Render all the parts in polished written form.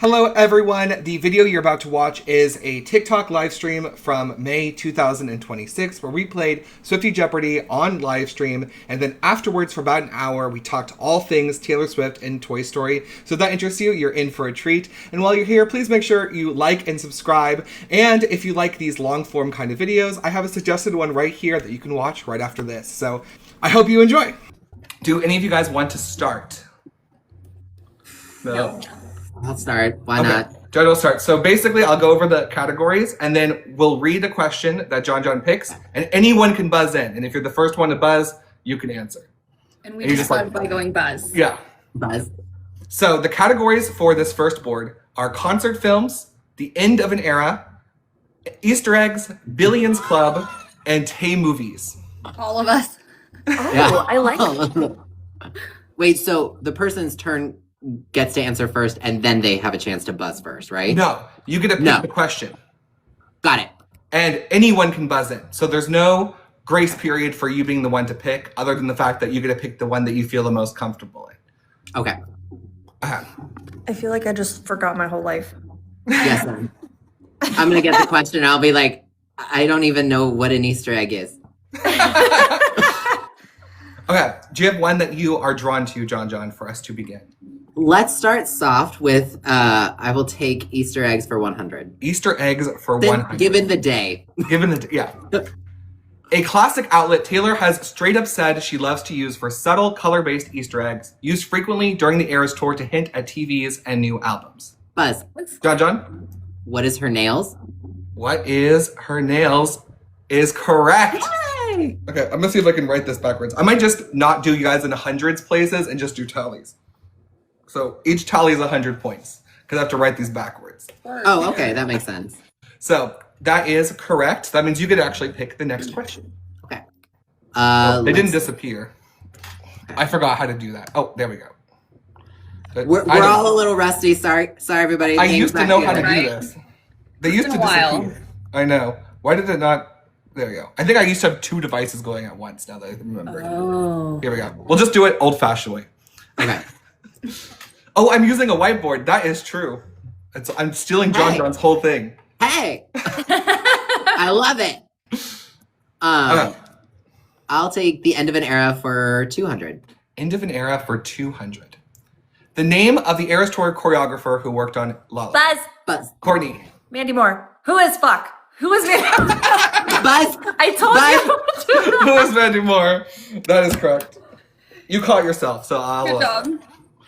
Hello everyone, the video you're about to watch is a TikTok live stream from May 2026 where we played Swiftok Jeopardy on live stream, and then afterwards for about an hour we talked all things Taylor Swift and Toy Story. So if that interests you, you're in for a treat. And while you're here, please make sure you like and subscribe, and if you like these long form kind of videos, I have a suggested one right here that you can watch right after this. So I hope you enjoy. Do any of you guys want to start? No. I'll start. Why not? Jojo will start. So basically, I'll go over the categories, and then we'll read a question that Jon Jon picks, and anyone can buzz in. And if you're the first one to buzz, you can answer. And we just start by going buzz. Yeah. Buzz. So the categories for this first board are concert films, the end of an era, Easter eggs, Billions Club, and Tay movies. All of us. Oh, Yeah. I like it. Wait, so the person's turn gets to answer first, and then they have a chance to buzz first, right? No, you get to pick the question. Got it. And anyone can buzz in. So there's no grace period for you being the one to pick, other than the fact that you get to pick the one that you feel the most comfortable in. Okay. I feel like I just forgot my whole life. Yes. I'm going to get the question, and I'll be like, I don't even know what an Easter egg is. Okay, do you have one that you are drawn to, Jon Jon, for us to begin? Let's start soft with, I will take Easter eggs for 100. Easter eggs for 100. Given the day. Yeah. A classic outlet Taylor has straight up said she loves to use for subtle, color-based Easter eggs, used frequently during the Eras tour to hint at TVs and new albums. Buzz. Jon Jon? What is her nails? What is her nails is correct. Yay! Okay, I'm gonna see if I can write this backwards. I might just not do you guys in hundreds places and just do tallies. So each tally is 100 points because I have to write these backwards. Oh, okay, that makes sense. So that is correct. That means you get to actually pick the next question. Okay. They didn't disappear. I forgot how to do that. Oh, there we go. But We're all a little rusty. Sorry, everybody. I used to know how to do right? this. They used to been a while. disappear. I know. Why did it not? There we go. I think I used to have two devices going at once now that I remember. Oh. Here we go. We'll just do it old-fashioned way. Okay. Oh, I'm using a whiteboard. That is true. I'm stealing Jon Jon's whole thing. Hey, I love it. Okay. I'll take the end of an era for 200. End of an era for 200. The name of the Eras Tour choreographer who worked on La La. Buzz. Buzz. Courtney. Mandy Moore. Who is fuck? Who is Mandy Moore? Buzz. I told you. Who is Mandy Moore? That is correct. You caught yourself, so I'll... Good job.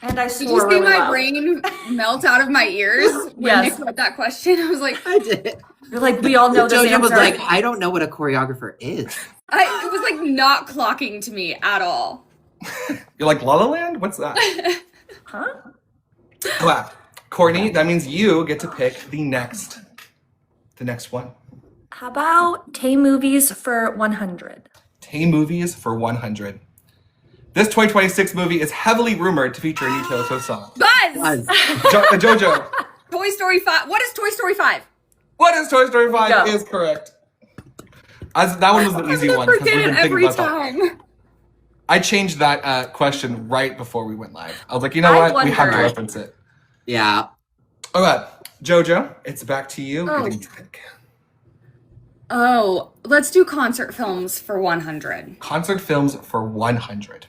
And I Did swore you see really my well. brain melt out of my ears when Yes. Nick read that question? I was like, I did. You're like, we all know this Jojo answer. was like, I don't know what a choreographer is. it was like not clocking to me at all. You're like, La La Land? What's that? Huh? Wow. Courtney, that means you get to pick the next one. How about Tay movies for 100? Tay movies for 100. This 2026 movie is heavily rumored to feature a new Taylor Swift song. Buzz! Buzz. Jojo. Toy Story 5. What is Toy Story 5? What is Toy Story 5 Go. is correct. That one was the easy one. 'cause Forget we've it been thinking every about that. time. I changed that question right before we went live. I was like, you know I what? We have to wondered. reference it. Yeah. Okay, Jojo, it's back to you. Oh. You get to pick. Oh, let's do concert films for 100. Concert films for 100.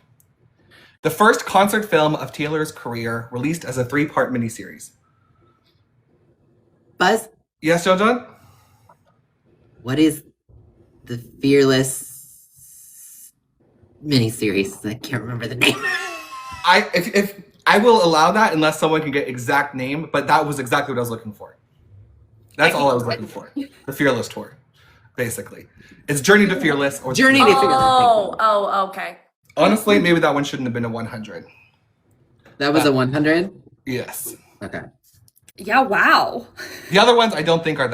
The first concert film of Taylor's career, released as a 3-part miniseries. Buzz. Yes, Jojo? What is the Fearless miniseries? I can't remember the name. If I will allow that unless someone can get exact name, but that was exactly what I was looking for. That's all I was looking for. The Fearless tour, basically. It's Journey to Fearless or Journey to Fearless. Oh, okay. Honestly, maybe that one shouldn't have been a 100. That was a 100? Yes. Okay. Yeah, wow. The other ones I don't think are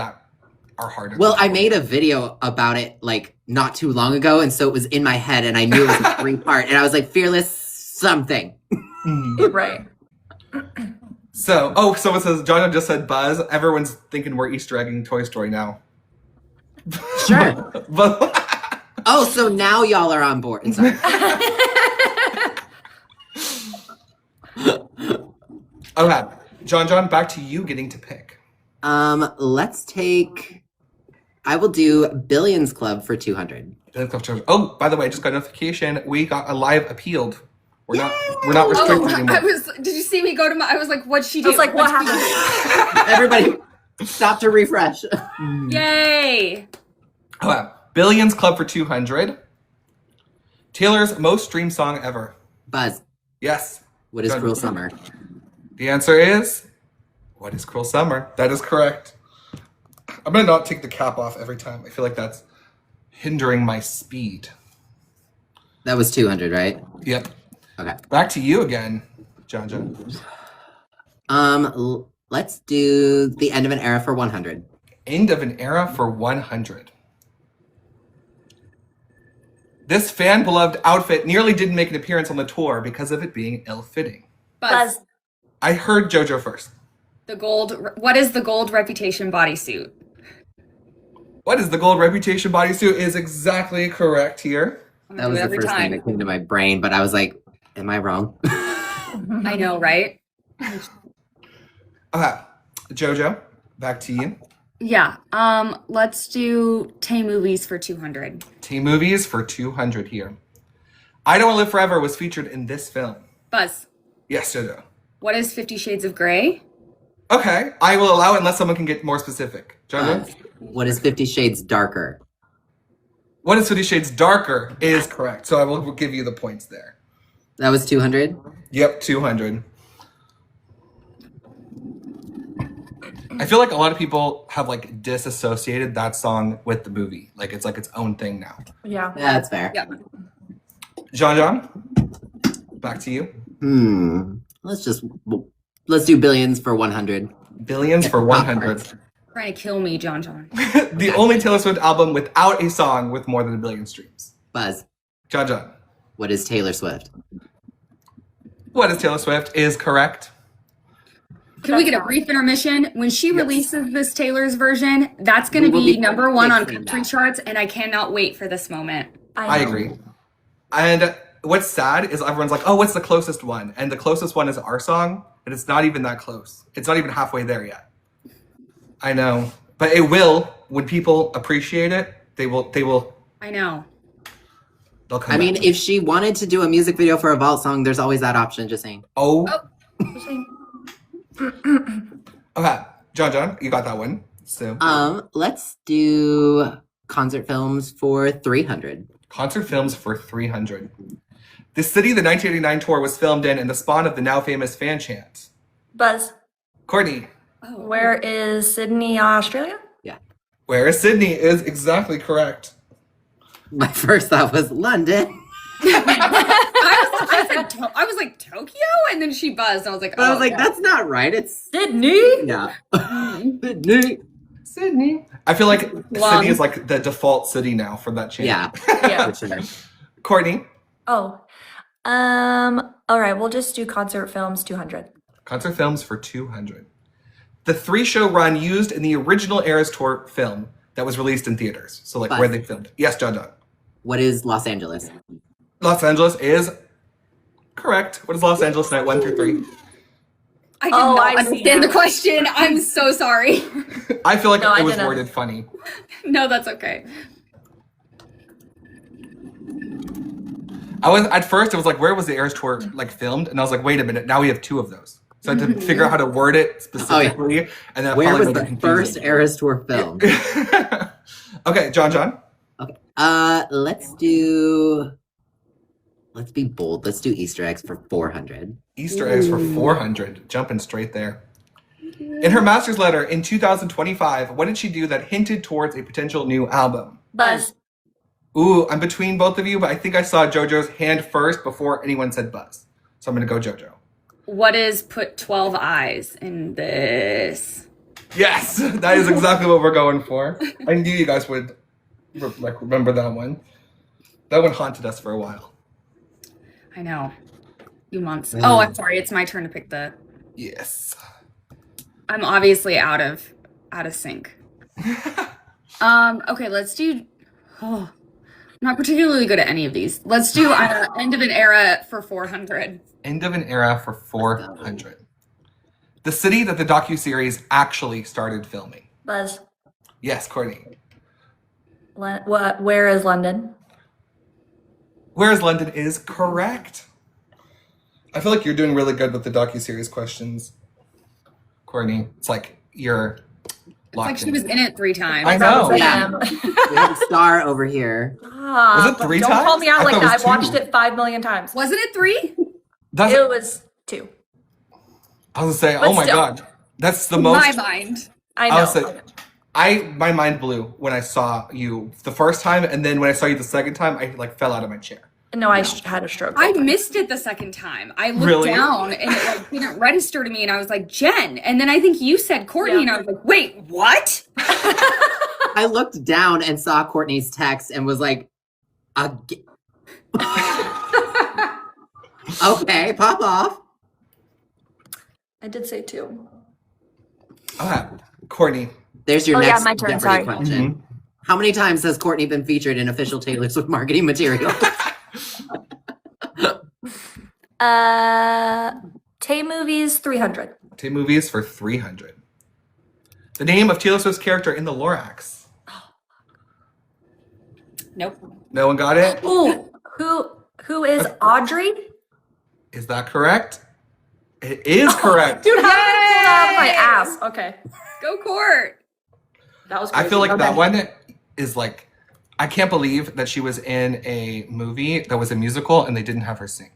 harder. Well, I made a video about it like not too long ago, and so it was in my head, and I knew it was a 3-part, and I was like, Fearless something. Right. So, someone says, Jon Jon just said Buzz. Everyone's thinking we're Easter egging Toy Story now. Sure. But Oh, so now y'all are on board. Sorry. okay. Jon Jon, back to you getting to pick. Let's take. I will do Billions Club for 200. Oh, by the way, I just got a notification. We got a live appealed. We're not restricted anymore. Did you see me go to I was like, what'd she do? I was like, what happened? Everybody, stop to refresh. Yay! Billions Club for 200. Taylor's most streamed song ever. Buzz. Yes. What is Cruel Summer? The answer is, what is Cruel Summer? That is correct. I'm going to not take the cap off every time. I feel like that's hindering my speed. That was 200, right? Yep. Okay. Back to you again, Jon Jon. Let's do The End of an Era for 100. End of an Era for 100. This fan-beloved outfit nearly didn't make an appearance on the tour because of it being ill-fitting. Buzz. I heard Jojo first. What is the gold reputation bodysuit? What is the gold reputation bodysuit is exactly correct here. That was the first thing that came to my brain, but I was like, am I wrong? I know, right? Jojo, back to you. Yeah. Let's do Tay Movies for 200. Tay Movies for 200 here. I Don't Want to Live Forever was featured in this film. Buzz. Yes, Jojo. What is 50 Shades of Grey? Okay, I will allow it unless someone can get more specific. Jojo? What is 50 Shades Darker? What is 50 Shades Darker is correct, so I will give you the points there. That was 200? Yep, 200. I feel like a lot of people have like disassociated that song with the movie. Like it's its own thing now. Yeah. Yeah, that's fair. Yeah. Jon Jon, back to you. Let's do Billions for 100. Billions for 100. Trying to kill me, Jon Jon. The only Taylor Swift album without a song with more than 1 billion streams. Buzz. Jon Jon. What is Taylor Swift? What is Taylor Swift is correct. Can we get a brief intermission? When she releases this Taylor's version, that's going to be number 1 on country charts, and I cannot wait for this moment. I agree. And what's sad is everyone's like, oh, what's the closest one? And the closest one is our song, and it's not even that close. It's not even halfway there yet. I know. But it will, when people appreciate it, they will. I know. They'll come I mean, back. if she wanted to do a music video for a Vault song, there's always that option, just saying. Oh. Okay, Jon Jon, you got that one. So Let's do concert films for 300. concert films for 300. The city the 1989 tour was filmed in and the spawn of the now famous fan chant. Buzz. Courtney. Where is Sydney, Australia? Yeah. Where is Sydney is exactly correct. My first thought was London. I was like, Tokyo? And then she buzzed. I was like, But I was like, that's not right. It's Sydney? yeah. Sydney. I feel like Sydney is like the default city now for that chant. Yeah. Yeah. For sure. Courtney. Oh. All right, we'll just do concert films 200. Concert films for 200. The 3-show run used in the original Eras Tour film that was released in theaters. So like where they filmed. Yes, Jon Jon. What is Los Angeles? Los Angeles is correct. What is Los Angeles night 1 through 3? I did not understand the question. I'm so sorry. I feel like it was didn't. worded funny. No, that's okay. At first it was like, where was the Eras Tour like filmed? And I was like, wait a minute, now we have 2 of those. So I had to figure out how to word it specifically. And then Where was probably the first Eras Tour film? Okay, Jon Jon. Okay. Let's be bold. Let's do Easter eggs for 400. Easter eggs for 400. Jumping straight there. In her master's letter in 2025, what did she do that hinted towards a potential new album? Buzz. Ooh, I'm between both of you, but I think I saw Jojo's hand first before anyone said Buzz. So I'm going to go Jojo. What is put 12 eyes in this? Yes, that is exactly what we're going for. I knew you guys would remember that one. That one haunted us for a while. I know. You months. Oh, I'm sorry. It's my turn to pick the. Yes. I'm obviously out of sync. Okay, let's do. Oh, I'm not particularly good at any of these. Let's do End of an Era for 400. End of an Era for 400. The city that the docuseries actually started filming. Buzz. Yes, Courtney. Where is London? Where is London is correct. I feel like you're doing really good with the docuseries questions, Courtney. It's like you're It's like she was in it 3 times. I know. Yeah. We have a star over here. Was it 3 don't times? call me out I like thought it that. was I watched 2. it 5 million times. Wasn't it 3? That's, It was 2. I was gonna say, But oh my still. god, that's the In most. my mind. I I know. was say, my mind blew when I saw you the first time, and then when I saw you the second time, I like fell out of my chair. No, I had a stroke. I missed it the second time. I looked Really? down and it like didn't register to me, and I was like, Jen. And then I think you said Courtney, and I was like, wait, what? I looked down and saw Courtney's text and was like, okay, pop off. I did say 2. Okay, Courtney. There's your Oh, yeah, next my turn, Jeopardy sorry. question. How many times has Courtney been featured in official Taylor Swift marketing material? Tay movies 300. Tay movies for 300. The name of Taylor Swift's character in the Lorax. Nope. No one got it? Ooh, who is Audrey? Is that correct? It is correct. Dude, how did I pull that out of my Yay! ass? Okay. Go Court. That was crazy. I feel like Okay. that one is like, I can't believe that she was in a movie that was a musical and they didn't have her sing.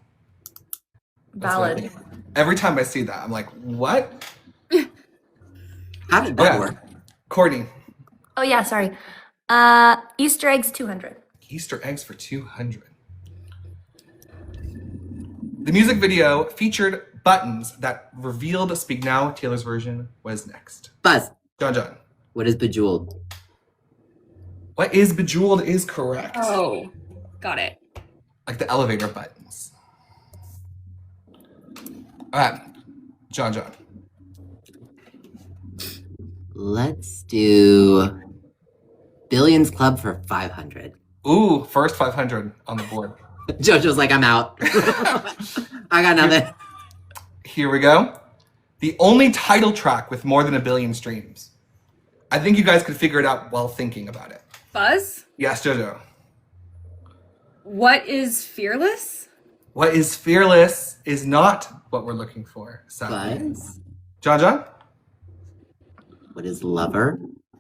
That's what I Valid. think. Every time I see that, I'm like, what? How did that Okay. work? Courtney, Oh yeah, sorry. Easter eggs 200. Easter eggs for 200. The music video featured buttons that revealed Speak Now. Taylor's version was next. Buzz, Jon Jon. what is Bejeweled? What is Bejeweled is correct. Oh, got it. Like the elevator buttons. All right, Jon Jon. Let's do Billions Club for 500. Ooh, first 500 on the board. Jojo's like, I'm out. I got nothing. Here we go. The only title track with more than 1 billion streams. I think you guys could figure it out while thinking about it. Buzz, Yes, Jojo. what is Fearless? What is Fearless is not what we're looking for, sadly. Buzz, Jon Jon? what is Lover?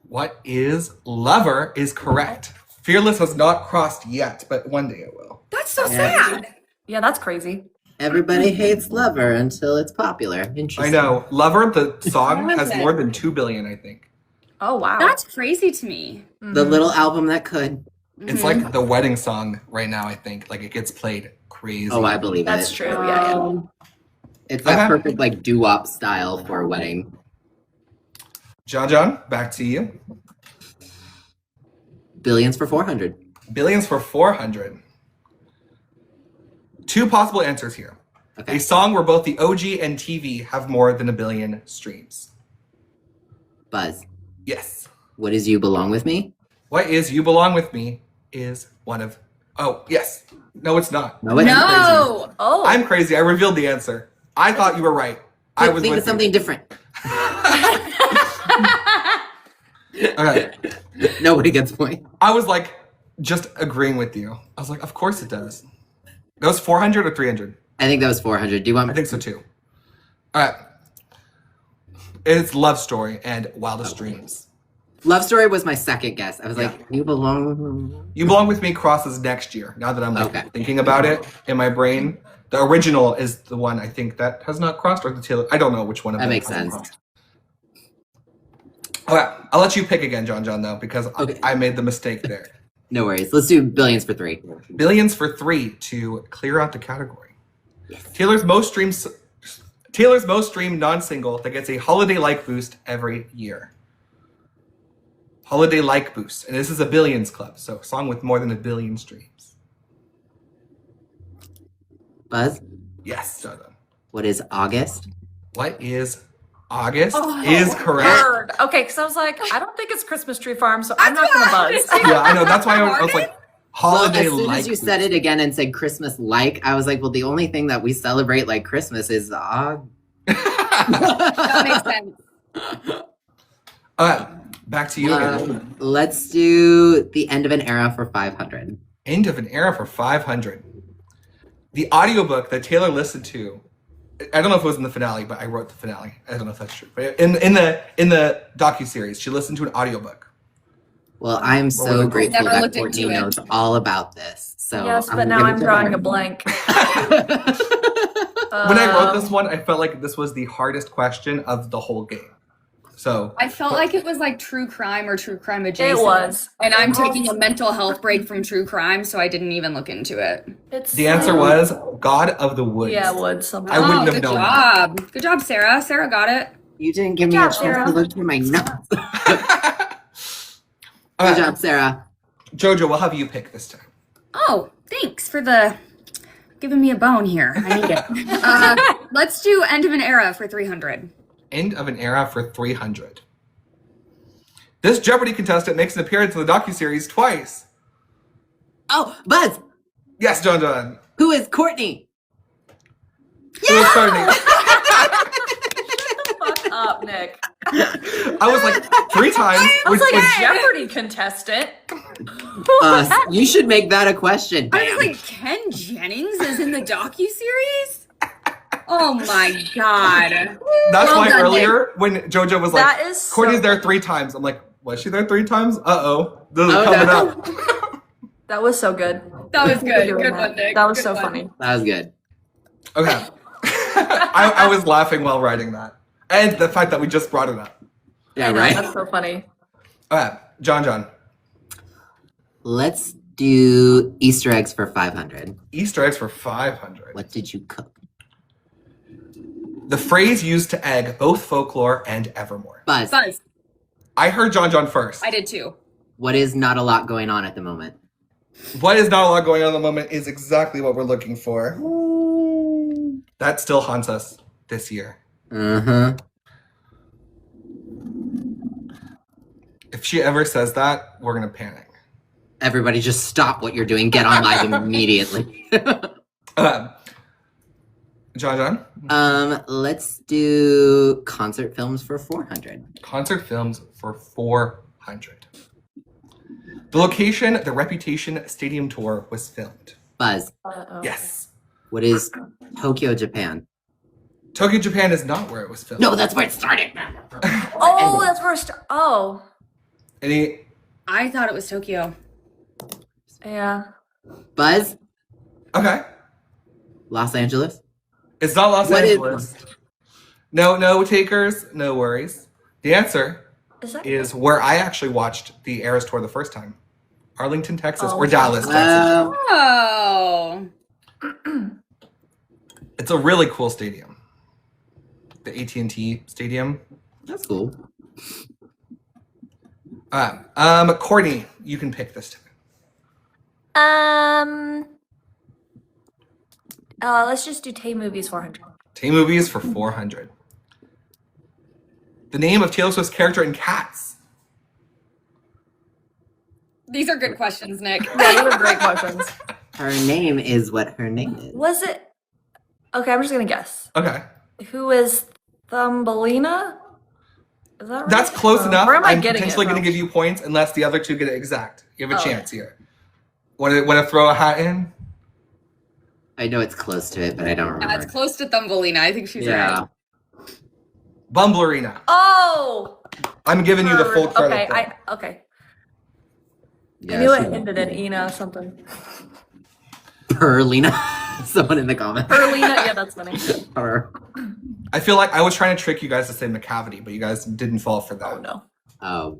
What is Lover is correct. Fearless has not crossed yet, but one day it will. That's so Yeah. sad. Yeah, that's crazy. Everybody hates Lover until it's popular. Interesting. I know. Lover, the song, What has was it? more than 2 billion, I think. Oh, wow. That's crazy to me. The little album that could. It's like the wedding song right now, I think. Like, it gets played crazy. Oh, I believe That's it. true. Yeah. It's that Okay. perfect like doo-wop style for a wedding. Jon Jon, back to you. Billions for 400. Billions for 400. 2 possible answers here. Okay. A song where both the OG and TV have more than 1 billion streams. Buzz, Yes. what is You Belong With Me? What is You Belong With Me is one of... Oh, yes. No, it's not. No, it's crazy. No. Oh. I'm crazy. I revealed the answer. I thought you were right. I was Think with of something different. you. Okay. Nobody gets a point. I was like, just agreeing with you. I was like, of course it does. That was 400 or 300? I think that was 400. Do you want I think so too. All right. It's Love Story and Wildest Dreams. Love Story was my second guess. I was like, You Belong. You Belong With Me crosses next year. Now that I'm like Okay. thinking about it in my brain, the original is the one I think that has not crossed, or the Taylor. I don't know which one of That them makes hasn't sense. crossed. All right, I'll let you pick again, Jon Jon, though, because Okay. I made the mistake there. No worries. Let's do Billions for 3. Billions for 3 to clear out the category. Taylor's most streamed non-single that gets a holiday-like boost every year. Holiday-like boost, and this is a Billions Club, so a song with more than 1 billion streams. Buzz, Yes, Jon Jon. what is August? What is August? Is correct. Word. Okay, because I was like, I don't think it's Christmas Tree Farm, so I'm not going to buzz. Yeah, I know. That's why I was like, Well, holiday as soon like. as you said it again and said Christmas like, I was like, well, the only thing that we celebrate like Christmas is That makes sense. Back to you. Let's do the end of an era for 500. End of an era for 500. The audiobook that Taylor listened to, I don't know if it was in the finale, but I wrote the finale. I don't know if that's true. But in the docuseries, she listened to an audiobook. Well, I am so grateful Never that looked Courtney into it. knows all about this. So Yes, but now I'm drawing a blank. When I wrote this one, I felt like this was the hardest question of the whole game. So I felt like it was like true crime or true crime adjacent. It was. And I'm taking a mental health break from true crime, so I didn't even look into it. The answer was God of the Woods. Yeah, Woods. Something. I wouldn't have good known job. Good job, Sarah. Sarah got it. You didn't give me a job, chance Sarah. to look through my notes. All Good right, job, Sarah. Jojo, we'll have you pick this time. Oh, thanks for giving me a bone here. I need it. Let's do end of an era for 300. End of an era for 300. This Jeopardy contestant makes an appearance in the docuseries twice. Oh, Buzz, Yes, Jon Jon. who is Courtney? Who is Courtney? Fuck up, Nick. I was like 3 times. I was like a Jeopardy contestant. You should make that a question. I was like, Ken Jennings is in the docuseries? Oh my god. That's Well why done, earlier when Jojo was like, That is so Courtney's there 3 times. I'm like, was she there 3 times? Uh-oh. This is coming no. up. That was so good. That was good. Doing Good that. one, Nick. That was Good so one. funny. That was good. Okay. I was laughing while writing that. And the fact that we just brought it up. Yeah, I know, right? That's so funny. Okay, Jon Jon. Let's do Easter eggs for 500. Easter eggs for 500. What did you cook? The phrase used to egg both folklore and Evermore. Buzz, Buzz. I heard Jon Jon first. I did too. what is not a lot going on at the moment? What is not a lot going on at the moment is exactly what we're looking for. That still haunts us this year. Uh-huh. If she ever says that, we're going to panic. Everybody just stop what you're doing. Get on live immediately. Jon Jon? Let's do concert films for 400. Concert films for 400. The location, the Reputation Stadium Tour was filmed. Buzz, Uh-oh. Yes. what is Tokyo, Japan? Tokyo, Japan is not where it was filmed. No, that's where it started. Oh, that's first. Oh, Any? I thought it was Tokyo. yeah. Buzz, Okay. Los Angeles. It's not Los What is- Angeles. No takers, no worries. The answer Is that? is where I actually watched the Eras Tour the first time. Arlington, Texas, Oh, or Dallas, Texas. Oh. It's a really cool stadium. The AT&T Stadium. That's cool. Courtney, you can pick this time. Let's just do Tay movies 400. Tay movies for 400. The name of Taylor Swift's character in Cats. These are good questions, Nick. Yeah, those are great questions. Her name is what her name is. Was it? Okay, I'm just gonna guess. Okay. Who is Thumbelina? Is that right? That's close enough. Where am I I'm getting potentially it going from? to give you points unless the other two get it exact. You have a Oh. chance here. Want to throw a hat in? I know it's close to it, but I don't remember. That's close to Thumbelina. I think she's Yeah. right. Bumblerina. Oh. I'm giving you the full credit. Okay, though. okay. Yeah, I knew she- it ended in Ina something. Perlina. Someone in the comments. Perlina, yeah, that's funny. Or, I feel like I was trying to trick you guys to say McCavity, but you guys didn't fall for that. Oh no. oh,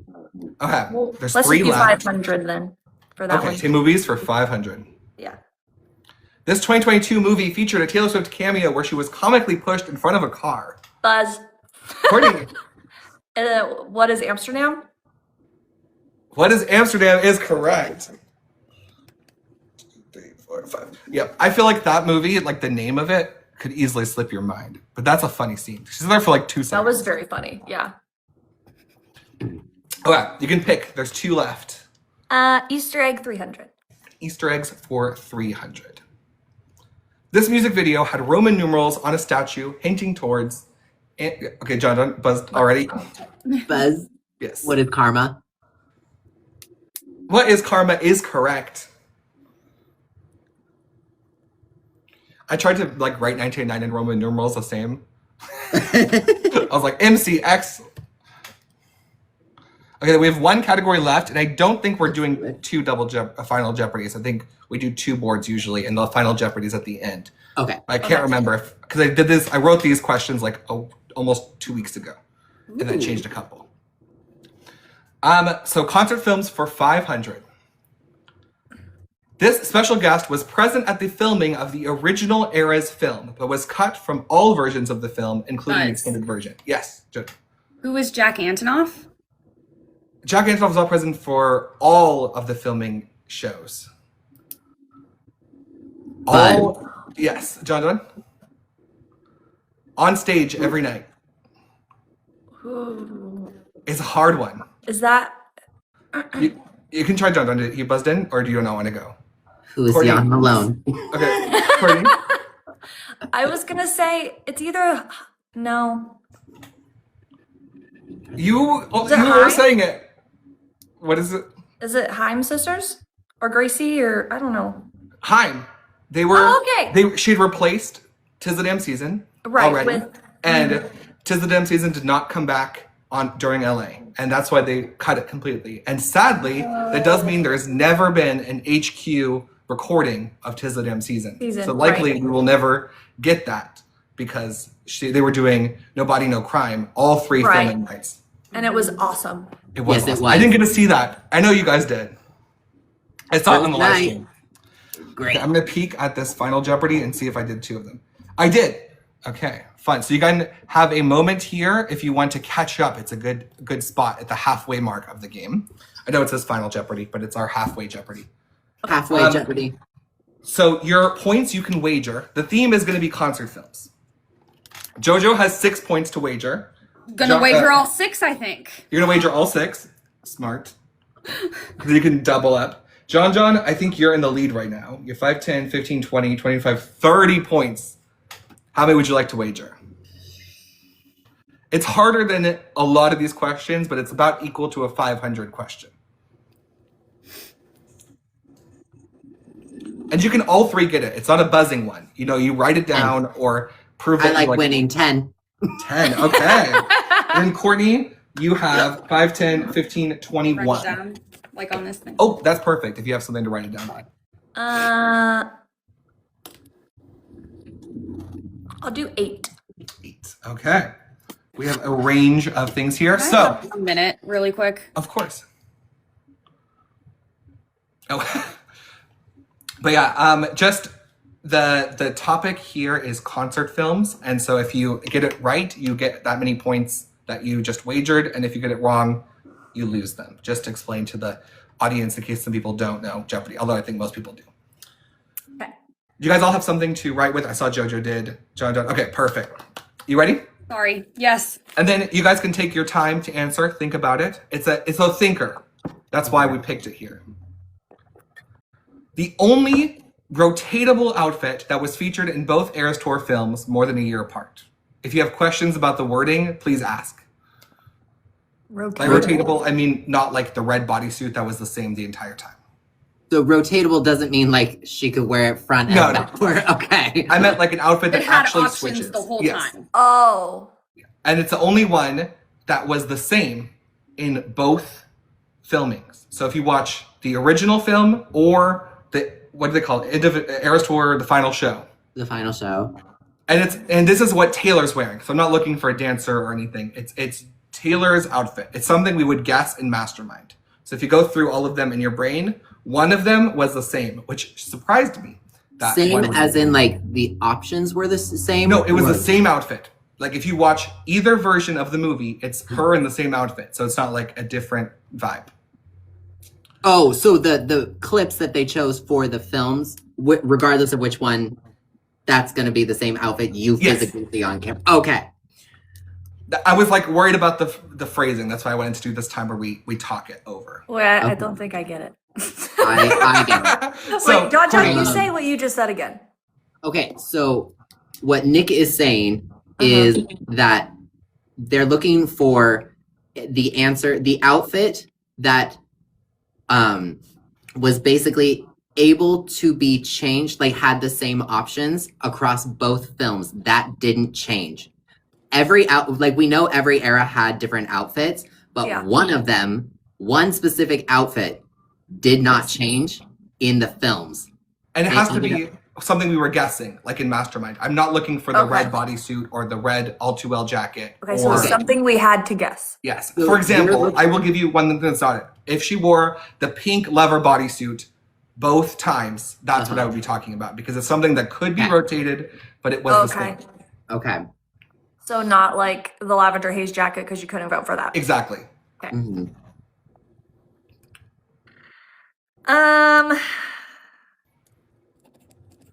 Okay. Well, There's let's 3 just do left. 500 then for that Okay, one. Tay movies for 500. Yeah. This 2022 movie featured a Taylor Swift cameo where she was comically pushed in front of a car. Buzz. Courtney, What is Amsterdam? what is Amsterdam is correct. 3, 4, 5. Yep. I feel like that movie, like the name of it, could easily slip your mind. But that's a funny scene. She's there for like 2 seconds. That was very funny. Yeah. Okay, you can pick. There's 2 left. Easter egg 300. Easter eggs for 300. This music video had Roman numerals on a statue hinting towards Okay, Jon Jon buzzed already. Buzz. Yes. What is karma? What is karma is correct. I tried to like write 1989 in Roman numerals the same. I was like MCX. Okay, we have one category left, and I don't think we're doing two final Jeopardies. I think we do two boards usually, and the final Jeopardy's at the end. Okay. I can't remember because I did this. I wrote these questions like almost 2 weeks ago, and then changed a couple. So concert films for 500. This special guest was present at the filming of the original era's film, but was cut from all versions of the film, including the extended version. Yes, Jojo. Who is Jack Antonoff? Jack Antonoff was all present for all of the filming shows. All, yes, Jon Jon. On stage every night. It's a hard one. Is that You can try Jon Jon. You buzzed in, or do you not want to go? Who is Courtney. Jan Malone? Okay, Courtney. I was gonna say it's either no. You Is it were Haim? saying it. What is it? Is it Haim sisters or Gracie or I don't know. Haim. They were. Oh, okay. She had replaced Tis the Damn Season Right, already, and Tis the Damn Season did not come back during LA, and that's why they cut it completely. And sadly, that does mean there's never been an HQ recording of Tis the Damn Season. So likely we will never get that because they were doing No Body No Crime all three filming nights. And it was awesome. It was. Yes, awesome. it was. I didn't get to see that. I know you guys did. I saw it on the live Night. stream. Great. Okay, I'm gonna peek at this final Jeopardy and see if I did two of them. I did. Okay, fun. So you can have a moment here if you want to catch up. It's a good spot at the halfway mark of the game. I know it says final Jeopardy, but it's our halfway Jeopardy. Halfway Jeopardy. So your points you can wager. The theme is gonna be concert films. Jojo has 6 points to wager. Gonna wager all 6, I think. You're gonna wager all 6. Smart. Because you can double up. Jon Jon, I think you're in the lead right now. You're 5, 10, 15, 20, 25, 30 points. How many would you like to wager? It's harder than a lot of these questions, but it's about equal to a 500 question. And you can all three get it. It's not a buzzing one. You know, you write it down or prove that I you like winning 10. 10, okay. And Courtney, you have 5, 10, 15, Write 21. it down, like on this thing. Oh, that's perfect if you have something to write it down on. I'll do 8. 8. Okay. We have a range of things here. Can I So, have a minute, really quick. of course. Oh. But yeah, just the topic here is concert films. And so if you get it right, you get that many points that you just wagered. And if you get it wrong, you lose them. Just to explain to the audience in case some people don't know Jeopardy, although I think most people do. Okay. You guys all have something to write with? I saw Jojo did. Jon Jon. Okay, perfect. You ready? Sorry. Yes. And then you guys can take your time to answer. Think about it. It's a thinker. That's why we picked it here. The only rotatable outfit that was featured in both Eras Tour films more than a year apart. If you have questions about the wording, please ask. By rotatable, I mean not like the red bodysuit that was the same the entire time. So rotatable doesn't mean like she could wear it front and No. backward. Okay. I meant like an outfit that It had actually options switches. the whole Yes. time. Oh. And it's the only one that was the same in both filmings. So if you watch the original film or what do they call it? Eras Tour, the final show. The final show. And this is what Taylor's wearing. So I'm not looking for a dancer or anything. It's Taylor's outfit. It's something we would guess in Mastermind. So if you go through all of them in your brain, one of them was the same, which surprised me. That Same one was as the in same. like the options were the same? No, it was Or- the same outfit. Like if you watch either version of the movie, it's her in the same outfit. So it's not like a different vibe. Oh, so the clips that they chose for the films, regardless of which one, that's going to be the same outfit you Yes. physically see on camera. Okay. I was like worried about the phrasing. That's why I wanted to do this time where we talk it over. Wait, I don't think I get it. I get it. So, Wait, Jon Jon, you Courtney- say what you just said again. Okay, so what Nick is saying is that they're looking for the outfit that was basically able to be changed, like had the same options across both films. That didn't change. We know every era had different outfits, but one specific outfit did not change in the films. And it has to be something we were guessing, like in Mastermind. I'm not looking for the red bodysuit or the red all too well jacket. Okay, so something we had to guess. Yes. For example, I will give you one that's not it. If she wore the pink leather bodysuit both times, that's what I would be talking about, because it's something that could be rotated, but it was the same. Okay. So not like the lavender haze jacket because you couldn't vote for that. Exactly. Okay. Mm-hmm.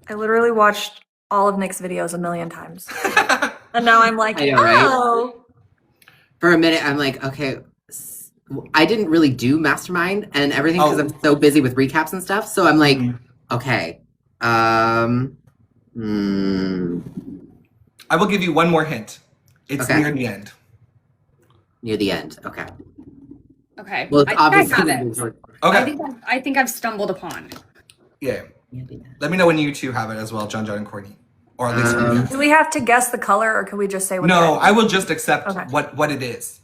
I literally watched all of Nick's videos a million times. And now I'm like, I know, right? oh. For a minute, I'm like, okay, I didn't really do Mastermind and everything because I'm so busy with recaps and stuff. So I'm like, okay. I will give you one more hint. It's near the end. Near the end, okay. Okay. Well, it's I have obviously it. Okay. I think I've stumbled upon. Yeah. Let me know when you two have it as well, Jon Jon and Courtney. Or at least Do we have to guess the color or can we just say what No, it is? I will just accept what it is.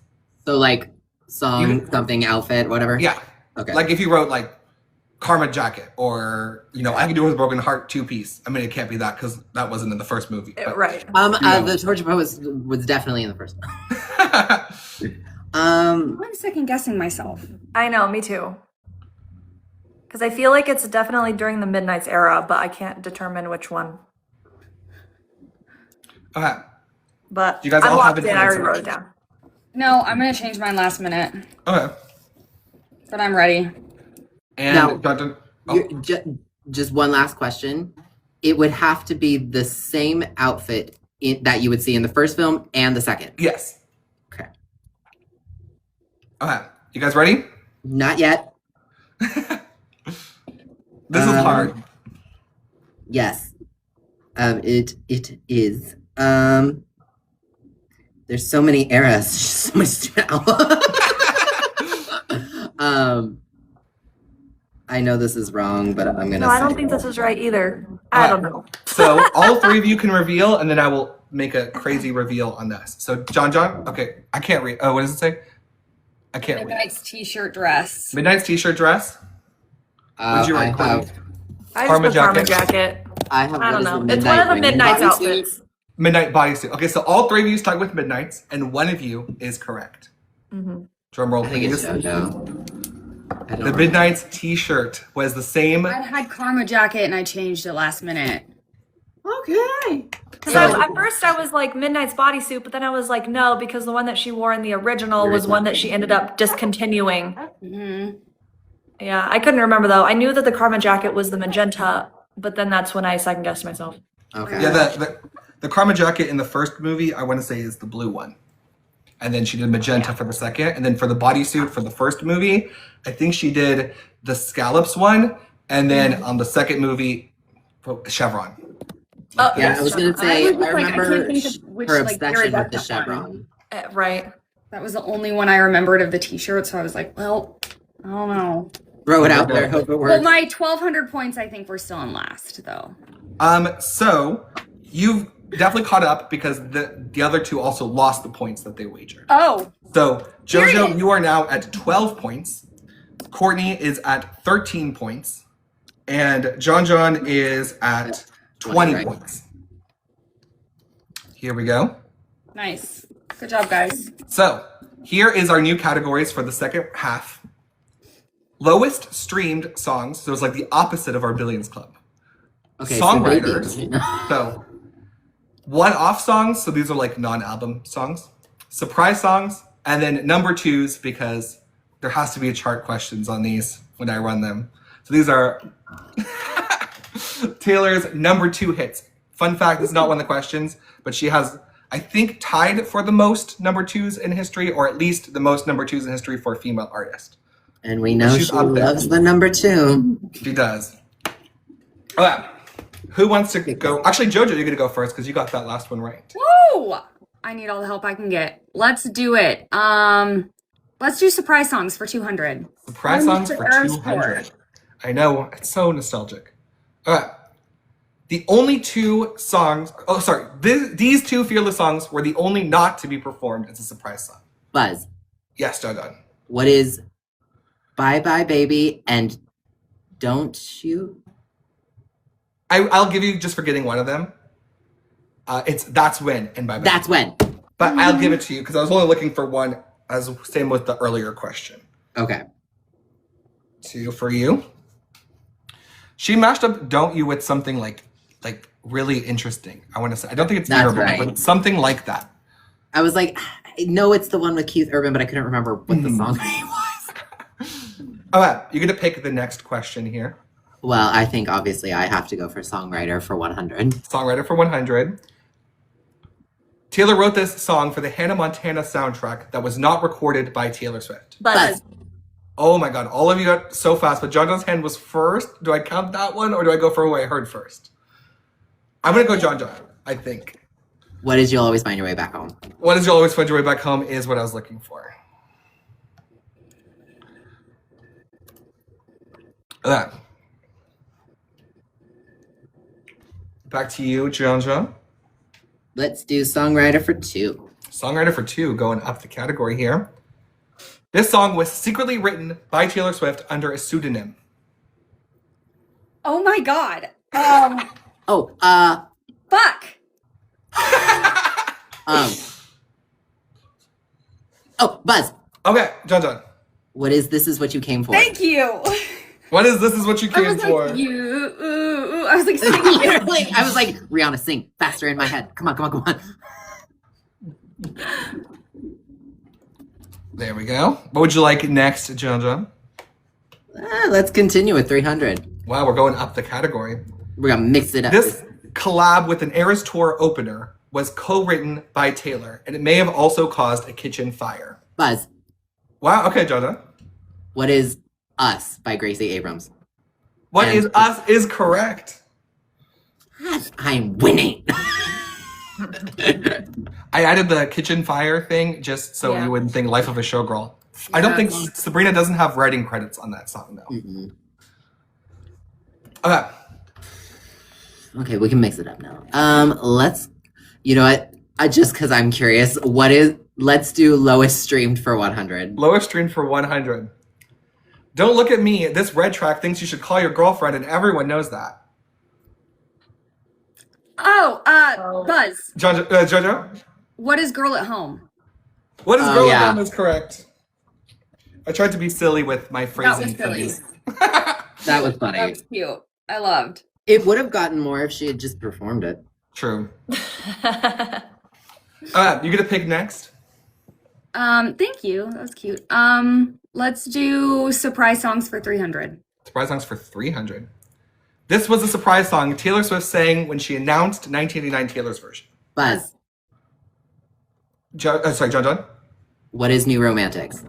So like song, something, outfit, whatever? Yeah. Okay. Like if you wrote like Karma Jacket or, I Can Do It With a Broken Heart 2-piece. I mean, it can't be that because that wasn't in the first movie. But, right. The torture part was definitely in the first one. I'm second guessing myself. I know, me too. Because I feel like it's definitely during the Midnight's era, but I can't determine which one. Okay. But you guys I'm all have locked an in. I already answer. wrote it down. No, I'm going to change mine last minute. Okay. But I'm ready. And now, just one last question. It would have to be the same outfit that you would see in the first film and the second. Yes. Okay. Okay. You guys ready? Not yet. This is hard. Yes. It is. There's so many eras. So much I know this is wrong, but I'm gonna. No, I don't think this is right either. I don't know. So all three of you can reveal, and then I will make a crazy reveal on this. So Jon Jon, okay, I can't read. Oh, what does it say? I can't read. Midnight's t-shirt dress. Midnight's t-shirt dress. Would you write Courtney? I Karma just put jacket. Karma jacket. I don't know. It's one of the Midnight's outfits. Midnight bodysuit. Okay, so all three of you stuck with Midnight's, and one of you is correct. Mm-hmm. Drum roll, I think it's please. Jojo. The Midnight's t-shirt was the same. I had Karma jacket and I changed it last minute. Okay. Because at first I was like Midnight's bodysuit, but then I was like, no, because the one that she wore in the original was one that she ended up discontinuing. Mm-hmm. Yeah, I couldn't remember though. I knew that the Karma jacket was the magenta, but then that's when I second guessed myself. Okay. Yeah, the Karma jacket in the first movie, I want to say, is the blue one. And then she did magenta for the second. And then for the bodysuit for the first movie, I think she did the scallops one. And then on the second movie, chevron. Yeah, I was going to say, I remember which, her like, obsession era with the that's on. chevron. Right. That was the only one I remembered of the t-shirt, so I was like, well, I don't know. Throw it out there, hope it works. Well, my 1,200 points, I think, were still in last, though. So you've definitely caught up because the other two also lost the points that they wagered. Oh. So Jojo, Period. you are now at 12 points. Courtney is at 13 points. And Jon Jon is at 20 points. Here we go. Nice. Good job, guys. So here is our new categories for the second half. Lowest streamed songs. So it's like the opposite of our Billions Club. Okay, Songwriters. So So one-off songs. So these are like non-album songs. Surprise songs. And then number twos, because there has to be a chart questions on these when I run them. So these are Taylor's number 2 hits. Fun fact, this is not one of the questions, but she has, I think, tied for the most number 2s in history, or at least the most number 2s in history for a female artist. And we know She's she up there. loves the number 2. She does. Okay. Who wants to go? Actually, Jojo, you're going to go first because you got that last one right. Woo! I need all the help I can get. Let's do it. Let's do surprise songs for 200. Surprise songs for 200. I know, it's so nostalgic. All right. The only two songs, these two Fearless songs were the only not to be performed as a surprise song. Buzz. Yes, Jon Jon. What is Bye Bye Baby and Don't You? I'll give you just for getting one of them. It's That's When and Bye Bye. That's When. But I'll give it to you because I was only looking for one, as same with the earlier question. Okay. 2 for you. She mashed up Don't You with something like really interesting. I want to say, I don't think it's terrible, right. but something like that. I was like, I know it's the one with Keith Urban, but I couldn't remember what the song name was. All right, you're going to pick the next question here. Well, I think obviously I have to go for songwriter for 100. Songwriter for 100. Taylor wrote this song for the Hannah Montana soundtrack that was not recorded by Taylor Swift. Buzz. Oh my god, all of you got so fast, but Jon Jon's hand was first. Do I count that one or do I go for what I heard first? I'm going to go Jon Jon, I think. What is You'll Always Find Your Way Back Home? What is You'll Always Find Your Way Back Home is what I was looking for. That. Back to you, Jon Jon. Let's do songwriter for 2. Songwriter for 2, going up the category here. This song was secretly written by Taylor Swift under a pseudonym. Oh my god. Fuck. Buzz. Okay, Jon Jon. What is This Is What You Came For? Thank you. What is This Is What You I Came was For? like, I was like, singing. Literally, I was like, Rihanna, sing faster in my head. Come on. There we go. What would you like next, Jon Jon? Let's continue with 300. Wow, we're going up the category. We're gonna mix it up. This collab with an Eras Tour opener was co-written by Taylor, and it may have also caused a kitchen fire. Buzz. Wow, okay, Jon Jon. What is Us by Gracie Abrams? What is Us is correct. I'm winning. I added the kitchen fire thing just so you wouldn't think Life of a Showgirl. I don't think Sabrina doesn't have writing credits on that song, though. Mm-mm. Okay. Okay, we can mix it up now. You know what? Just because I'm curious, let's do lowest streamed for 100. Lowest streamed for 100. Don't look at me. This red track thinks you should call your girlfriend, and everyone knows that. Buzz. Jojo? What is Girl at Home? What is Girl at Home is correct. I tried to be silly with my phrasing. That was silly. That was funny. That was cute. I loved. It would have gotten more if she had just performed it. True. You get to pick next. Thank you. That was cute. Let's do surprise songs for 300. Surprise songs for 300. This was a surprise song Taylor Swift sang when she announced 1989 Taylor's version. Buzz. Jon Jon. What is New Romantics?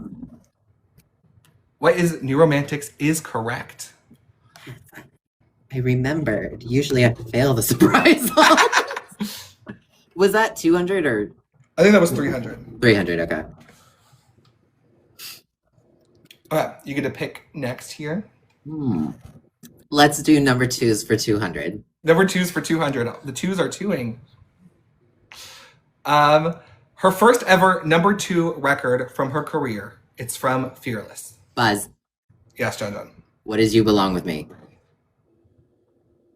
What is New Romantics is correct. I remembered. Usually I have to fail the surprise song. Was that 200 or? I think that was 300. 300, okay. Okay, you get to pick next here. Let's do number 2s for 200. Number 2s for 200. The 2s are 2ing. Her first ever number 2 record from her career. It's from Fearless. Buzz. Yes, Jon Jon. What is You Belong With Me?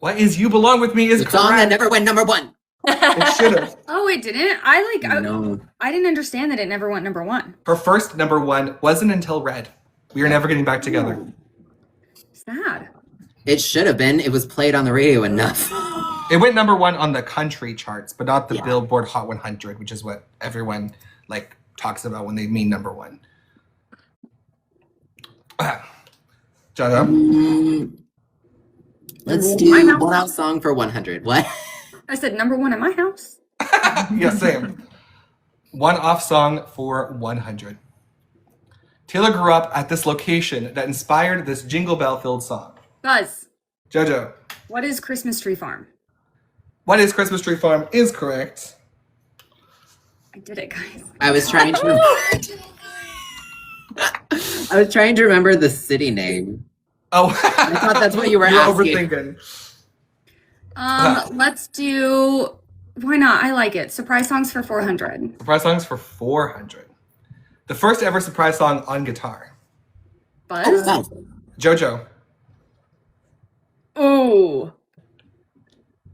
What is You Belong With Me is the correct. song that never went number 1. It should have. Oh, it didn't? No. I didn't understand that it never went number 1. Her first number 1 wasn't until Red. We Are Never Getting Back Together. Sad. It should have been. It was played on the radio enough. It went number 1 on the country charts, but not the Billboard Hot 100, which is what everyone talks about when they mean number 1. Jojo? Let's do One Out Song for 100. What? I said number 1 in my house. Yeah, same. One off song for 100. Taylor grew up at this location that inspired this Jingle Bell-filled song. Buzz. Jojo. What is Christmas Tree Farm? What is Christmas Tree Farm is correct. I did it, guys. I was trying to remember the city name. Oh, I thought that's what you were You're asking. overthinking. Let's do. Why not? I like it. Surprise songs for 400. Surprise songs for 400. The first ever surprise song on guitar. Buzz. Oh, Jojo. Ooh.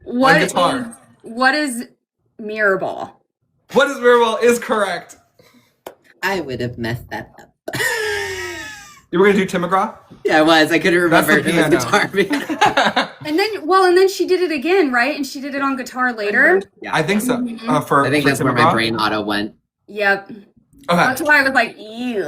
On guitar. What is Mirror Ball? What is Mirrorball is correct. I would have messed that up. You were gonna do Tim McGraw? Yeah, I was. I couldn't remember That's if it was the guitar. And then she did it again, right? And she did it on guitar later. Yeah. I think so. I think that's Tim where my McGraw? brain auto went. Yep. Okay. That's why I was like, ew.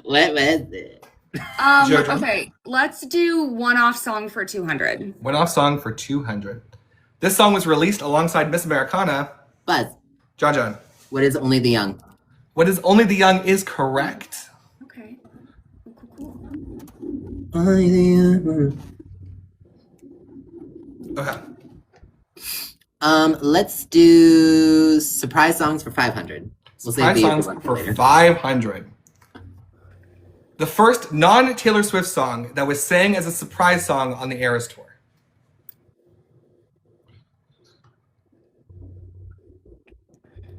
What was it? Jojo. Okay, let's do one-off song for 200. Went off song for 200. This song was released alongside Miss Americana. Buzz. Jon Jon. What is Only the Young? What is Only the Young is correct. Okay. Cool. Only the Young. Okay. Let's do surprise songs for 500. We'll Surprise the songs one for later. 500. The first non-Taylor Swift song that was sang as a surprise song on the Eras Tour.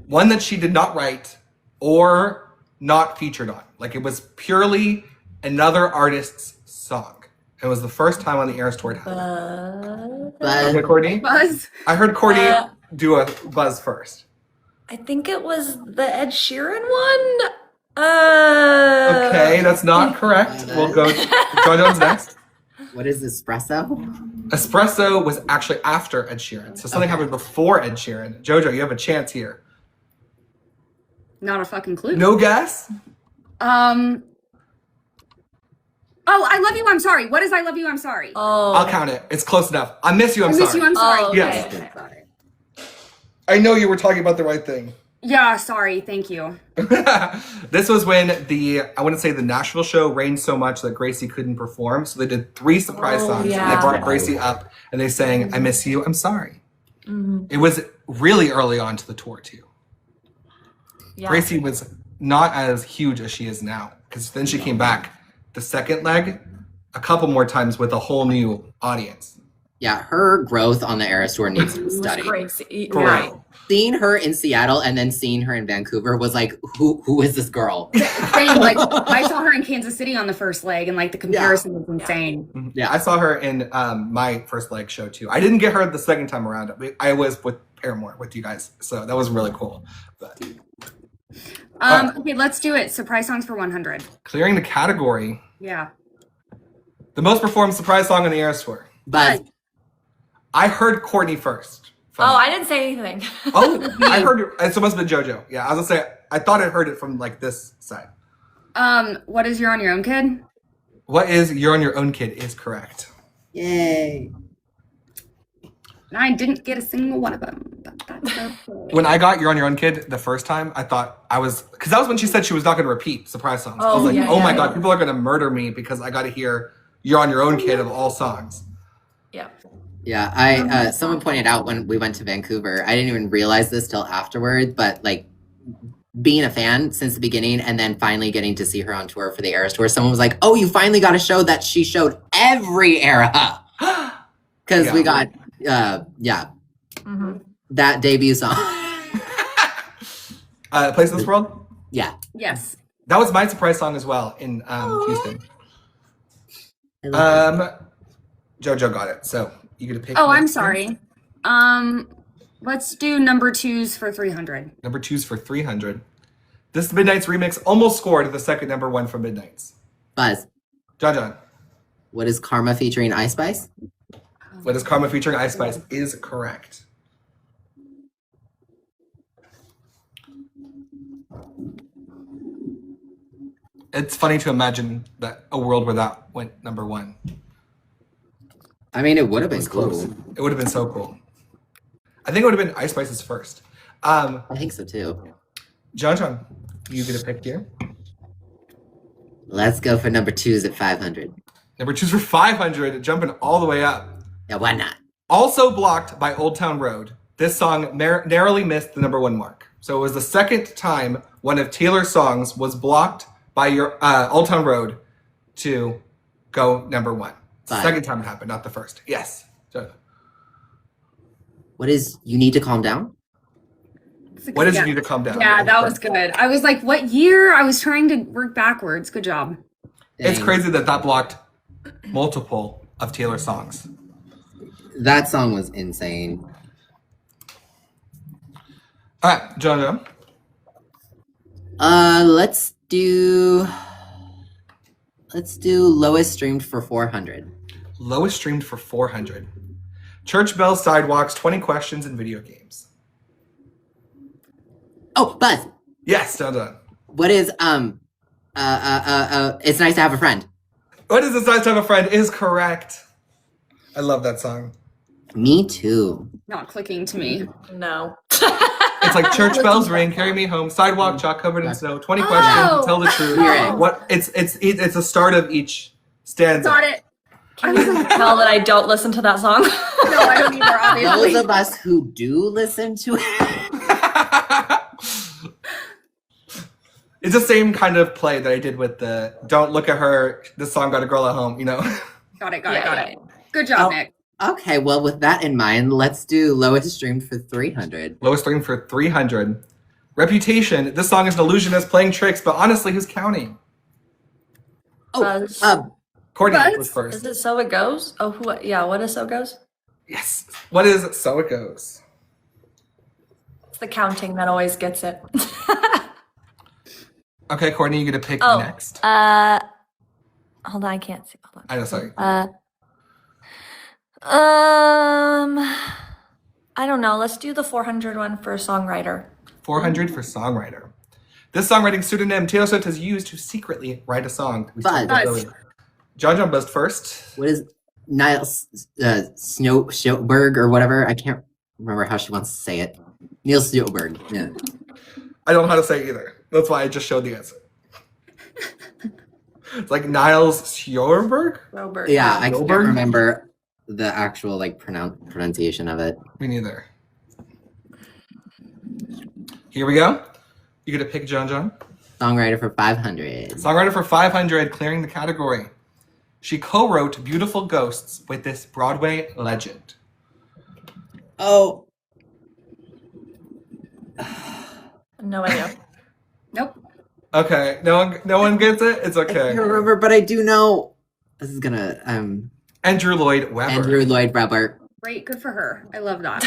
One that she did not write or not featured on. Like, it was purely another artist's song. It was the first time on the Eras Tour it happened. Buzz. Okay, Courtney? Buzz. I heard Courtney do a buzz first. I think it was the Ed Sheeran one. Okay, that's not correct. We'll go. Jon Jon's next. What is espresso? Espresso was actually after Ed Sheeran. So something happened before Ed Sheeran. Jojo, you have a chance here. Not a fucking clue. No guess? Oh, I love you. I'm sorry. What is I love you? I'm sorry. Oh, I'll count it. It's close enough. I miss you. I'm I sorry. miss you. I'm sorry. Oh, okay. Yes. Okay, sorry. I know you were talking about the right thing. Yeah, sorry. Thank you. This was when I wouldn't say the Nashville show rained so much that Gracie couldn't perform. So they did 3 surprise songs. And yeah. they brought Gracie up and they sang, I miss you. I'm sorry. It was really early on to the tour too. Yeah. Gracie was not as huge as she is now because then she came back the second leg a couple more times with a whole new audience. Yeah, her growth on the Eras Tour needs to be It was studied. crazy. For Yeah. real. Seeing her in Seattle and then seeing her in Vancouver was like, who is this girl? Same, like I saw her in Kansas City on the first leg, and like the comparison was insane. Yeah, I saw her in my first leg show too. I didn't get her the second time around. I was with Paramore with you guys, so that was really cool. But Okay, let's do it. Surprise songs for 100. clearing the category, Yeah. the most performed surprise song on the Eras Tour. But I heard Courtney first. Oh, I didn't say anything. Oh, I heard it. So it must have been JoJo. Yeah, I was gonna say I thought I heard it from like this side. What is You're on Your Own, Kid? What is You're on Your Own, Kid is correct. yay. And I didn't get a single one of them. But that's okay. When I got You're on Your Own, Kid the first time, I thought because that was when she said she was not going to repeat surprise songs. I was Oh, like, yeah, oh my yeah. God, people are going to murder me because I got to hear You're on Your Own, Kid of all songs. Yeah. Yeah, I someone pointed out when we went to Vancouver, I didn't even realize this till afterward, but like being a fan since the beginning and then finally getting to see her on tour for the Eras Tour, someone was like, oh, you finally got a show that she showed every era. Because Yeah. we got, that debut song. Place in This World? Yeah. Yes. That was my surprise song as well in Houston. I love that. JoJo got it, so you get to pick. Oh, I'm next. sorry. Let's do number 2s for 300. Number 2's for 300. This Midnight's remix almost scored the second number 1 for Midnight's. Buzz, Jon Jon. what is Karma featuring Ice Spice? What is Karma featuring Ice Spice is correct. It's funny to imagine that a world where that went number 1. I mean, it would have It been was cool. close. It would have been so cool. I think it would have been Ice Spice's first. I think so too. Jon Jon, you get a pick here. Let's go for number 2s at 500. Number 2's for 500, jumping all the way up. Yeah, why not? Also blocked by Old Town Road, this song narrowly missed the #1 mark. So it was the second time one of Taylor's songs was blocked by your Old Town Road to go #1. It's the second time it happened, not the first. Yes. So, What is You Need to Calm Down? what is You Need to Calm Down? Yeah, that was good. I was like, what year? I was trying to work backwards. Good job. It's Dang. crazy that blocked multiple of Taylor's songs. That song was insane. All right, Jojo. Let's do lowest streamed for 400. Lowest streamed for 400. Church bells, sidewalks, 20 questions, and video games. Oh, Buzz. Yes, Jojo. What is It's Nice to Have a Friend? What is It's Nice to Have a Friend is correct. I love that song. Me too. Not clicking to me. No. It's like church bells ring, carry me home, sidewalk chalk covered in snow, 20 questions, tell the truth. Right. What it's the start of each stanza. Got it. Can you tell that I don't listen to that song? No, I don't either, obviously. Those of us who do listen to it. It's the same kind of play that I did with the Don't Look at Her, this song Got a Girl at Home, you know? Got it. Good job, Nick. Okay, well, with that in mind, let's do lowest streamed for 300. Lowest stream for 300. Reputation, this song is an illusionist playing tricks, but honestly, who's counting? Buzz. Courtney Buzz? was first. Is it So It Goes? Oh, what is So It Goes? Yes. What is So It Goes? It's the counting that always gets it. Okay, Courtney, you get to pick next. Hold on, I can't see. Hold I know, sorry. on. I don't know. Let's do the 400 one for songwriter. 400 for songwriter. This songwriting pseudonym Taylor Swift has used to secretly write a song. We talked about earlier. Jon Jon buzzed first. What is Niles Snowberg or whatever? I can't remember how she wants to say it. Neil Snowberg. Yeah. I don't know how to say it either. That's why I just showed the answer. It's like Niles Sjorberg? Robert. Yeah, I can't Snowberg? remember the actual pronunciation of it. Me neither. Here we go. You get to pick Jon Jon. Songwriter for 500. Songwriter for 500, clearing the category. She co-wrote Beautiful Ghosts with this Broadway legend. Oh. No idea. Nope. Okay, no one gets it? It's I okay. can't remember, but I do know. This is gonna Andrew Lloyd Webber. Andrew Lloyd Webber. Great. Good for her. I love that.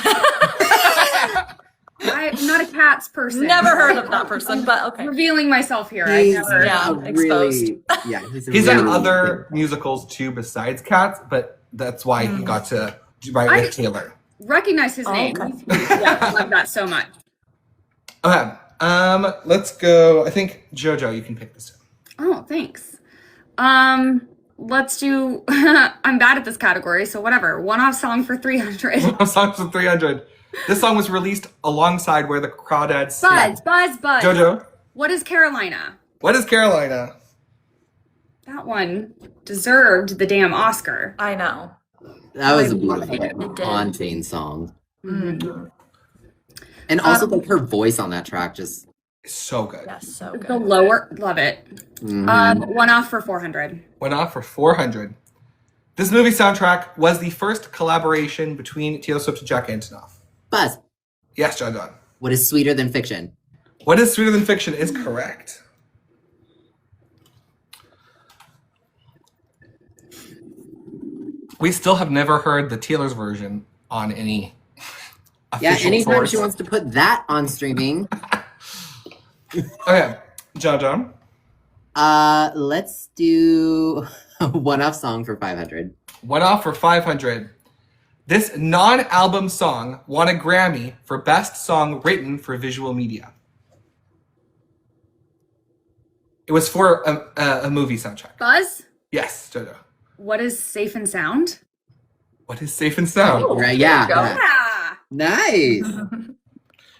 I'm not a Cats person. Never heard of that person, but okay. Revealing myself here. He's exposed. He's done other musicals too besides Cats, but that's why he got to write with Taylor. Recognize his name. Okay. Yeah, I love that so much. Okay. Let's go. I think Jojo, you can pick this one. Oh, thanks. Let's do. I'm bad at this category, so whatever. One-off song for 300. Songs for 300. This song was released alongside Where the Crawdads Sing. Buzz. Jojo, What is Carolina? what is Carolina? That one deserved the damn Oscar. I know. That was a I love beautiful, it. It did. haunting song. Mm-hmm. And also, her voice on that track just. So good. Yes, so The good. lower, love it. Mhm. One off for 400. Went off for 400. This movie soundtrack was the first collaboration between Taylor Swift and Jack Antonoff. Buzz, Yes, Jon Jon. what is sweeter than fiction? What is Sweeter Than Fiction is correct. We still have never heard the Taylor's version on any Yeah, official anytime source. she wants to put that on streaming. Okay, Jon Jon. Let's do a one-off song for 500. One off for 500. This non-album song won a Grammy for Best Song Written for Visual Media. It was for a movie soundtrack. Buzz, Yes, Jojo. what is Safe and Sound? What is Safe and Sound? Oh, Right? Yeah. there you go. yeah. Yeah. Nice.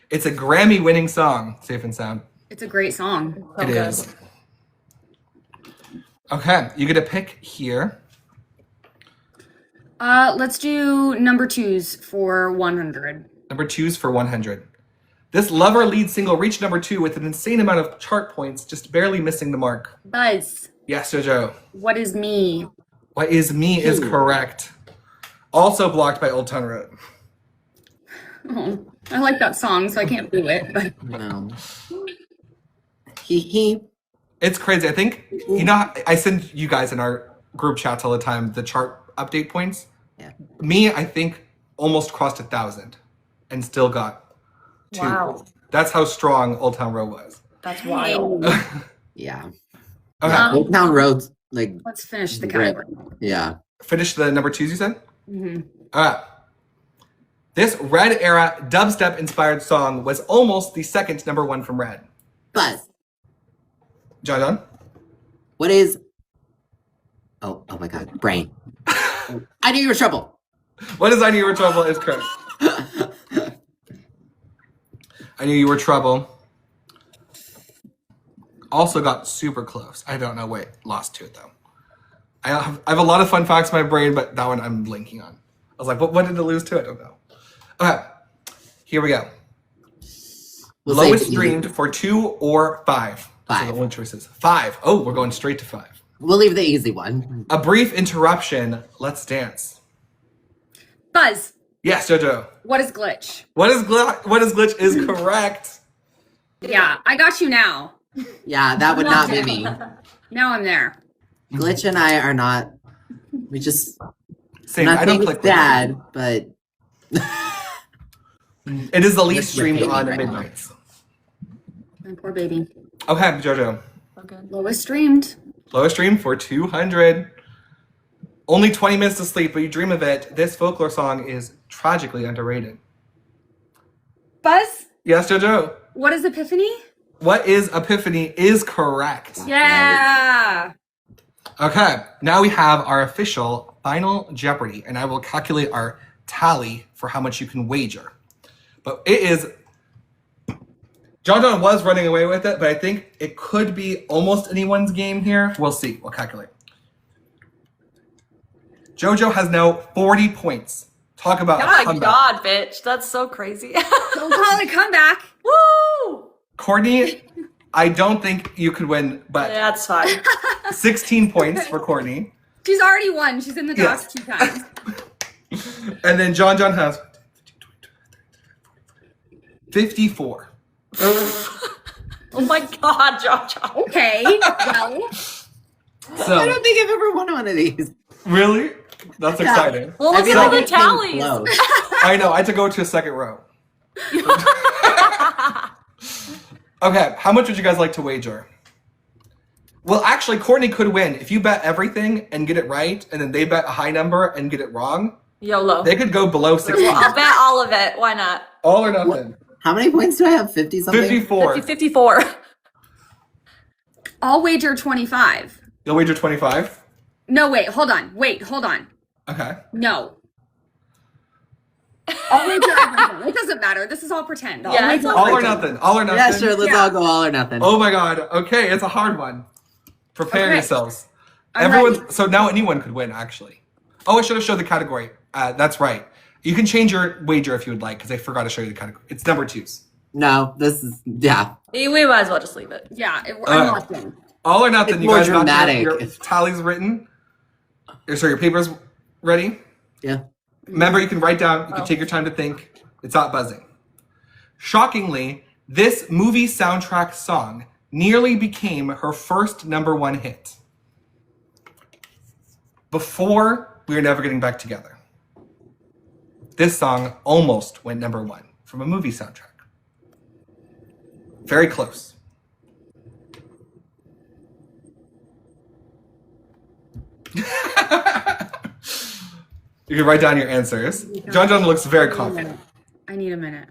It's a Grammy-winning song, Safe and Sound. It's a great song. So It good. is. Okay, you get a pick here. Let's do number twos for 100. Number 2's for 100. This Lover lead single reached number 2 with an insane amount of chart points, just barely missing the mark. Buzz. Yes, Jojo. What is me? What is me is correct. Also blocked by Old Town Road. Oh, I like that song, so I can't do it. But No. He. It's crazy. I think, you know, I send you guys in our group chats all the time the chart update points. Yeah. Me, I think, almost crossed 1,000 and still got 2. Wow. That's how strong Old Town Road was. That's wild. Yeah. Okay. Old Town Road's like. let's finish the category. Yeah. Finish the number 2's, you said? Mm-hmm. All right. This Red era dubstep inspired song was almost the second number 1 from Red. Buzz. Jon Jon? What is? Oh my God! Brain. I knew you were trouble. What is I Knew You Were Trouble is correct. I Knew You Were Trouble. Also got super close. I don't know. Wait, lost to it though. I have a lot of fun facts in my brain, but that one I'm blinking on. I was like, what did it lose to? I don't know. Okay, here we go. We'll Lowest say streamed for 2 or 5. 5. So the only choices. 5. Oh, we're going straight to 5. We'll leave the easy one. A Brief Interruption. Let's Dance. Buzz. Yes, Jojo. What is glitch? What is glitch is correct. Yeah, I got you now. Yeah, that would not be me. Now I'm there. Glitch and I are not. We just. Same. I don't click it's bad, but it is the least streamed You're on hating right now. Midnights. My poor baby. Okay, Jojo. Okay. Lowest streamed. Lowest stream for 200. Only 20 minutes to sleep, but you dream of it. This folklore song is tragically underrated. Buzz. Yes, Jojo. What is epiphany? What is Epiphany is correct. Yeah. Okay, now we have our official final Jeopardy, and I will calculate our tally for how much you can wager. But it is... Jon Jon was running away with it, but I think it could be almost anyone's game here. We'll see. We'll calculate. Jojo has now 40 points. Talk about Oh a my comeback. God, bitch. That's so crazy. Don't call it a comeback. Woo! Courtney, I don't think you could win, but Yeah, that's fine. 16 points for Courtney. She's already won. She's in the docs Yes. 2 times. And then Jon Jon has 54. Oh my God, Jojo. Okay. Well, So, I don't think I've ever won one of these. really? That's exciting. Well, I look feel at all like the it came tallies. close. I know. I had to go to a second row. Okay, how much would you guys like to wager? Well, actually, Courtney could win. If you bet everything and get it right, and then they bet a high number and get it wrong, YOLO. they could go below 16. I'll bet all of it. Why not? All or nothing. How many points do I have? 50 something? 54. 54. I'll wager 25. You'll wager 25? No, wait, hold on. Hold on. Okay. No. I'll wager everything. It doesn't matter. This is all pretend. I'll Yeah, wager it's all All or everything. nothing. All or nothing. Yeah, sure. Let's Yeah. all go all or nothing. Oh my god. Okay, it's a hard one. Prepare Okay. yourselves. I'm Everyone. ready. So now anyone could win, actually. Oh, I should have showed the category. That's right. You can change your wager if you would like, because I forgot to show you the category. It's number 2s. No, this is, yeah. We might as well just leave it. Yeah, I'm locked in. All or nothing. It's You more guys got dramatic. your tallies written. Your papers ready? Yeah. Remember, you can write down. You can take your time to think. It's not buzzing. Shockingly, this movie soundtrack song nearly became her first number 1 hit. Before We Are Never Getting Back Together. This song almost went number 1 from a movie soundtrack. Very close. You can write down your answers. Jon Jon looks very confident. I need a minute.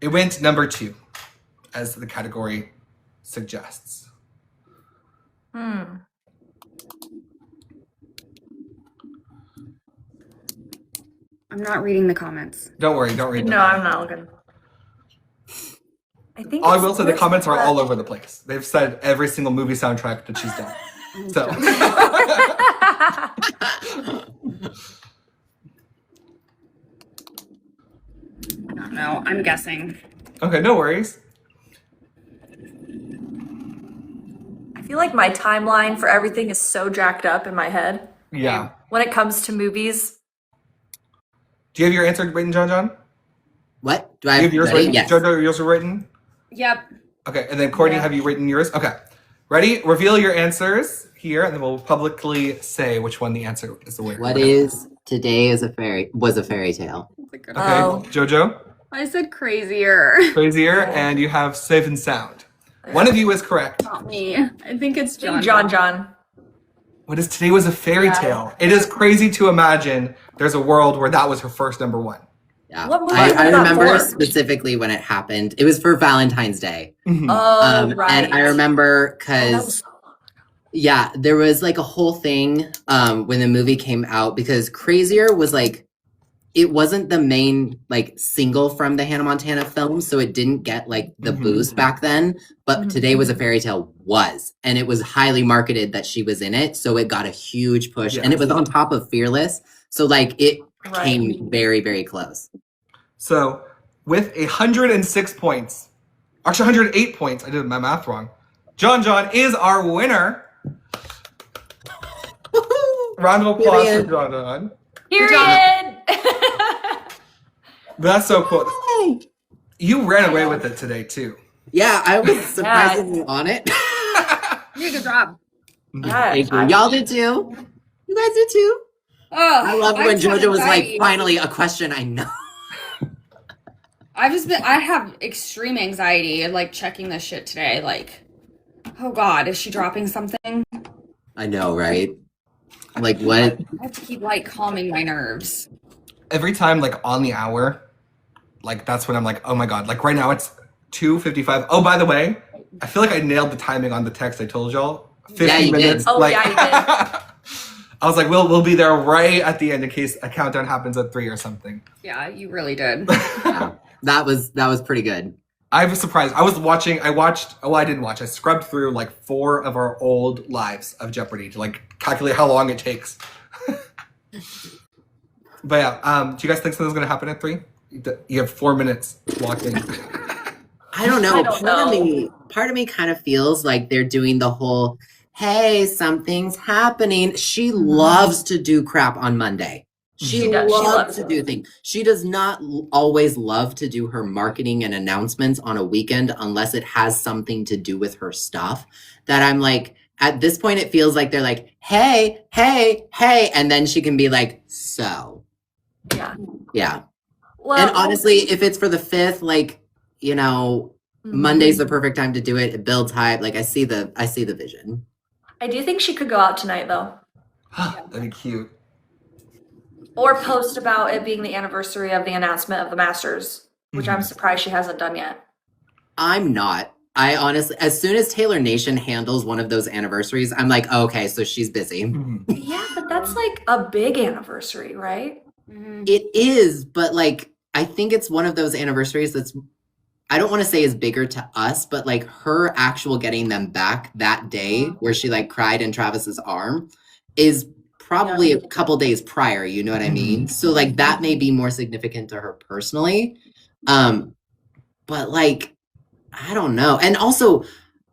It went number 2, as the category suggests. Hmm. I'm not reading the comments. Don't worry, don't read them. No, I'm not looking. I think All I it's will say, the Swiftok. comments are all over the place. They've said every single movie soundtrack that she's done. So, I don't know. I'm guessing. Okay, no worries. I feel like my timeline for everything is so jacked up in my head. Yeah. When it comes to movies. Do you have your answer written, Jon Jon? What? Do Do I you have have yours ready? written? Yes. Jojo, yours are written? Yep. Okay, and then Courtney, Yeah. have you written yours? Okay. Ready? Reveal your answers here, and then we'll publicly say which one the answer is the winner. What is today is a fairy was a fairy tale? That's a good Okay, Oh. Jojo, I said crazier. crazier, and you have safe and sound. One of you is correct. Not me. I think it's Jon Jon Jon. What is today was a fairy tale? It is crazy to imagine there's a world where that was her first number one. Yeah. What movie I was that remember for? specifically when it happened. It was for Valentine's Day. Mhm. Oh, right. And I remember Oh, that because was- yeah, there was like a whole thing when the movie came out because Crazier was like it wasn't the main like single from the Hannah Montana film, so it didn't get like the Mhm. boost back then. But Mhm. Today Was a Fairy Tale was, and it was highly marketed that she was in it, so it got a huge push, and it was on top of Fearless, so like it Right. came very very close. So, with 106 points, actually 108 points, I did my math wrong. Jon Jon is our winner. Round of applause Period. for Jon Jon. Period. That's so cool. You ran away with it today too. Yeah, I was surprisingly on it. You did a good job. Thank you. Y'all did too. You guys did too. Oh, I loved when I've had JoJo was like, anxiety. finally a question I know. I have extreme anxiety like checking this shit today. Like, oh God, is she dropping something? I know, right? Like what? I have to keep like calming my nerves. Every time, like on the hour, like that's when I'm like, oh my god. Like right now it's 2:55. Oh, by the way, I feel like I nailed the timing on the text I told y'all. 50 Yeah, you did. minutes. Oh, like, yeah, you did. I was like, we'll be there right at the end in case a countdown happens at 3 or something. Yeah, you really did. Yeah, that was pretty good. I was surprised. I didn't watch. I scrubbed through like 4 of our old lives of Jeopardy to like calculate how long it takes. But yeah, do you guys think something's gonna happen at 3? You have 4 minutes locked in. I don't know. I don't know. Part of me kind of feels like they're doing the whole, hey, something's happening. She loves to do crap on Monday. She does. She loves loves to it. do things. She does not always love to do her marketing and announcements on a weekend unless it has something to do with her stuff. That I'm like, at this point, it feels like they're like, hey, hey, hey. And then she can be like, so. Yeah. Yeah. Well, And honestly, if it's for the 5th, like, you know, Monday's the perfect time to do it. It builds hype. Like I see the vision. I do think she could go out tonight though, That'd be cute. or post about it being the anniversary of the announcement of the Masters, which I'm surprised she hasn't done yet. I'm not. I honestly, as soon as Taylor Nation handles one of those anniversaries, I'm like, oh, okay, so she's busy. Mhm. Yeah, but that's like a big anniversary, right? Mhm. It is, but like, I think it's one of those anniversaries that's, I don't want to say is bigger to us, but like her actual getting them back that day where she like cried in Travis's arm is probably a couple days prior, you know what I mean? So like that may be more significant to her personally. But like, I don't know. And also,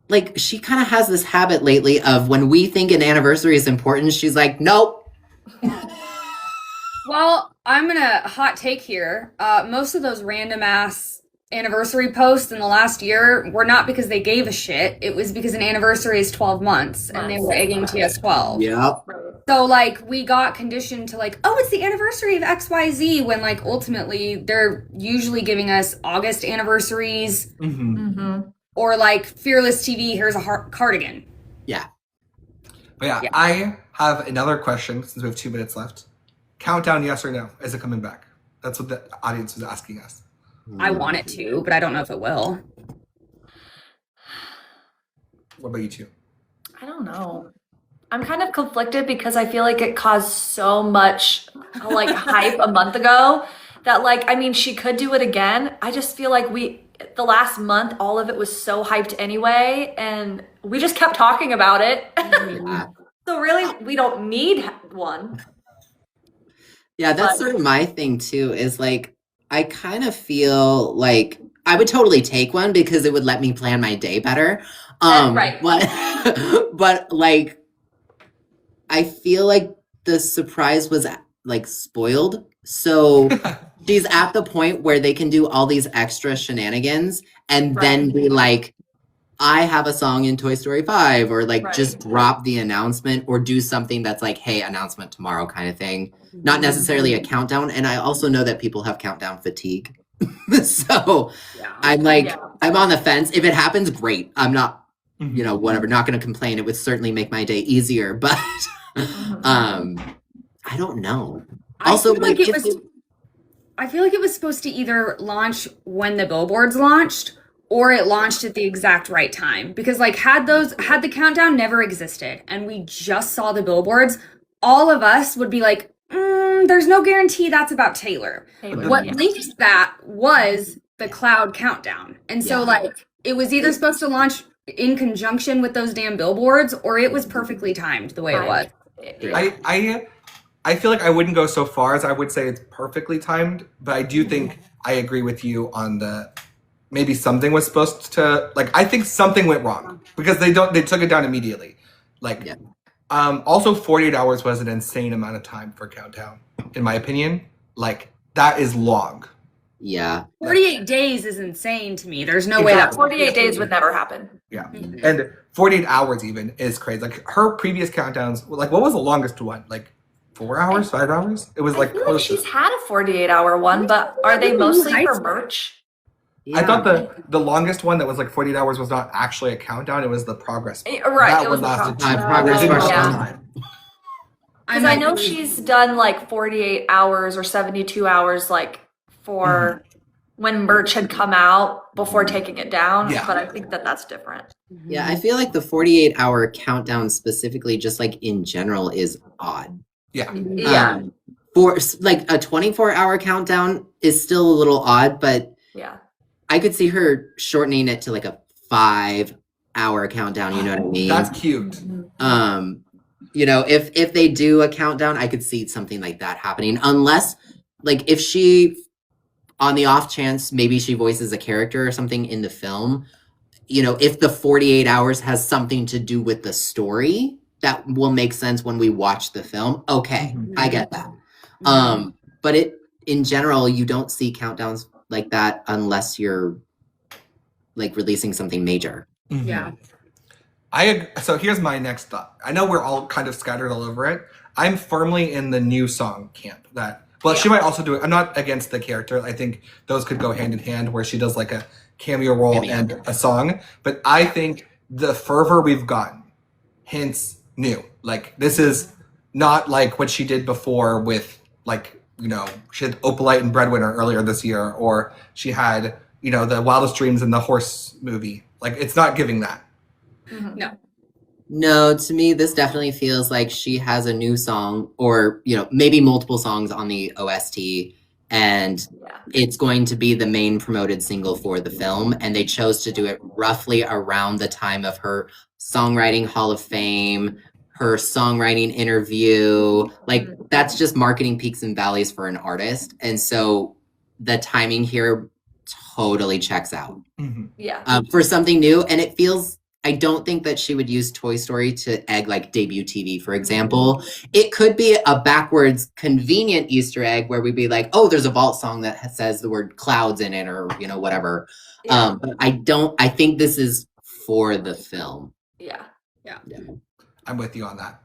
like, she kind of has this habit lately of when we think an anniversary is important, she's like, nope. Well, I'm gonna hot take here. Most of those random ass anniversary posts in the last year were not because they gave a shit. It was because an anniversary is 12 months and they were egging TS 12. Yep. So like we got conditioned to like, oh, it's the anniversary of XYZ when like ultimately they're usually giving us August anniversaries or like Fearless TV, here's a cardigan. Yeah. But yeah, Yeah. I have another question since we have 2 minutes left. Countdown, yes or no? Is it coming back? That's what the audience was asking us. I want it to, but I don't know if it will. What about you two? I don't know. I'm kind of conflicted because I feel like it caused so much like hype a month ago that like, I mean, she could do it again. I just feel like the last month, all of it was so hyped anyway, and we just kept talking about it. Yeah. So really, we don't need one. Yeah, that's But- sort of my thing too, is like, I kind of feel like I would totally take one because it would let me plan my day better. Right. But like, I feel like the surprise was like spoiled. So she's at the point where they can do all these extra shenanigans and then be like, I have a song in Toy Story 5, or like just drop the announcement or do something that's like, hey, announcement tomorrow kind of thing. Not necessarily a countdown. And I also know that people have countdown fatigue. So I'm like, I'm on the fence. If it happens, great. I'm not, you know, whatever, not going to complain. It would certainly make my day easier, but I don't know. Also, like, I feel like it was supposed to either launch when the billboards launched or it launched at the exact right time. Because like had the countdown never existed and we just saw the billboards, all of us would be like, there's no guarantee that's about Taylor. What leaked that was the cloud countdown. And so like it was either supposed to launch in conjunction with those damn billboards or it was perfectly timed the way it was. I feel like I wouldn't go so far as I would say it's perfectly timed, but I do think I agree with you on the maybe something was supposed to, like, I think something went wrong because they took it down immediately. Like, also 48 hours was an insane amount of time for countdown, in my opinion. Like, that is long. Yeah. 48 days is insane to me. There's no way that 48 days would never happen. Yeah. And 48 hours even is crazy. Like, her previous countdowns, like, what was the longest one? Like, 4 hours, 5 hours? It was like I feel like she's had a 48-hour one, but are they mostly for merch? Yeah. I thought the longest one that was like 48 hours was not actually a countdown. It was the progress. Right. That one lasted progress. Because I know she's done like 48 hours or 72 hours like for when merch had come out before taking it down. But I think that's different. Yeah, I feel like the 48-hour countdown specifically, just like in general, is odd. Yeah. For like a 24-hour countdown is still a little odd, but I could see her shortening it to like a 5-hour countdown. You know what I mean? That's cute. You know, if they do a countdown, I could see something like that happening. Unless, like, if she, on the off chance, maybe she voices a character or something in the film. You know, if the 48 hours has something to do with the story, that will make sense when we watch the film. Okay, I get that. But in general, you don't see countdowns like that unless you're like releasing something major. So here's my next thought. I know we're all kind of scattered all over it. I'm firmly in the new song camp. She might also do it. I'm not against the character. I think those could go hand in hand where she does like a cameo role and a song. But I think the fervor we've gotten hints new. Like, this is not like what she did before with, like, you know, she had Opalite and Breadwinner earlier this year, or she had, you know, the Wildest Dreams and the Horse movie. Like, it's not giving that. No, to me, this definitely feels like she has a new song, or, you know, maybe multiple songs on the OST, and it's going to be the main promoted single for the film, and they chose to do it roughly around the time of her Songwriting Hall of Fame, her songwriting interview. Like, that's just marketing peaks and valleys for an artist, and so the timing here totally checks out. For something new, and it feels, I don't think that she would use Toy Story to egg like debut TV, for example. It could be a backwards convenient Easter egg where we'd be like, oh, there's a vault song that says the word clouds in it, or, you know, whatever. But I think this is for the film. I'm with you on that.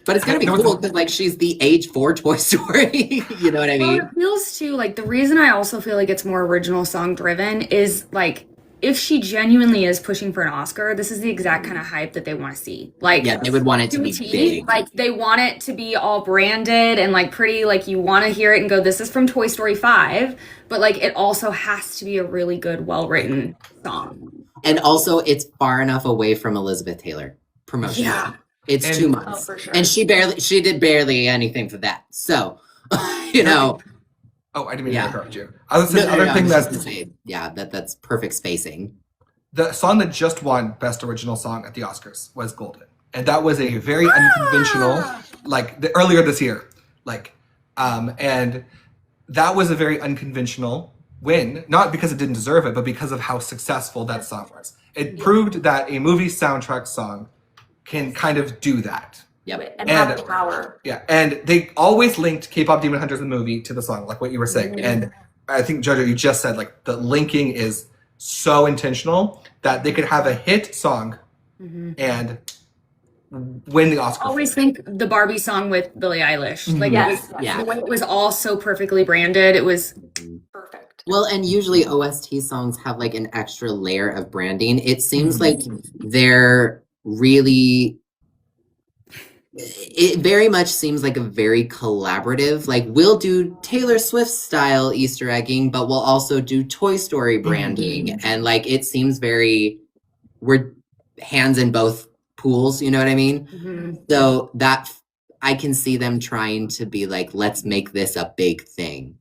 But it's gonna be cool because, like, she's the age for Toy Story. You know what I mean? Well, it feels too like the reason I also feel like it's more original song driven is like, if she genuinely is pushing for an Oscar, this is the exact kind of hype that they want to see. Like, they would want it to be big. Like, they want it to be all branded and like pretty, like you want to hear it and go, this is from Toy Story 5, but like it also has to be a really good, well-written song. And also it's far enough away from Elizabeth Taylor promotion. It's 2 months. For sure. And she did barely anything for that. So, you know. Oh, I didn't mean to interrupt you. I was saying other thing that's perfect spacing. The song that just won Best Original Song at the Oscars was Golden, and that was a very unconventional, like earlier this year, like, and that was a very unconventional win, not because it didn't deserve it, but because of how successful that song was. It proved that a movie soundtrack song can kind of do that. Yep. And have the power. Yeah, and they always linked K-pop Demon Hunters the movie to the song, like what you were saying. And I think, Jojo, you just said, like, the linking is so intentional that they could have a hit song and win the Oscar. I always think the Barbie song with Billie Eilish. Like, the way it was all so perfectly branded, it was perfect. Well, and usually OST songs have like an extra layer of branding. It seems like they're really, it very much seems like a very collaborative, like we'll do Taylor Swift style Easter egging, but we'll also do Toy Story branding. And like, it seems very, we're hands in both pools, you know what I mean? So that I can see them trying to be like, let's make this a big thing.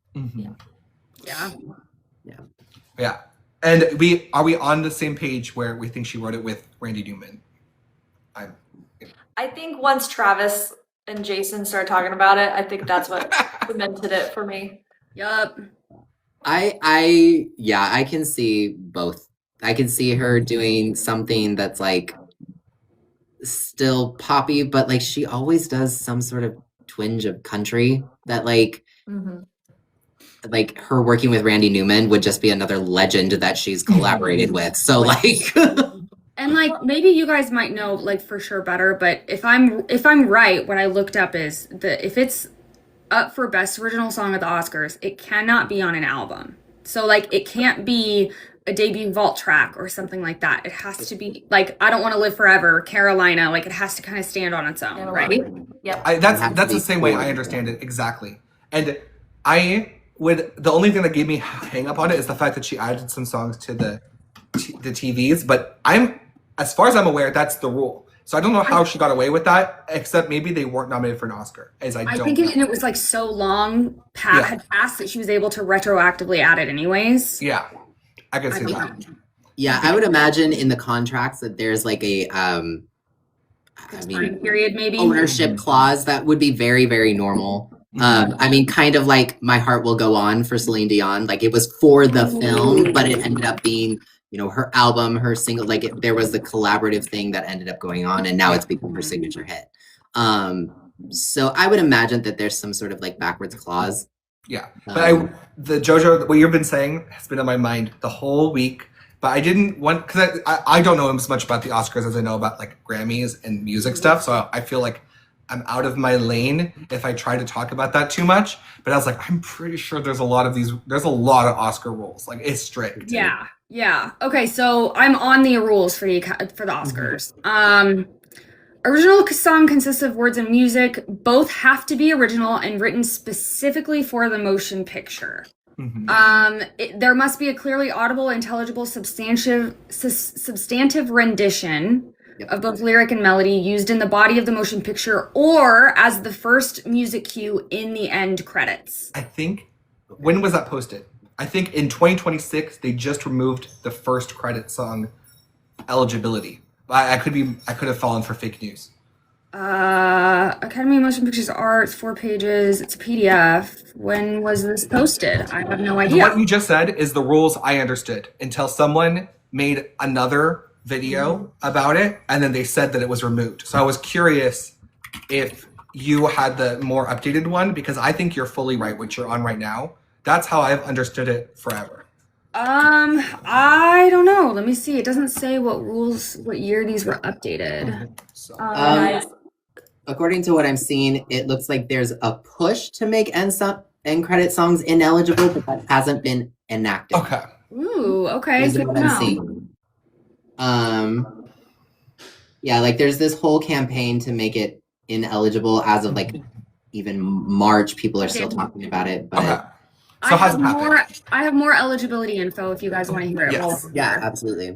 Yeah. And are we on the same page where we think she wrote it with Randy Newman? I think once Travis and Jason started talking about it, I think that's what cemented it for me. Yup. I can see both. I can see her doing something that's like still poppy, but like she always does some sort of twinge of country that like her working with Randy Newman would just be another legend that she's collaborated with. So like And like maybe you guys might know like for sure better, but if I'm right, what I looked up is that if it's up for Best Original Song at the Oscars, it cannot be on an album. So like it can't be a debut vault track or something like that. It has to be like I Don't Want to Live Forever, Carolina, like it has to kind of stand on its own, right? Yep. That's the same way I understand it exactly. And the only thing that gave me hang up on it is the fact that she added some songs to the TVs, but as far as I'm aware, that's the rule. So I don't know how she got away with that, except maybe they weren't nominated for an Oscar. I think it was like so long had passed that she was able to retroactively add it anyways. Yeah, I can see that. Yeah, I would imagine in the contracts that there's like a time period maybe ownership clause that would be very, very normal. I mean, kind of like My Heart Will Go On for Celine Dion. Like it was for the film, but it ended up being, you know, her album, her single. Like there was the collaborative thing that ended up going on, and now it's become her signature hit. So I would imagine that there's some sort of like backwards clause. Yeah, but the Jojo, what you've been saying has been on my mind the whole week. But I didn't want, because I don't know as much about the Oscars as I know about like Grammys and music stuff. So I feel like I'm out of my lane if I try to talk about that too much. But I was like, I'm pretty sure there's a lot of Oscar rules. Like it's strict. Yeah. Okay, so I'm on the rules for the Oscars. Original song consists of words and music. Both have to be original and written specifically for the motion picture. There must be a clearly audible, intelligible, substantive rendition of both lyric and melody used in the body of the motion picture or as the first music cue in the end credits. I think, when was that posted? I think in 2026, they just removed the first credit song eligibility. I could have fallen for fake news. Academy of Motion Pictures Arts, 4 pages. It's a PDF. When was this posted? I have no idea. What you just said is the rules I understood until someone made another video about it, and then they said that it was removed. So I was curious if you had the more updated one, because I think you're fully right, what you're on right now. That's how I've understood it forever. I don't know. Let me see. It doesn't say what year these were updated. According to what I'm seeing, it looks like there's a push to make end credit songs ineligible, but that hasn't been enacted. Okay. Ooh, okay. Is what I'm seeing. Yeah, like there's this whole campaign to make it ineligible as of like even March. People are still talking about it, but okay. So I have more eligibility info if you guys want to hear it. Yes. Yeah, absolutely.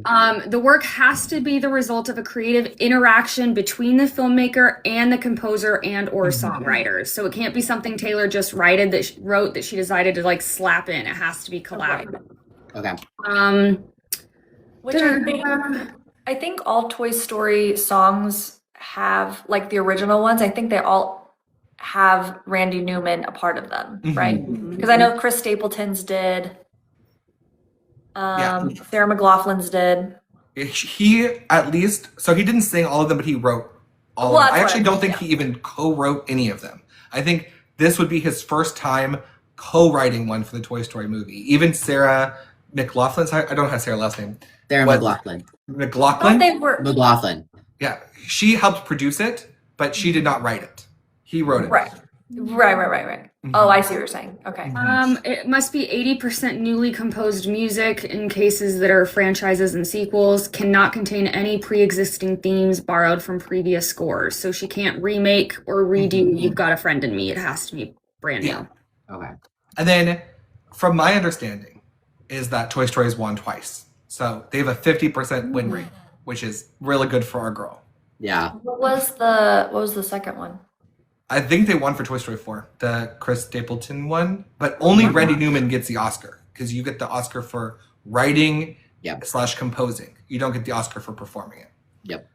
The work has to be the result of a creative interaction between the filmmaker and the composer and or songwriters. So it can't be something Taylor just wrote that she decided to like slap in. It has to be collaborative. Okay. Which I think all Toy Story songs have like the original ones. I think they all have Randy Newman a part of them, Mhm. right? Because I know Chris Stapleton's did. Yeah. Sarah McLaughlin's did. He at least, so he didn't sing all of them, but he wrote all Well, of them. I that's actually what I don't mean, think he even co-wrote any of them. I think this would be his first time co-writing one for the Toy Story movie. Even Sarah McLaughlin's, I don't have Sarah's last name. Sarah What? McLaughlin. I thought McLaughlin? they were McLaughlin. Yeah. She helped produce it, but she did not write it. He wrote it. right. Oh, I see what you're saying. Okay. It must be 80% newly composed music in cases that are franchises and sequels, cannot contain any pre-existing themes borrowed from previous scores. So she can't remake or redo You've Got a Friend in Me. It has to be brand new. Yeah. Okay. And then, from my understanding, is that Toy Story has won twice. So they have a 50% win rate, which is really good for our girl. Yeah. What was the second one? I think they won for Toy Story 4, the Chris Stapleton one, but only Randy Newman gets the Oscar because you get the Oscar for writing / composing. You don't get the Oscar for performing it. Yep.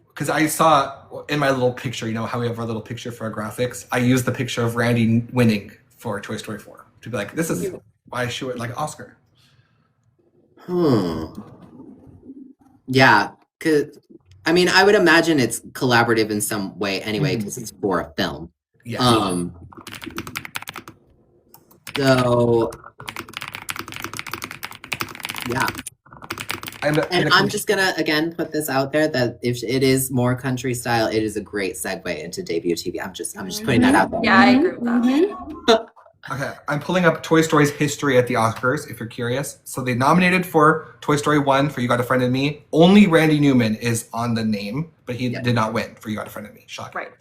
Because I saw in my little picture, you know how we have our little picture for our graphics? I used the picture of Randy winning for Toy Story 4 to be like, this is why she would like Oscar. Yeah, because I mean, I would imagine it's collaborative in some way anyway, because it's for a film. Yeah. So, yeah. And I'm just gonna again put this out there that if it is more country style, it is a great segue into debut TV. I'm just putting that out there. Yeah, I agree with that. Okay, I'm pulling up Toy Story's history at the Oscars, if you're curious. So they nominated for Toy Story 1 for You Got a Friend in Me. Only Randy Newman is on the name, but he did not win for You Got a Friend in Me. Shocking. Right.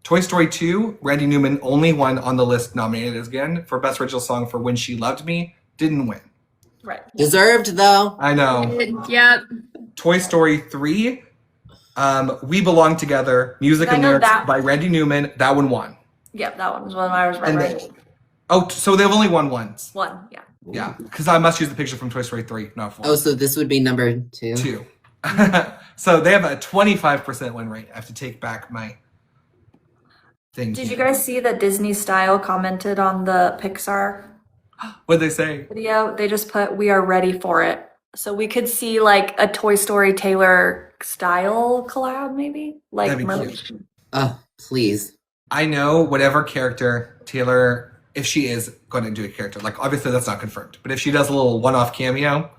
Toy Story 2, Randy Newman, only one on the list nominated again for Best Original Song for When She Loved Me. Didn't win. Right. Deserved though. I know. Yep. Toy Story 3, We Belong Together, music I and know lyrics that. by Randy Newman. That one won. Yep, that one was one I was And right. then, so they've only won once. One, yeah. Yeah, because I must use the picture from Toy Story 3, not 4. Oh, so this would be number 2. 2. So they have a 25% win rate. I have to take back my thing. Did you here. guys see that Disney Style commented on the Pixar What'd they say? video? They just put, "We are ready for it." So we could see like a Toy Story Taylor style collab, maybe? Like That'd be merch. cute. Oh, please. I know whatever character Taylor, if she is going to do a character, like obviously that's not confirmed, but if she does a little one-off cameo,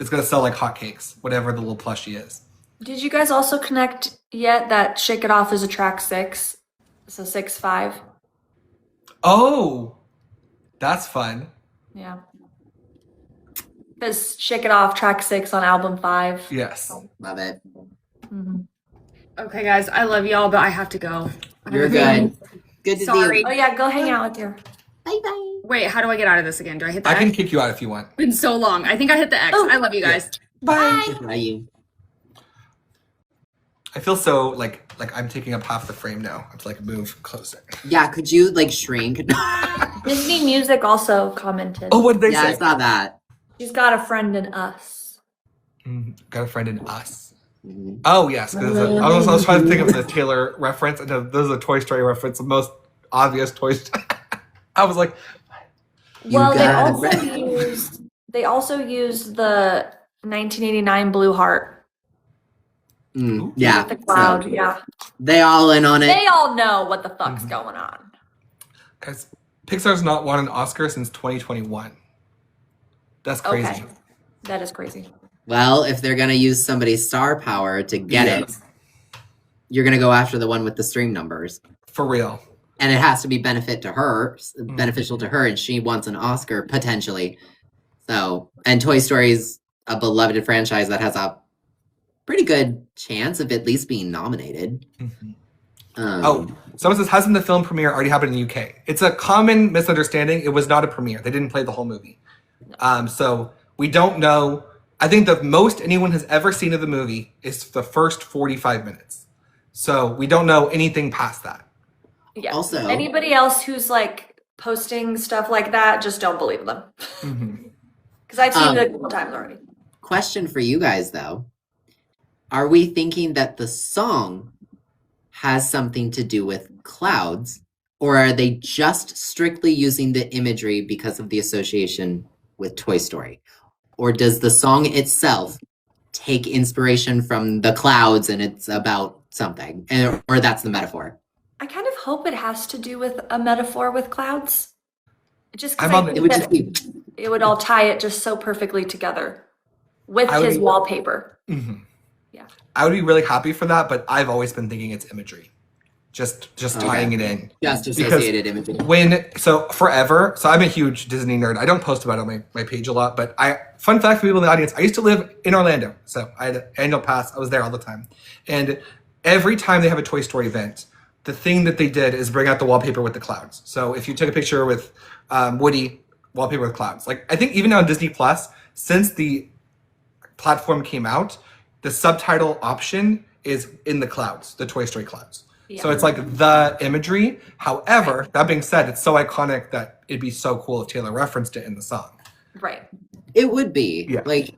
it's going to sell like hotcakes, whatever the little plushie is. Did you guys also connect yet that Shake It Off is a track 6? So 6-5. Oh, that's fun. Yeah. Because Shake It Off, track 6 on album 5. Yes. Love it. Mhm. Okay, guys, I love y'all, but I have to go. You're good. Good to see Sorry. you. Oh yeah, go hang out with your. Bye-bye. Wait, how do I get out of this again? Do I hit the I X? can kick you out if you want. It's been so long. I think I hit the X. Oh. I love you guys. Bye. Bye. I feel so like I'm taking up half the frame now. I have to like move closer. Yeah, could you like shrink? Disney Music also commented. Oh, what did they Yeah, I say? saw that. She's got a friend in us. Got a friend in us. Mhm. Oh yes, 'cause I was trying to think of the Taylor reference, and there's a Toy Story reference, the most obvious Toy Story. I was like, You Well, got it. they also used the 1989 Blue Heart. Yeah. The cloud, so yeah. they all in on it. They all know what the fuck's going on. guys, Pixar's not won an Oscar since 2021. That's crazy. Okay. That is crazy. Well, if they're gonna use somebody's star power to get it, you're gonna go after the one with the stream numbers. For real. And it has to be beneficial to her, and she wants an Oscar potentially. So, and Toy Story's a beloved franchise that has a pretty good chance of at least being nominated. Someone says, hasn't the film premiere already happened in the UK? It's a common misunderstanding. It was not a premiere. They didn't play the whole movie. So we don't know. I think the most anyone has ever seen of the movie is the first 45 minutes. So we don't know anything past that. Yeah. Also- anybody else who's like posting stuff like that, just don't believe them. Because I've seen it a couple times already. Question for you guys though. Are we thinking that the song has something to do with clouds, or are they just strictly using the imagery because of the association with Toy Story? Or does the song itself take inspiration from the clouds and it's about something, or that's the metaphor? I kind of hope it has to do with a metaphor with clouds. Just I'm because on the- It would just be it would all tie it just so perfectly together with I would his be- wallpaper. Yeah. I would be really happy for that, but I've always been thinking it's imagery. Just tying it in. just Because associated imagery. Forever, so I'm a huge Disney nerd. I don't post about it on my page a lot, but fun fact for people in the audience, I used to live in Orlando. So I had an annual pass. I was there all the time. And every time they have a Toy Story event, the thing that they did is bring out the wallpaper with the clouds. So if you took a picture with Woody, wallpaper with clouds. Like, I think even on Disney Plus, since the platform came out, the subtitle option is in the clouds, the Toy Story clouds. So it's like the imagery. However, that being said, it's so iconic that it'd be so cool if Taylor referenced it in the song. Right. It would be. Yeah. Like,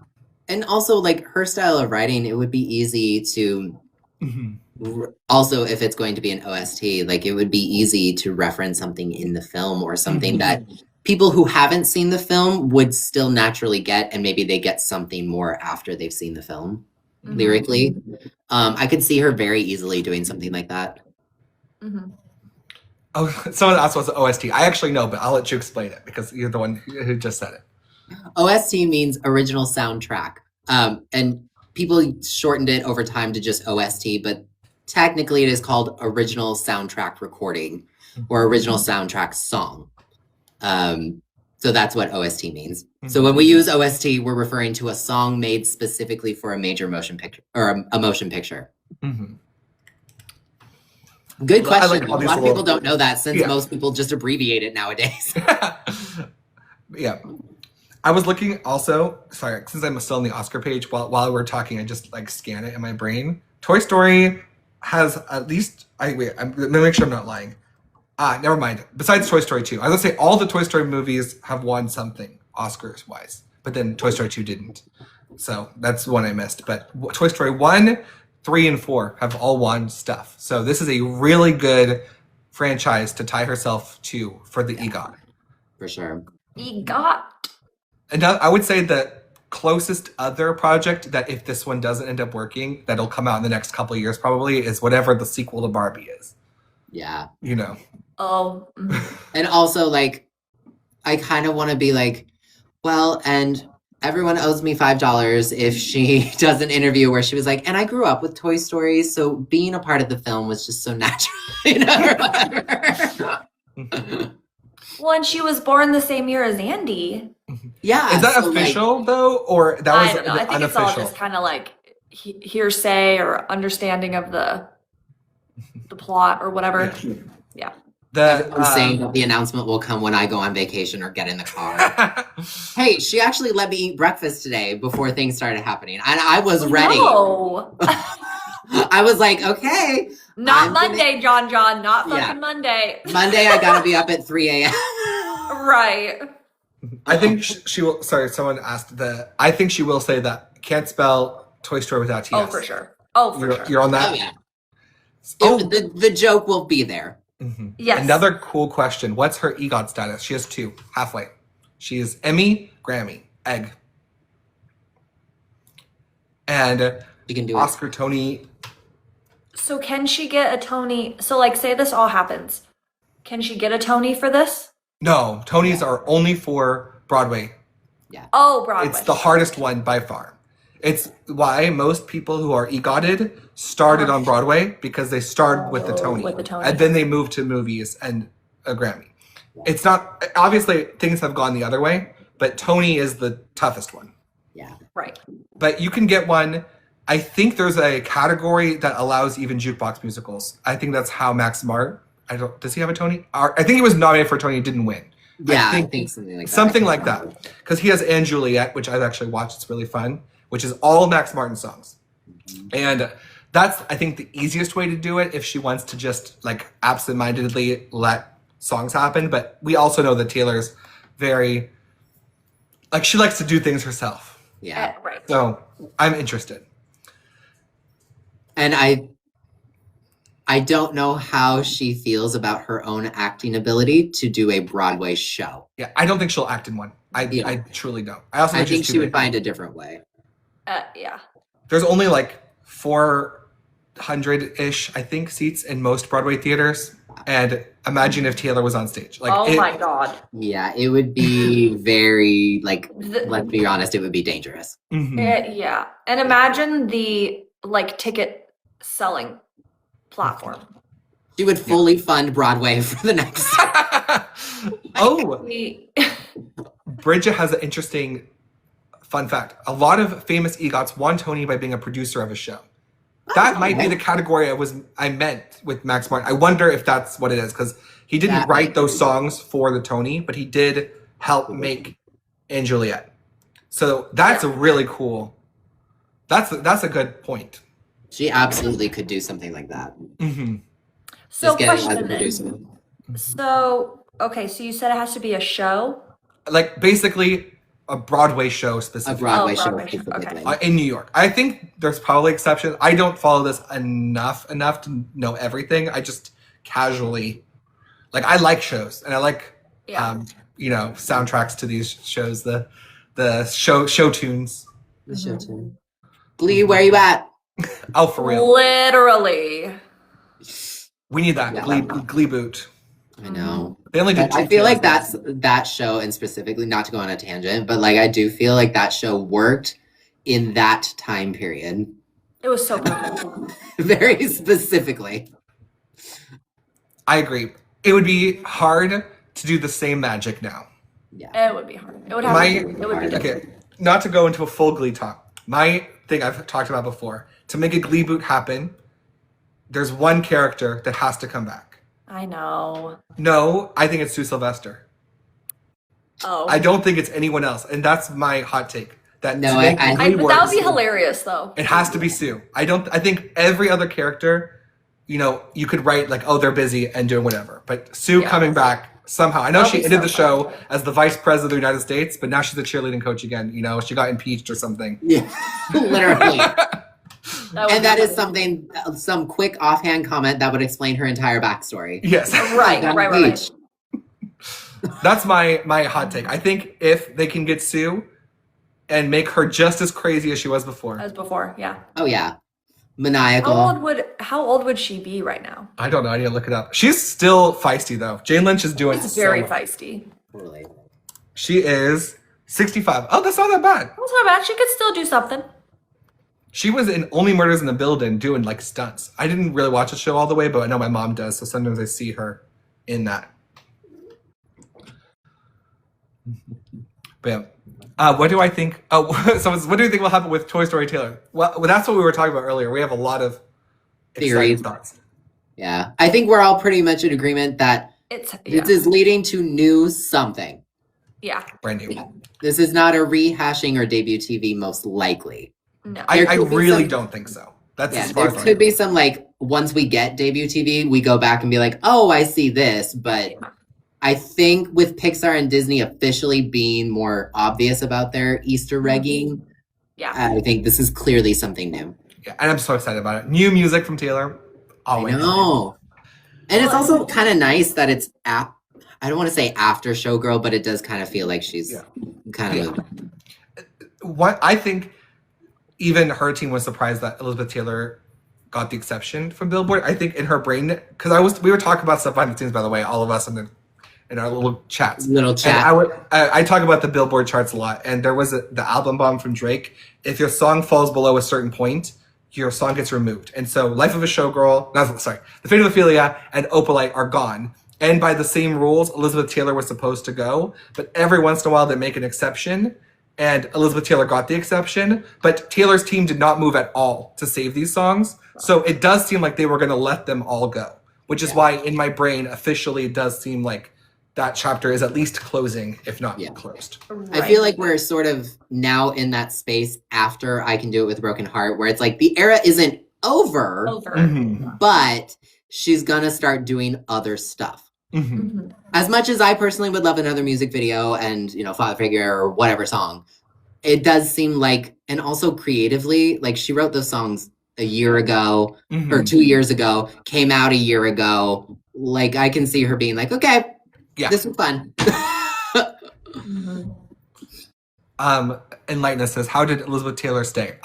and also like her style of writing, it would be easy to also, if it's going to be an OST, like it would be easy to reference something in the film or something that people who haven't seen the film would still naturally get, and maybe they get something more after they've seen the film lyrically. I could see her very easily doing something like that. Oh, someone asked what's the OST. I actually know, but I'll let you explain it because you're the one who just said it. OST means original soundtrack. And people shortened it over time to just OST, but technically it is called original soundtrack recording or original soundtrack song. So that's what OST means. So when we use OST, we're referring to a song made specifically for a major motion picture or a motion picture. Good question. like all A these lot of little- people don't know that since Yeah. most people just abbreviate it nowadays. Yeah. I was looking also, sorry, since I'm still on the Oscar page, while we're talking, I just like scan it in my brain. Toy Story has at least, I'm gonna make sure I'm not lying. Never mind. Besides Toy Story 2, I was gonna say all the Toy Story movies have won something Oscars wise, but then Toy Story 2 didn't. So that's one I missed. But Toy Story 1, 3, and 4 have all won stuff. So this is a really good franchise to tie herself to for the EGOT. For sure. EGOT. And I would say the closest other project that if this one doesn't end up working, that'll come out in the next couple of years probably is whatever the sequel to Barbie is. Yeah. You know. Oh. And also, like, I kind of want to be like, well, and everyone owes me $5 if she does an interview where she was like, and I grew up with Toy Story, so being a part of the film was just so natural, you know, or whatever. Well, and she was born the same year as Andy. Yeah. Is that so, official though? Or that was I don't know. I think it's all unofficial? just kind of like hearsay or understanding of the plot or whatever. Yeah. I'm saying that the announcement will come when I go on vacation or get in the car. Hey, she actually let me eat breakfast today before things started happening. And I was ready. No. I was like, okay. Not I'm gonna- Monday, Jon Jon. Not fucking Yeah. Monday. Monday, I gotta be up at 3 a.m. Right. I think she will. Sorry, someone asked I think she will say that can't spell Toy Story without TS. Oh, for sure. Oh, for sure. You're on that? Oh, yeah. Oh. The joke will be there. Yes. Another cool question. What's her EGOT status? She has 2, halfway. She is Emmy, Grammy, Egg. And You can do Oscar, Tony. So can she get a Tony? So like, say this all happens. Can she get a Tony for this? No, Tonys are only for Broadway. Oh, Broadway. It's the hardest one by far. It's why most people who are EGOTed started on Broadway because they started with the Tony. with the Tony. And then they moved to movies and a Grammy. It's not, obviously things have gone the other way, but Tony is the toughest one. Yeah. Right. But you can get one. I think there's a category that allows even jukebox musicals. I think that's how Max Smart, does he have a Tony? I think he was nominated for a Tony, didn't win. Yeah, I think something like that. Something like that. Because he has Anne Juliet, which I've actually watched. It's really fun, which is all Max Martin songs. And that's, I think, the easiest way to do it if she wants to just like absentmindedly let songs happen. But we also know that Taylor's very, like, she likes to do things herself. Yeah. Right. So I'm interested. And I don't know how she feels about her own acting ability to do a Broadway show. Yeah, I don't think she'll act in one. I truly don't. I also I think she would find a different way. Yeah. There's only like 400-ish, I think, seats in most Broadway theaters. And imagine if Taylor was on stage. Like, oh my God. Yeah, it would be very, like, let's be honest, it would be dangerous. Yeah. And imagine the, like, ticket selling platform. She would fully fund Broadway for the next. Bridget has an interesting fun fact. A lot of famous EGOTs won Tony by being a producer of a show. That might be the category I meant with Max Martin. I wonder if that's what it is, because he didn't write those songs for the Tony, but he did help make & Juliet. So that's a really cool. That's a good point. She absolutely could do something like that. So question. So, okay, so you said it has to be a show? Like, basically, a Broadway show specifically. A Broadway show Broadway show, specifically. okay. In New York. I think there's probably exceptions. I don't follow this enough to know everything. I just casually, like, I like shows, and I like, soundtracks to these shows, the show tunes. The show tune. Glee, where you at? Oh, for real. Literally. We need that Glee boot. I know. They only did I feel like that show, and specifically, not to go on a tangent, but like I do feel like that show worked in that time period. It was so perfect. Very specifically. I agree. It would be hard to do the same magic now. Yeah. It would be hard. It would have it would be okay. Not to go into a full Glee talk. My thing I've talked about before, to make a Glee boot happen, there's one character that has to come back. I know. No, I think it's Sue Sylvester. Oh. I don't think it's anyone else, and that's my hot take. That that would be hilarious, though. It has to be Sue. I think every other character, you could write like, oh, they're busy and doing whatever. But Sue coming back somehow. I know she ended the show as the vice president of the United States, but now she's a cheerleading coach again. She got impeached or something. Yeah, literally. And that is some quick offhand comment that would explain her entire backstory. Yes. Right. That's my hot take. I think if they can get Sue and make her just as crazy as she was before. Yeah. Oh, yeah. Maniacal. How old would she be right now? I don't know. I need to look it up. She's still feisty, though. Jane Lynch is doing very feisty. Totally. She is 65. Oh, that's not that bad. That's not bad. She could still do something. She was in Only Murders in the Building doing like stunts. I didn't really watch the show all the way, but I know my mom does, so sometimes I see her in that. But yeah. What do I think? Oh, so what do you think will happen with Toy Story Taylor? Well, that's what we were talking about earlier. We have a lot of theories. Thoughts. Yeah. I think we're all pretty much in agreement that this is leading to new something. Yeah. Brand new. Yeah. This is not a rehashing or debut TV, most likely. No. I really don't think so. That's as far there could be some, like, once we get debut TV, we go back and be like, oh, I see this. But I think with Pixar and Disney officially being more obvious about their Easter egging, I think this is clearly something new. Yeah, and I'm so excited about it. New music from Taylor. Always. I know. And it's also kind of nice that it's I don't want to say after Showgirl, but it does kind of feel like she's kind of What I think even her team was surprised that Elizabeth Taylor got the exception from Billboard. I think in her brain, because we were talking about stuff behind the scenes, by the way, all of us in our little chats. And I talk about the Billboard charts a lot, and there was the album bomb from Drake. If your song falls below a certain point, your song gets removed. And so Life of a Showgirl, The Fate of Ophelia and Opalite are gone. And by the same rules, Elizabeth Taylor was supposed to go, but every once in a while they make an exception. And Elizabeth Taylor got the exception, but Taylor's team did not move at all to save these songs. So it does seem like they were going to let them all go, which is why in my brain, officially, it does seem like that chapter is at least closing, if not closed. I feel like we're sort of now in that space after I Can Do It With a Broken Heart, where it's like the era isn't over. But she's going to start doing other stuff. As much as I personally would love another music video and, Father Figure or whatever song, it does seem like, and also creatively, like she wrote those songs a year ago Mm-hmm. or 2 years ago, came out a year ago. Like, I can see her being like, okay, Yeah. this was fun. Enlighten us says, how did Elizabeth Taylor stay?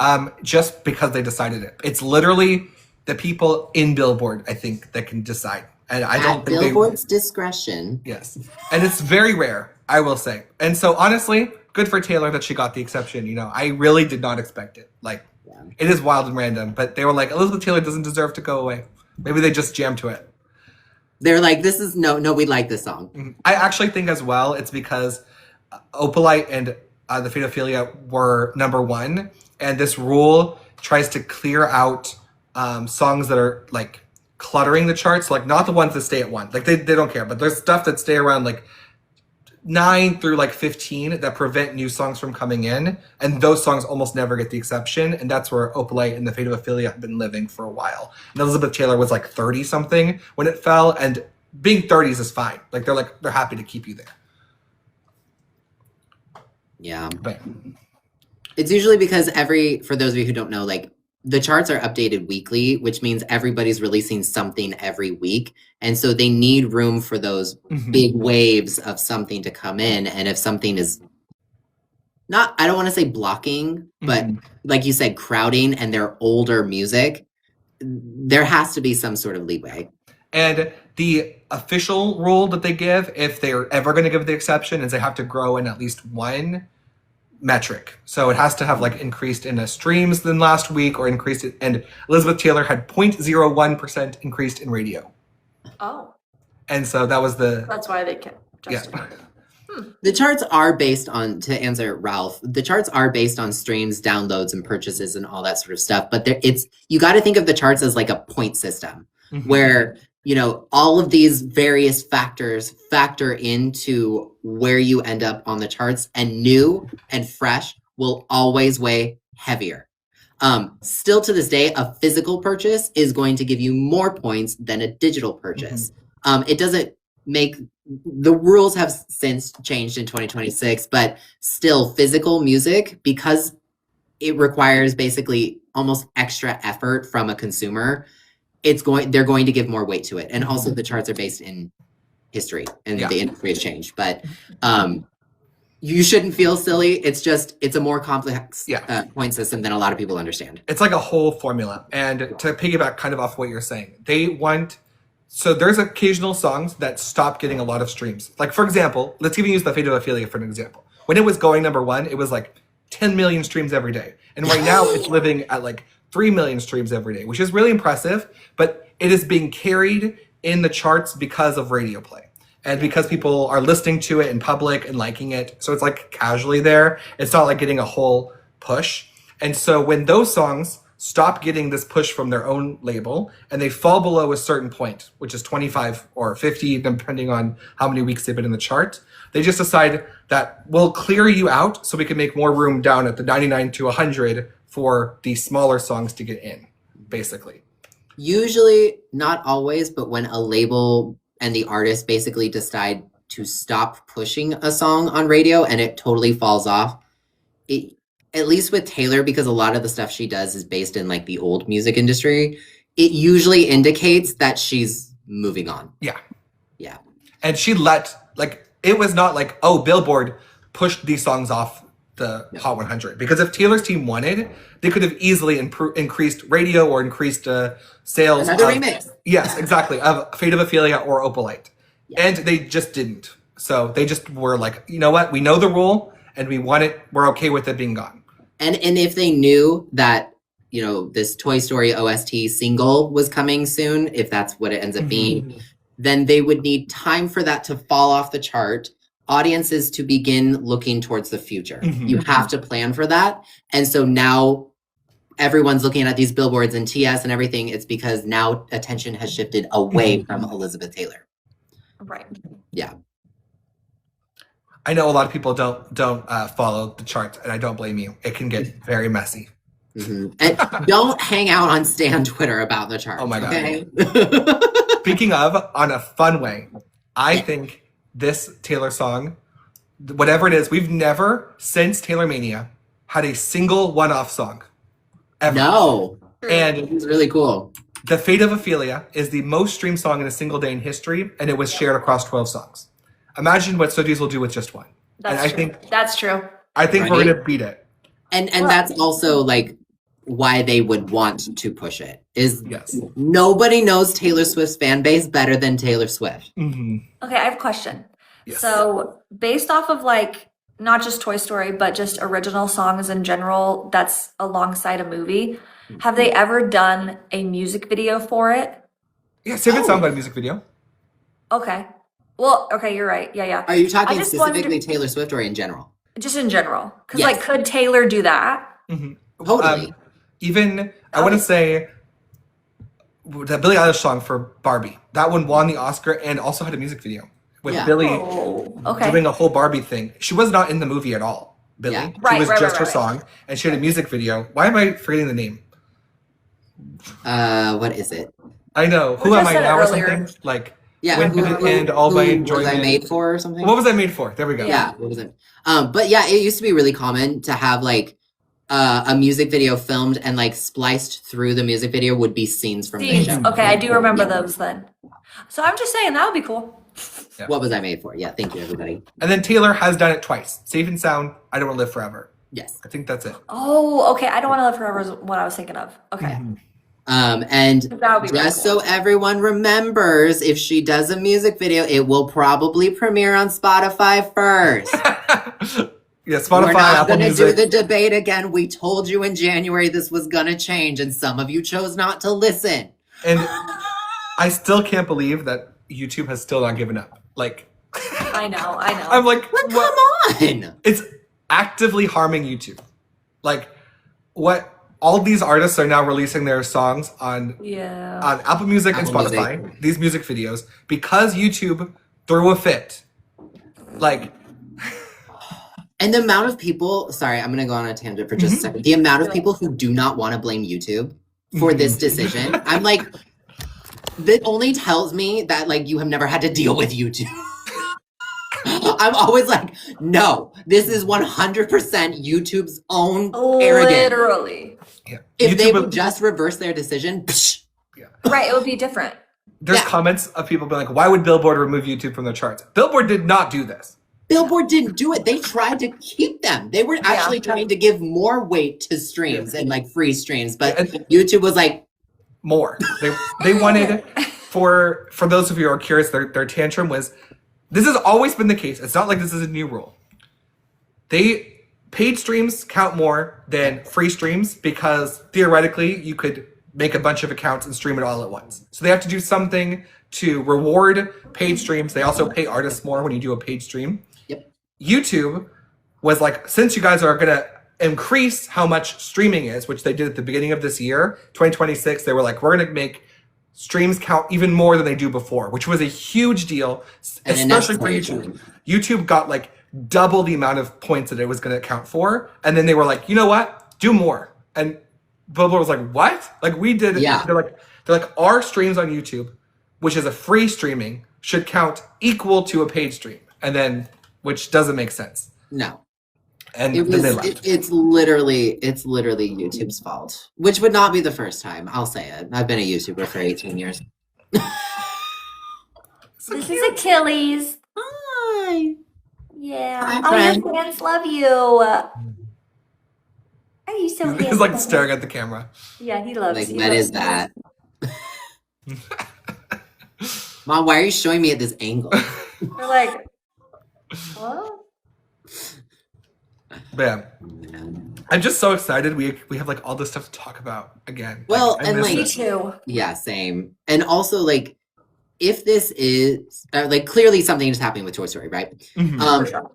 Just because they decided it. It's literally the people in Billboard, I think, that can decide. And I don't At think Billboard's discretion. Yes. And it's very rare, I will say. And so honestly, good for Taylor that she got the exception. You know, I really did not expect it. Like, it is wild and random, but they were like, Elizabeth Taylor doesn't deserve to go away. Maybe they just jammed to it. They're like, this is no, we like this song. I actually think as well, it's because Opalite and the Fedophilia were number one. And this rule tries to clear out songs that are like cluttering the charts, like not the ones that stay at one. Like they don't care, but there's stuff that stay around like 9 through like 15 that prevent new songs from coming in. And those songs almost never get the exception. And that's where Opalite and the Fate of Ophelia have been living for a while. And Elizabeth Taylor was like 30 something when it fell. And being 30s is fine. Like they're happy to keep you there. Yeah. But It's usually because for those of you who don't know, like the charts are updated weekly, which means everybody's releasing something every week. And so they need room for those big waves of something to come in. And if something is not, I don't want to say blocking, but like you said, crowding and their older music, there has to be some sort of leeway. And the official rule that they give, if they're ever going to give the exception, is they have to grow in at least one metric. So it has to have like increased in streams than last week or increased it. And Elizabeth Taylor had 0.01% increased in radio. Oh. And so that was That's why they can't justify it. The charts are based on, to answer Ralph, the charts are based on streams, downloads, and purchases and all that sort of stuff. But you got to think of the charts as like a point system where, you know, all of these various factors factor into where you end up on the charts, and new and fresh will always weigh heavier. Still to this day, a physical purchase is going to give you more points than a digital purchase. It doesn't the rules have since changed in 2026, but still physical music, because it requires basically almost extra effort from a consumer, they're going to give more weight to it. And also the charts are based in history and the industry has changed, but you shouldn't feel silly. It's a more complex point system than a lot of people understand. It's like a whole formula. And to piggyback kind of off what you're saying, so there's occasional songs that stop getting a lot of streams. Like, for example, let's even use the Fate of Ophelia for an example. When it was going number one, it was like 10 million streams every day. And right now it's living at like 3 million streams every day, which is really impressive, but it is being carried in the charts because of radio play and because people are listening to it in public and liking it. So it's like casually there. It's not like getting a whole push. And so when those songs stop getting this push from their own label and they fall below a certain point, which is 25 or 50, depending on how many weeks they've been in the chart, they just decide that we'll clear you out so we can make more room down at the 99 to 100 for the smaller songs to get in, basically. Usually, not always, but when a label and the artist basically decide to stop pushing a song on radio and it totally falls off, at least with Taylor, because a lot of the stuff she does is based in like the old music industry, it usually indicates that she's moving on. Yeah. Yeah. And she it was not like, oh, Billboard pushed these songs off the Hot 100. Because if Taylor's team wanted, they could have easily increased radio or increased sales. Another remix. Yes, exactly. Of Fate of Ophelia or Opalite. Yeah. And they just didn't. So they just were like, you know what? We know the rule and we want it. We're okay with it being gone. And if they knew that, you know, this Toy Story OST single was coming soon, if that's what it ends up being, then they would need time for that to fall off the chart, audiences to begin looking towards the future. You have to plan for that. And so now everyone's looking at these billboards and TS and everything. It's because now attention has shifted away from Elizabeth Taylor. Right. Yeah. I know a lot of people don't follow the charts, and I don't blame you. It can get very messy. And don't hang out on Stan Twitter about the charts. Oh my God. Okay? Speaking of, on a fun way, I think this Taylor song, whatever it is, we've never, since Taylor Mania, had a single one-off song. Ever. No. And It's really cool. The Fate of Ophelia is the most streamed song in a single day in history, and it was shared across 12 songs. Imagine what Swifties will do with just one. That's true. That's true. I think we're gonna beat it. And that's also like why they would want to push it. Is nobody knows Taylor Swift's fan base better than Taylor Swift. Mm-hmm. Okay, I have a question. Yes. So based off of like not just Toy Story, but just original songs in general that's alongside a movie, have they ever done a music video for it? Yeah, Save It Sound by music video. Okay. Well, okay, you're right. Yeah. Are you talking I just specifically wondered- Taylor Swift or in general? Just in general. Because Yes. like, could Taylor do that? Mm-hmm. Totally. Even, I want to say, the Billie Eilish song for Barbie. That one won the Oscar and also had a music video with Billie Okay. doing a whole Barbie thing. She was not in the movie at all, Billie. Yeah. She was just her song, and she had a music video. Why am I forgetting the name? What is it? I know. Who just am I said it now or earlier. something? Like, Yeah. when did it end? All my What enjoyment. was I made for or something? What was I made for? There we go. Yeah. What was it? But yeah, it used to be really common to have like a music video filmed and like spliced through the music video would be scenes from the show. Okay, I do remember those then. So I'm just saying that would be cool. Yeah. What was I made for? Yeah, thank you, everybody. And then Taylor has done it twice. Safe and Sound, I Don't Want to Live Forever. Yes. I think that's it. Oh, okay. I Don't Want to Live Forever is what I was thinking of. Okay. Mm-hmm. And That would be just really so everyone remembers, if she does a music video, it will probably premiere on Spotify first. Yeah, Spotify, We're not Apple going to Music. do the debate again. We told you in January this was going to change, and some of you chose not to listen. And I still can't believe that YouTube has still not given up. Like, I know. I'm like, Well, what? come on. It's actively harming YouTube. Like, what? All these artists are now releasing their songs on Apple Music and Apple Spotify, Music. these music videos, because YouTube threw a fit. Like, And the amount of people, sorry, I'm going to go on a tangent for just a second. The amount of people who do not want to blame YouTube for this decision, I'm like, that only tells me that like you have never had to deal with YouTube. I'm always like, no, this is 100% YouTube's own arrogance. Literally. yeah. If YouTube they would just reverse their decision, Right, it would be different. There's comments of people being like, why would Billboard remove YouTube from their charts? Billboard did not do this. Billboard didn't do it. They tried to keep them. They were actually trying to give more weight to streams and like free streams, but YouTube was like, more. They wanted, for those of you who are curious, their tantrum was, this has always been the case. It's not like this is a new rule. Paid streams count more than free streams because theoretically you could make a bunch of accounts and stream it all at once. So they have to do something to reward paid streams. They also pay artists more when you do a paid stream. Yep. YouTube was like, since you guys are going to increase how much streaming is, which they did at the beginning of this year, 2026, they were like, we're going to make streams count even more than they do before, which was a huge deal, especially for YouTube. YouTube got like double the amount of points that it was going to count for. And then they were like, you know what? Do more. And Billboard was like, what? Like we did it. Yeah. They're like, our streams on YouTube, which is a free streaming, should count equal to a paid stream. And then, which doesn't make sense. no. And It then they was, left. it's literally YouTube's fault, which would not be the first time. I'll say it. I've been a YouTuber for 18 years. This is Achilles. Hi. Yeah. Hi, All friend. your fans love you. Are you so handsome? He's like staring at the camera. Yeah, he loves Like, you. what is that? Mom, why are you showing me at this angle? We're like, what? But yeah, I'm just so excited. We have like all this stuff to talk about again. Well, I and, miss like- Me it. too. Yeah, same. And also, like, if this is like clearly something is happening with Toy Story, right? Mhm. For sure.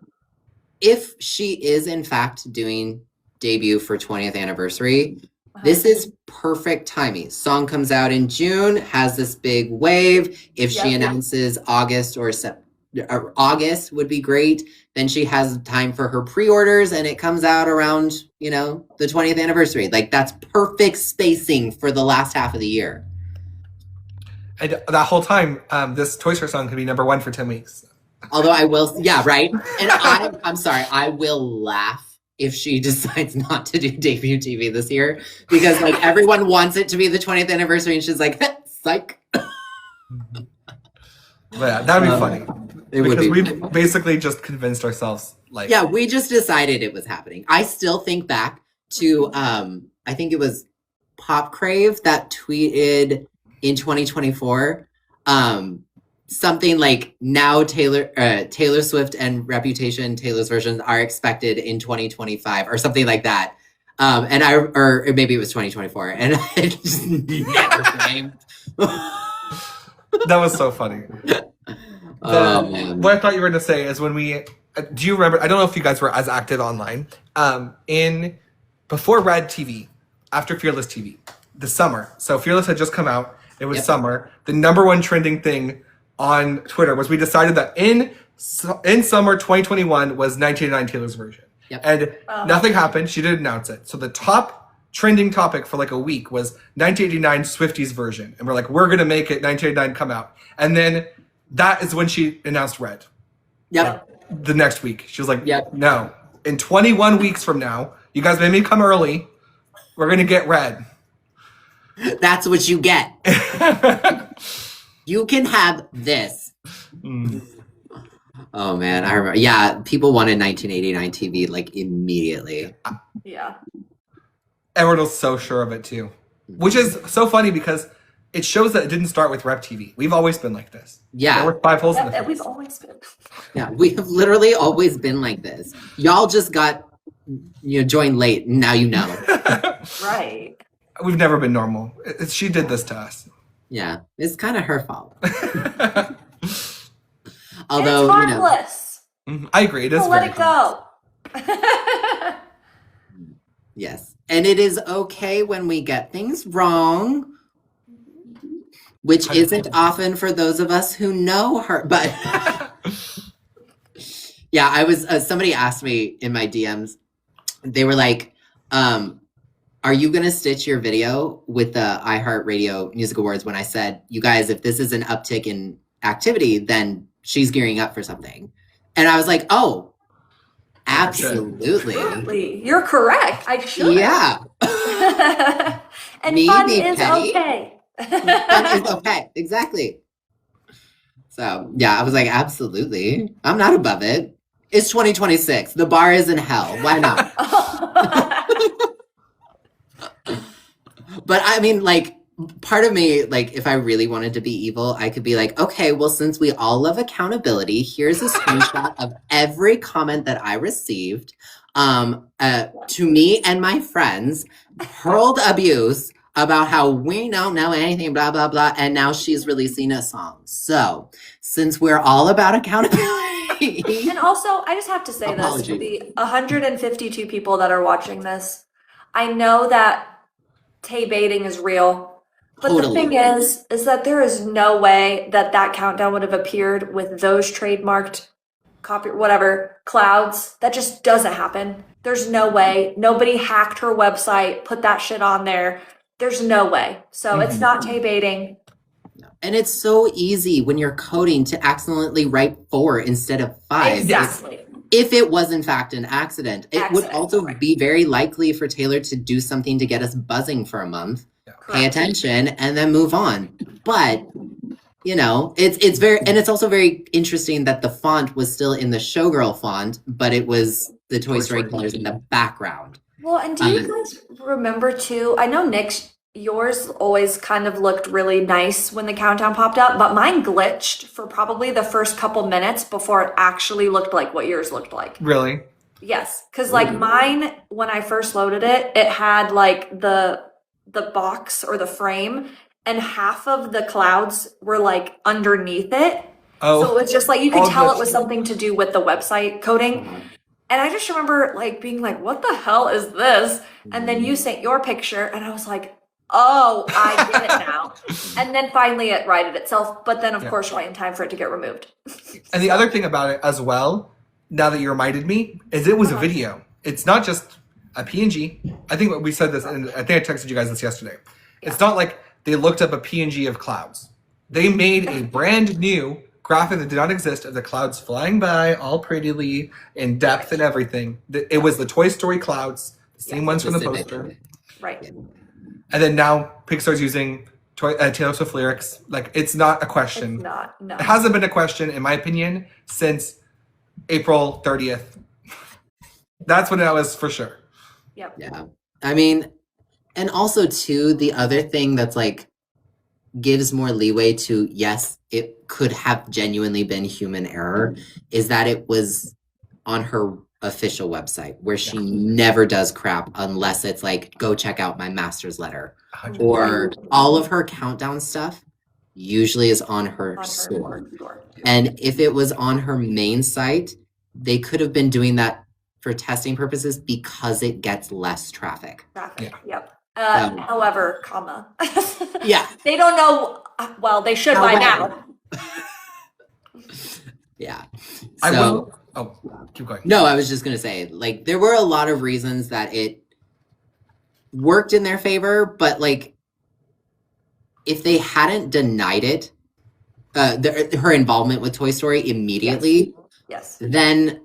If she is in fact doing debut for 20th anniversary, this is perfect timing. Song comes out in June, has this big wave. If she Yep. announces August or August would be great. Then she has time for her pre-orders and it comes out around, the 20th anniversary. Like that's perfect spacing for the last half of the year. And that whole time, this Toy Story song could be #1 for 10 weeks. Although I will, yeah, right. And I'm sorry, I will laugh if she decides not to do debut TV this year, because like everyone wants it to be the 20th anniversary, and she's like, psych. But yeah, that'd be funny. Because we basically just convinced ourselves, like, yeah, we just decided it was happening. I still think back to I think it was Pop Crave that tweeted in 2024 something like, now Taylor Swift and Reputation, Taylor's versions, are expected in 2025 or something like that. Or maybe it was 2024, and it just never came. That was so funny. What I thought you were going to say is when we, do you remember, I don't know if you guys were as active online, before Red TV, after Fearless TV, the summer. So Fearless had just come out. It was summer. The number one trending thing on Twitter was we decided that in summer 2021 was 1989 Taylor's version. Yep. And nothing happened. She didn't announce it. So the top trending topic for like a week was 1989 Swifties version. And we're like, we're going to make it 1989 come out. And then that is when she announced Red. Yep. The next week. She was like, no. In 21 weeks from now, you guys made me come early. We're going to get Red. That's what you get. You can have this. Oh man, I remember. Yeah, people wanted 1989 TV like immediately. Yeah. Everyone was so sure of it too. Which is so funny because it shows that it didn't start with Rep TV. We've always been like this. Yeah. There were 5 holes in the face. We've always been. Yeah, we have literally always been like this. Y'all just got joined late, and now you know. Right. We've never been normal. She did this to us. Yeah, it's kind of her fault. Although, it's harmless. I agree. It is. Let it go. Yes, and it is okay when we get things wrong, which isn't often for those of us who know her. But yeah, I was. Somebody asked me in my DMs. They were like, are you going to stitch your video with the iHeartRadio Music Awards when I said, you guys, if this is an uptick in activity, then she's gearing up for something? And I was like, oh, absolutely. You're correct. I should. Yeah. And Me fun be is petty. okay. Fun is okay. Exactly. So, yeah, I was like, absolutely. I'm not above it. It's 2026. The bar is in hell. Why not? But I mean, like, part of me, like, if I really wanted to be evil, I could be like, okay, well, since we all love accountability, here's a screenshot of every comment that I received to me and my friends, hurled abuse about how we don't know anything, blah, blah, blah, and now she's releasing a song. So, since we're all about accountability. And also, I just have to say this, to the 152 people that are watching this, I know that Tay-baiting is real, but the thing is that there is no way that countdown would have appeared with those trademarked clouds. That just doesn't happen. There's no way. Nobody hacked her website, put that shit on there. There's no way. So it's not Tay-baiting. And it's so easy when you're coding to accidentally write 4 instead of 5. Exactly. If it was in fact an accident. It would also be very likely for Taylor to do something to get us buzzing for a month, pay attention, and then move on. But, it's very, and it's also very interesting that the font was still in the Showgirl font, but it was the Toy Story colors in the background. Well, and do you guys remember too? I know Nick's, yours always kind of looked really nice when the countdown popped up, but mine glitched for probably the first couple minutes before it actually looked like what yours looked like. Really? Yes, because like mine, when I first loaded it, it had like the box or the frame, and half of the clouds were like underneath it. Oh, so it was just like you could tell it was something to do with the website coding. And I just remember like being like, "What the hell is this?" And then you sent your picture, and I was like, oh, I get it now. And then finally it righted itself, but then of course right in time for it to get removed. And the other thing about it as well, now that you reminded me, is it was a video. It's not just a PNG. I think we said this, and I think I texted you guys this yesterday. It's not like they looked up a PNG of clouds. They made a brand new graphic that did not exist of the clouds flying by all prettily in depth and everything. It was the Toy Story clouds, the same ones from the poster. Right. And then now Pixar's using Taylor Swift lyrics. Like, it's not a question. It's not. No. It hasn't been a question, in my opinion, since April 30th. That's when that was for sure. Yep. Yeah. I mean, and also too, the other thing that's like gives more leeway to, yes, it could have genuinely been human error, is that it was on her official website where she never does crap unless it's like, go check out my master's letter. 100%. Or all of her countdown stuff usually is on her store. And if it was on her main site, they could have been doing that for testing purposes because it gets less traffic. Traffic. Yep. However, comma. Yeah. They don't know. Well, they should by now. Yeah. I So- will. Oh, keep going. No, I was just going to say, like, there were a lot of reasons that it worked in their favor, but, like, if they hadn't denied it, her involvement with Toy Story immediately, Yes. then,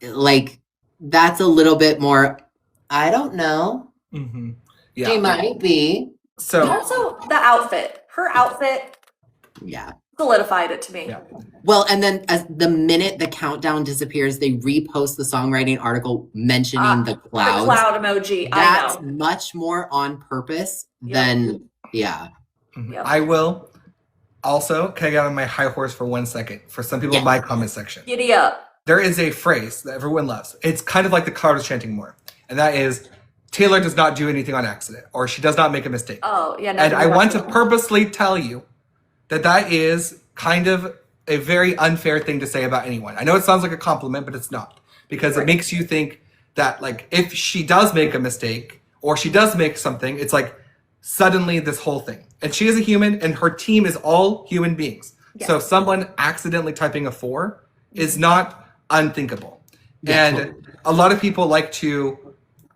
like, that's a little bit more, I don't know. Mm-hmm. They Yeah. might be. So, Also, the outfit. Her outfit Yeah. solidified it to me. Yeah. Well, and then as the minute the countdown disappears, they repost the songwriting article mentioning the The clouds. cloud emoji. That's I know. much more on purpose Yep. than, yeah. Yep. I will also, can I get on my high horse for 1 second? For some people in my comment section. Giddy up. There is a phrase that everyone loves. It's kind of like the crowd is chanting more. And that is, Taylor does not do anything on accident, or she does not make a mistake. Oh, yeah. And I want to purposely tell you that that is kind of a very unfair thing to say about anyone. I know it sounds like a compliment, but it's not. Because it makes you think that, like, if she does make a mistake, or she does make something, it's like, suddenly this whole thing. And she is a human, and her team is all human beings. Yes. So someone accidentally typing a 4 is not unthinkable. Yeah, And a lot of people like to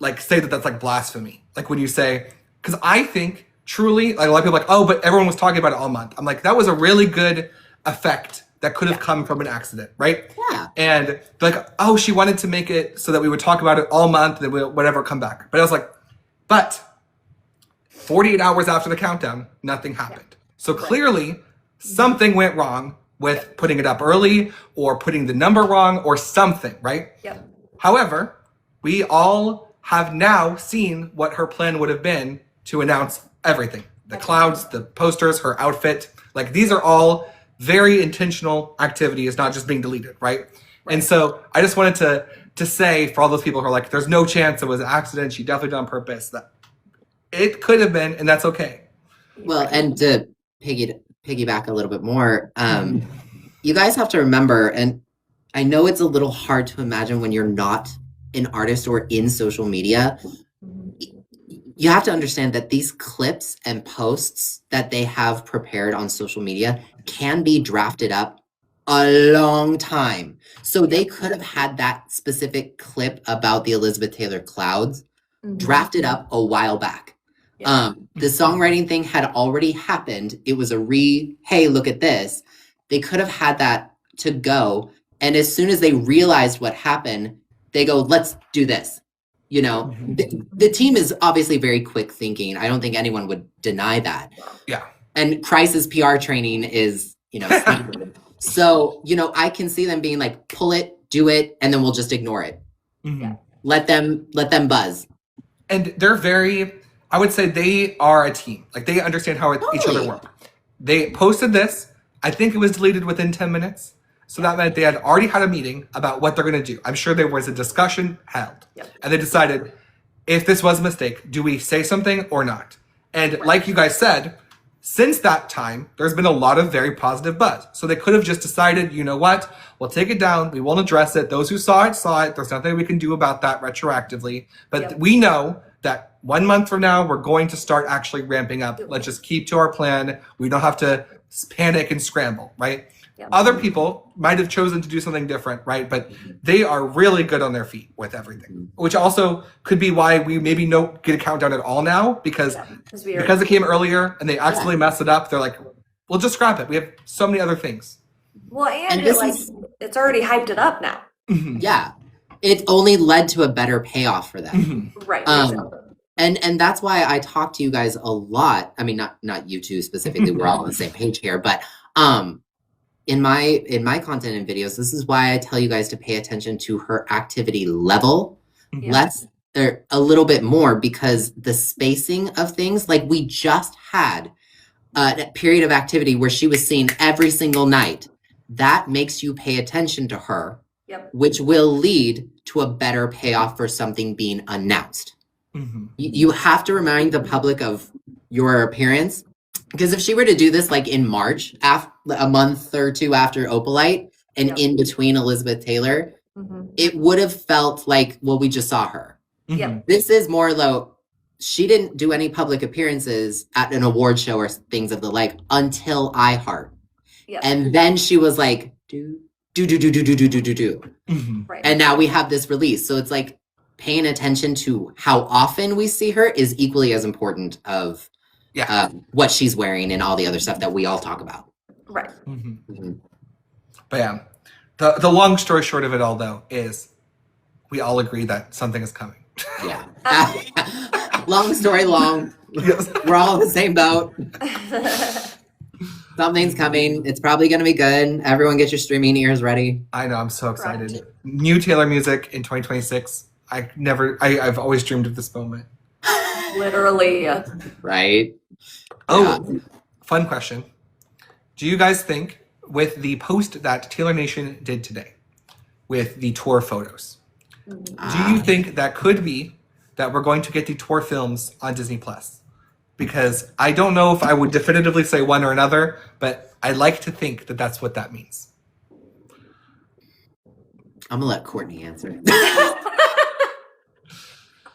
like say that that's like blasphemy. Like when you say, because I think truly, like a lot of people are like, oh, but everyone was talking about it all month. I'm like, that was a really good effect that could have come from an accident, right? Yeah. And they're like, oh, she wanted to make it so that we would talk about it all month, that we'll whatever come back. But I was like, but 48 hours after the countdown, nothing happened. So clearly something went wrong with putting it up early or putting the number wrong or something, right? Yep. However, we all have now seen what her plan would have been to announce everything. The clouds, the posters, her outfit. Like, these are all very intentional activities, not just being deleted, right? And so I just wanted to say for all those people who are like, there's no chance it was an accident, she definitely did it on purpose, that it could have been, and that's okay. Well, and to piggyback a little bit more, you guys have to remember, and I know it's a little hard to imagine when you're not an artist or in social media, you have to understand that these clips and posts that they have prepared on social media can be drafted up a long time. So they could have had that specific clip about the Elizabeth Taylor clouds drafted up a while back. The songwriting thing had already happened. It was hey, look at this. They could have had that to go. And as soon as they realized what happened, they go, let's do this. You know, the team is obviously very quick thinking. I don't think anyone would deny that. Yeah. And crisis PR training is, standard. So, I can see them being like, pull it, do it, and then we'll just ignore it. Mm-hmm. Let them buzz. And they're I would say they are a team. Like, they understand how each other work. They posted this. I think it was deleted within 10 minutes. So that meant they had already had a meeting about what they're going to do. I'm sure there was a discussion held. Yep. And they decided, if this was a mistake, do we say something or not? And like you guys said, since that time, there's been a lot of very positive buzz. So they could have just decided, you know what? We'll take it down. We won't address it. Those who saw it, saw it. There's nothing we can do about that retroactively. But we know that 1 month from now, we're going to start actually ramping up. Let's just keep to our plan. We don't have to panic and scramble, right? Yep. Other people might have chosen to do something different, right? But they are really good on their feet with everything, which also could be why we maybe don't get a countdown at all now, because it came earlier and they accidentally messed it up. They're like, we'll just scrap it. We have so many other things. Well, and And this like is it's already hyped it up now. yeah, it only led to a better payoff for them. Mhm. Right. And that's why I talk to you guys a lot. I mean, not you two specifically. We're all on the same page here, but in my content and videos, this is why I tell you guys to pay attention to her activity level, Yeah. less or a little bit more, because the spacing of things, like we just had a period of activity where she was seen every single night. That makes you pay attention to her, Yep. which will lead to a better payoff for something being announced. Mhm. You have to remind the public of your appearance, because if she were to do this like in March, a month or two after Opalite, and Yep. in between Elizabeth Taylor, Mhm. it would have felt like, well, we just saw her. Yep. This is more low. She didn't do any public appearances at an award show or things of the like until iHeart. Yep. And then she was like, do. Mhm. Right. And now we have this release. So it's like paying attention to how often we see her is equally as important of Yeah. what she's wearing and all the other stuff that we all talk about. Right. Mhm. Mhm. But yeah, the long story short of it all, though, is we all agree that something is coming. Yeah. Long story long. Yes. We're all in the same boat. Something's coming. It's probably going to be good. Everyone get your streaming ears ready. I know. I'm so excited. Correct. New Taylor music in 2026. I've always dreamed of this moment. Literally. Right? Oh, fun question. Do you guys think with the post that Taylor Nation did today with the tour photos, do you think that could be that we're going to get the tour films on Disney Plus? Because I don't know if I would definitively say one or another, but I like to think that that's what that means. I'm going to let Courtney answer.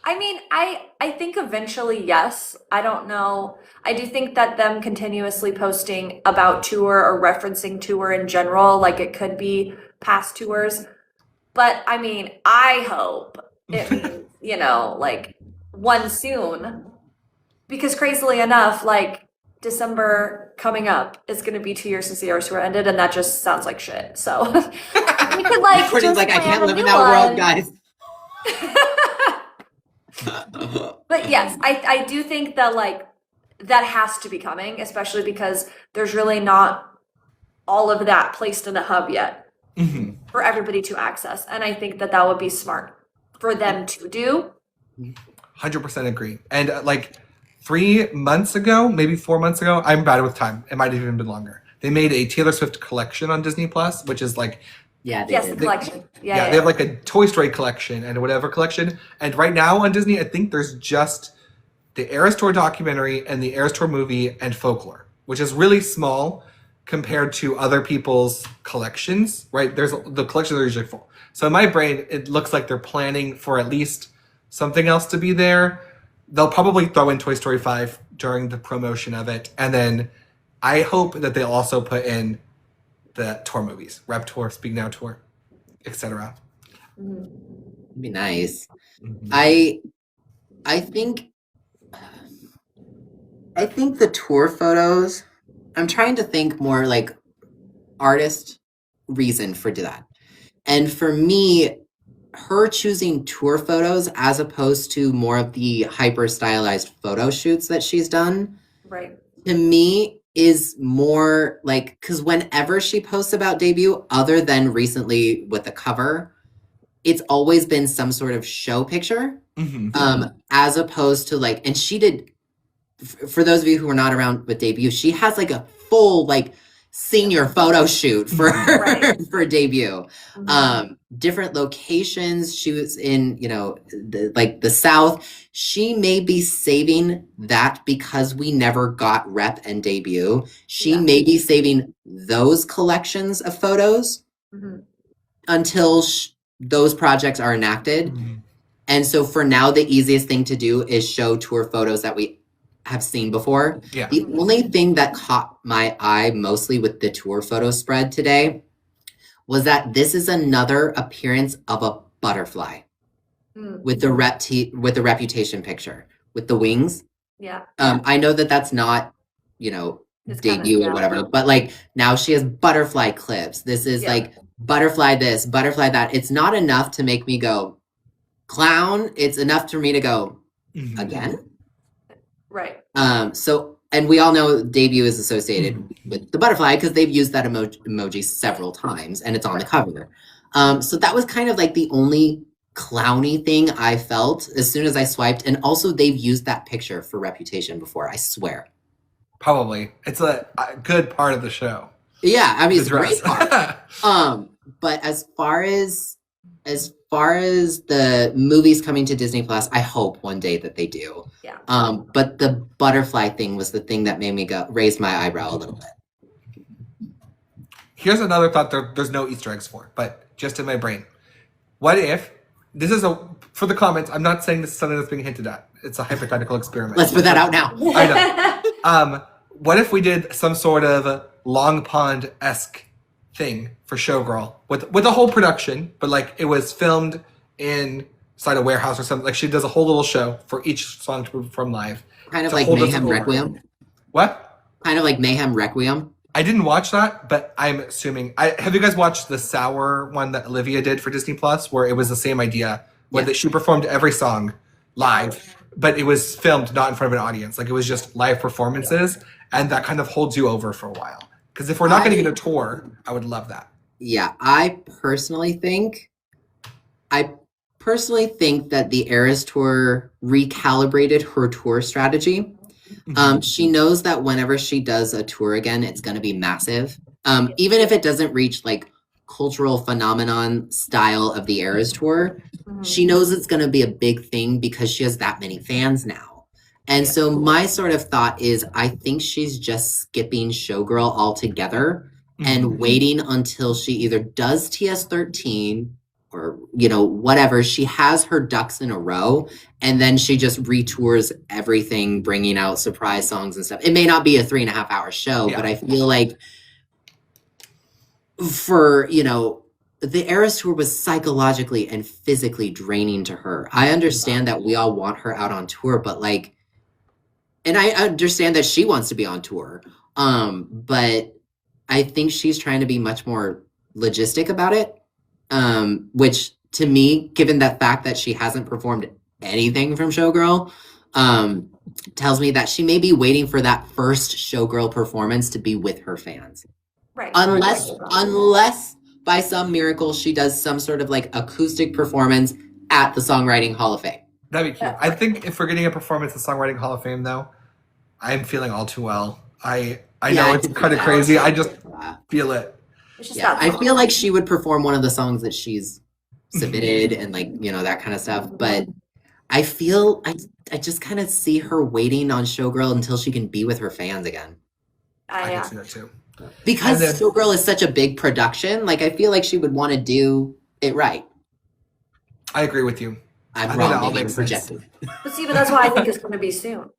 I mean, I think eventually, yes. I don't know. I do think that them continuously posting about tour or referencing tour in general, like it could be past tours. But I mean, I hope it means, like one soon. Because crazily enough, like December coming up is going to be 2 years since the Eras Tour ended, and that just sounds like shit. So we could like Courtney's just like, I plan can't a live in new that world, one. guys. But yes, I do think that like that has to be coming, especially because there's really not all of that placed in a hub yet Mhm. for everybody to access. And I think that that would be smart for them to do. 100% agree. And like 3 months ago, maybe 4 months ago, I'm bad with time. It might have even been longer. They made a Taylor Swift collection on Disney Plus, which is like, Yeah, they Yes, the did. collection. yeah, Yeah, they have like a Toy Story collection and whatever collection. And right now on Disney, I think there's just the Eras Tour documentary and the Eras Tour movie and Folklore, which is really small compared to other people's collections, right? There's the collections are usually full. So in my brain, it looks like they're planning for at least something else to be there. They'll probably throw in Toy Story 5 during the promotion of it. And then I hope that they'll also put in the tour movies, Rep Tour, Speak Now Tour, etc. It'd be nice. I think the tour photos, I'm trying to think more like artist reason for that. And for me, her choosing tour photos as opposed to more of the hyper stylized photo shoots that she's done, right. to me is more like, because whenever she posts about debut, other than recently with the cover, it's always been some sort of show picture, as opposed to like, and she did, for those of you who were not around with debut, she has like a full like senior photo shoot for Right. for debut. Mhm. Different locations. She was in, the South. She may be saving that because we never got rep and debut. She Yeah. may be saving those collections of photos Mhm. until those projects are enacted. And so for now, the easiest thing to do is show tour photos that we have seen before. Yeah. The only thing that caught my eye mostly with the tour photo spread today was that this is another appearance of a butterfly Mm. with the with the reputation picture with the wings. Yeah. I know that that's not, It's debut or whatever. But like now she has butterfly clips. This is like butterfly this, butterfly that. It's not enough to make me go clown. It's enough for me to go again. Right. So, and we all know debut is associated with the butterfly because they've used that emoji several times and it's on the cover. So that was kind of like the only clowny thing I felt as soon as I swiped. And also they've used that picture for Reputation before, I swear. Probably. It's a good part of the show. Yeah, I mean, it's a great part. But as far as the movies coming to Disney Plus, I hope one day that they do. Yeah. But the butterfly thing was the thing that made me raise my eyebrow a little bit. Here's another thought there's no Easter eggs for, but just in my brain. What if, this is for the comments, I'm not saying this is something that's being hinted at. It's a hypothetical experiment. Let's put that out now. I know. What if we did some sort of Long Pond-esque thing for Showgirl with a whole production, but like it was filmed inside a warehouse or something. Like she does a whole little show for each song to perform live. Kind of like Mayhem Requiem. What? Kind of like Mayhem Requiem. I didn't watch that, but I'm assuming. Have you guys watched the Sour one that Olivia did for Disney Plus, where it was the same idea, where she performed every song live, but it was filmed not in front of an audience. Like it was just live performances, and that kind of holds you over for a while. Because if we're not going to get a tour, I would love that. Yeah, I personally think that the Eras Tour recalibrated her tour strategy. She knows that whenever she does a tour again, it's going to be massive. Even if it doesn't reach like cultural phenomenon style of the Eras Tour, she knows it's going to be a big thing because she has that many fans now. And so my sort of thought is I think she's just skipping Showgirl altogether and waiting until she either does TS13 or, whatever. She has her ducks in a row and then she just retours everything, bringing out surprise songs and stuff. It may not be a 3.5 hour show, but I feel like for, the Eras Tour was psychologically and physically draining to her. I understand that we all want her out on tour, but like, and I understand that she wants to be on tour, but I think she's trying to be much more logistic about it, which to me, given the fact that she hasn't performed anything from Showgirl, tells me that she may be waiting for that first Showgirl performance to be with her fans. Right. Unless by some miracle she does some sort of like acoustic performance at the Songwriting Hall of Fame. That'd be cute. I think if we're getting a performance at the Songwriting Hall of Fame, though, I'm feeling all too well. I know it's kind of crazy. I just feel it. I feel like she would perform one of the songs that she's submitted and like, that kind of stuff. But I feel, I just kind of see her waiting on Showgirl until she can be with her fans again. I can see that too. Because Showgirl is such a big production, like I feel like she would want to do it right. I agree with you. I'm wrong, maybe projected. But see, that's why I think it's going to be soon.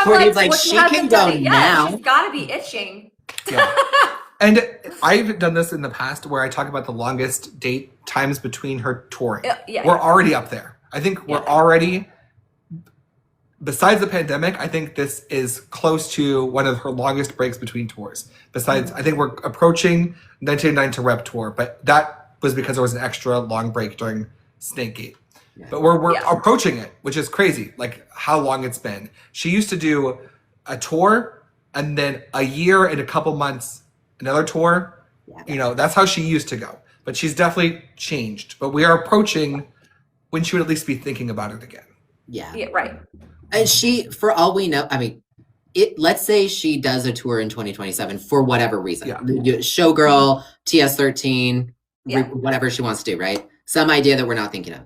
Courtney's like, she can go now. She's got to be itching. Yeah. And I've done this in the past where I talk about the longest date times between her touring. We're already up there. I think we're already, besides the pandemic, I think this is close to one of her longest breaks between tours. Besides, I think we're approaching 1999 to Rep Tour, but that was because there was an extra long break during Snakegate. Yeah. But we're approaching it, which is crazy, like how long it's been. She used to do a tour and then a year and a couple months, another tour. Yeah. That's how she used to go. But she's definitely changed. But we are approaching when she would at least be thinking about it again. Yeah. Yeah, right. And she, for all we know, I mean, let's say she does a tour in 2027 for whatever reason. Yeah. Showgirl, TS13, whatever she wants to do, right? Some idea that we're not thinking of.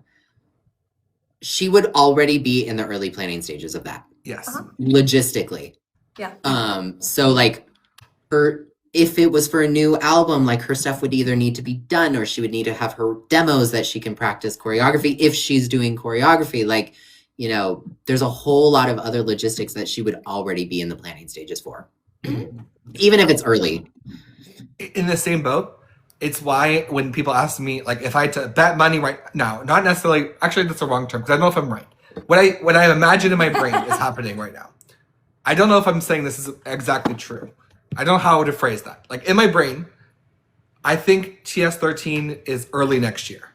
She would already be in the early planning stages of that. Yes. Logistically. Yeah. So like if it was for a new album, like her stuff would either need to be done or she would need to have her demos that she can practice choreography if she's doing choreography. Like, there's a whole lot of other logistics that she would already be in the planning stages for. Even if it's early. In the same boat. It's why when people ask me, like, if I had to bet money right now, not necessarily, actually that's the wrong term, because I don't know if I'm right. What I imagine in my brain is happening right now. I don't know if I'm saying this is exactly true. I don't know how I would have phrased that. Like in my brain, I think TS13 is early next year.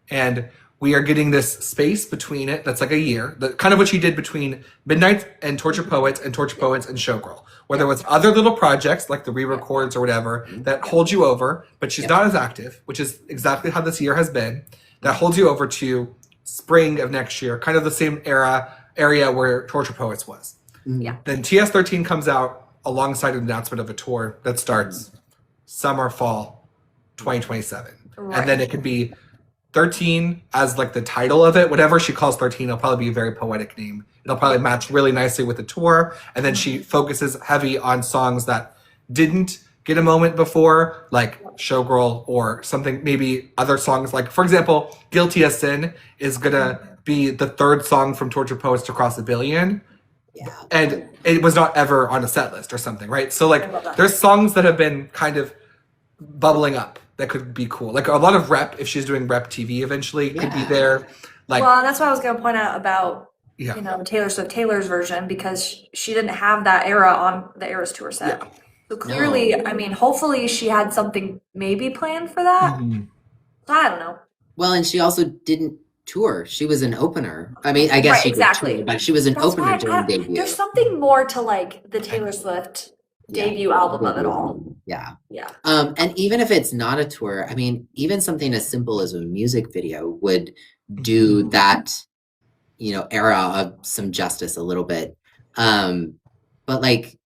And we are getting this space between it that's like a year. Kind of what she did between Midnight and Torture Poets and Showgirl. Where there was other little projects like the re-records or whatever that hold you over, but she's not as active, which is exactly how this year has been. That holds you over to spring of next year, kind of the same area where Torture Poets was. Yeah. Then TS13 comes out alongside an announcement of a tour that starts summer, fall 2027. Right. And then it could be 13 as like the title of it. Whatever she calls 13, it'll probably be a very poetic name. It'll probably match really nicely with the tour. And then she focuses heavy on songs that didn't get a moment before, like Showgirl or something, maybe other songs. Like, for example, Guilty as Sin is going to be the third song from Torture Poets to cross 1 billion. Yeah. And it was not ever on a set list or something, right? So like there's songs that have been kind of bubbling up that could be cool. Like a lot of rep, if she's doing rep TV eventually, could be there. Like, well, that's what I was going to point out about, Yeah. you know, Taylor Swift Taylor's version, because she didn't have that era on the Eras Tour set. Yeah. So clearly, I mean, hopefully she had something maybe planned for that. So I don't know. Well, and she also didn't tour. She was an opener. I mean, I guess Right, she exactly. did tour, but she was an That's opener why during debut. there's something more to like the Taylor Swift debut album of it all. Yeah. Yeah. And even if it's not a tour, I mean, even something as simple as a music video would do that, you know, era of some justice a little bit. But like,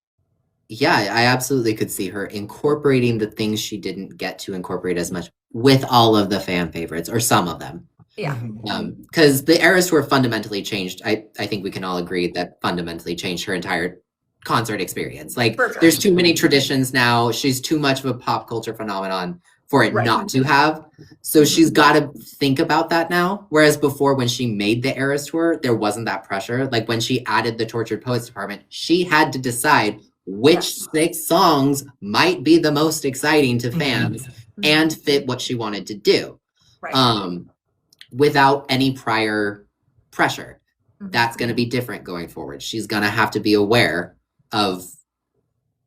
yeah, I absolutely could see her incorporating the things she didn't get to incorporate as much with all of the fan favorites, or some of them. Yeah. Because the Eras Tour fundamentally changed. I think we can all agree that fundamentally changed her entire concert experience. Like, For sure. there's too many traditions now. She's too much of a pop culture phenomenon for it Right. not to have. So she's got to think about that now. Whereas before, when she made the Eras Tour, there wasn't that pressure. Like when she added the Tortured Poets department, she had to decide which 6 songs might be the most exciting to fans and fit what she wanted to do. Right. Without any prior pressure. That's going to be different going forward. She's going to have to be aware of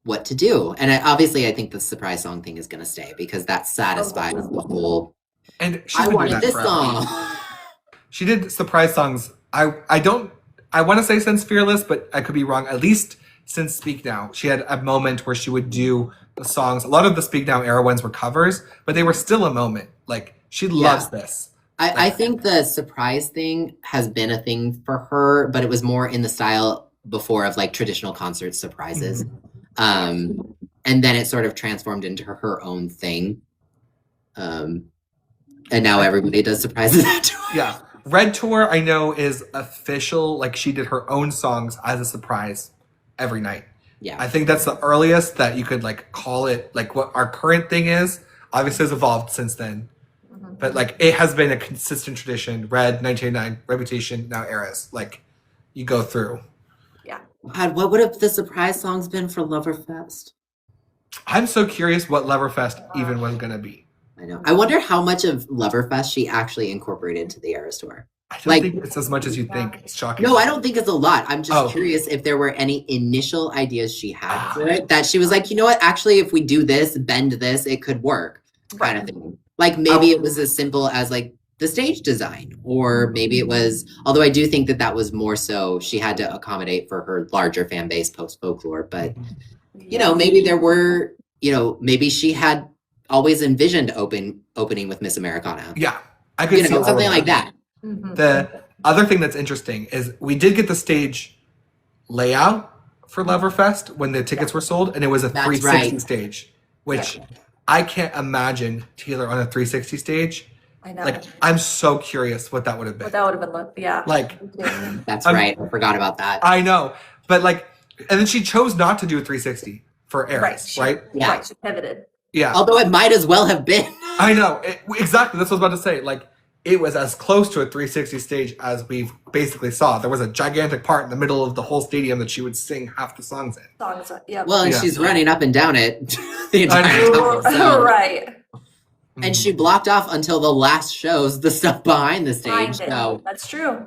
what to do. And obviously, I think the surprise song thing is going to stay because that satisfies the whole, And she's I been doing wanted that this forever. song. She did surprise songs. I want to say since Fearless, but I could be wrong. At least since Speak Now, she had a moment where she would do the songs. A lot of the Speak Now era ones were covers, but they were still a moment. Like, she loves this. I think the surprise thing has been a thing for her, but it was more in the style before of like traditional concert surprises. And then it sort of transformed into her own thing. And now everybody does surprises to her. Yeah. Red Tour, I know, is official. Like, she did her own songs as a surprise every night. Yeah. I think that's the earliest that you could, like, call it, like, what our current thing is. Obviously, has evolved since then. But, like, it has been a consistent tradition. Red, 1989, Reputation, now Eras. Like, you go through. Yeah. God, what would have the surprise songs been for Loverfest? I'm so curious what Loverfest even was going to be. I know. I wonder how much of Loverfest she actually incorporated into the Eras Tour. I don't Like- think it's as much as you think. It's shocking. No, I don't think it's a lot. I'm just Oh. curious if there were any initial ideas she had for it that she was like, you know what, actually, if we do this, bend this, it could work, kind of thing. Like maybe it was as simple as like the stage design, or maybe it was, although I do think that that was more so she had to accommodate for her larger fan base post folklore. But, you know, maybe there were, you know, maybe she had always envisioned opening with Miss Americana. Yeah. I could You see know, all of something like that. The other thing that's interesting is we did get the stage layout for Loverfest when the tickets were sold, and it was a That's 360 right. stage, which I can't imagine Taylor on a 360 stage. I know. Like, I'm so curious what that would have been. But that would have been, yeah. Like, That's I'm- right. I forgot about that. I know, but like, and then she chose not to do a 360 for Eras, right? Yeah. Right, she pivoted. Yeah, Although it might as well have been. I know. Exactly. That's what I was about to say. Like, it was as close to a 360 stage as we've basically saw. There was a gigantic part in the middle of the whole stadium that she would sing half the songs in. Songs, yeah. Well, and Yeah. she's running up and down it the entire know. time. So. Right. And she blocked off until the last shows the stuff behind the Behind stage. it. So That's true.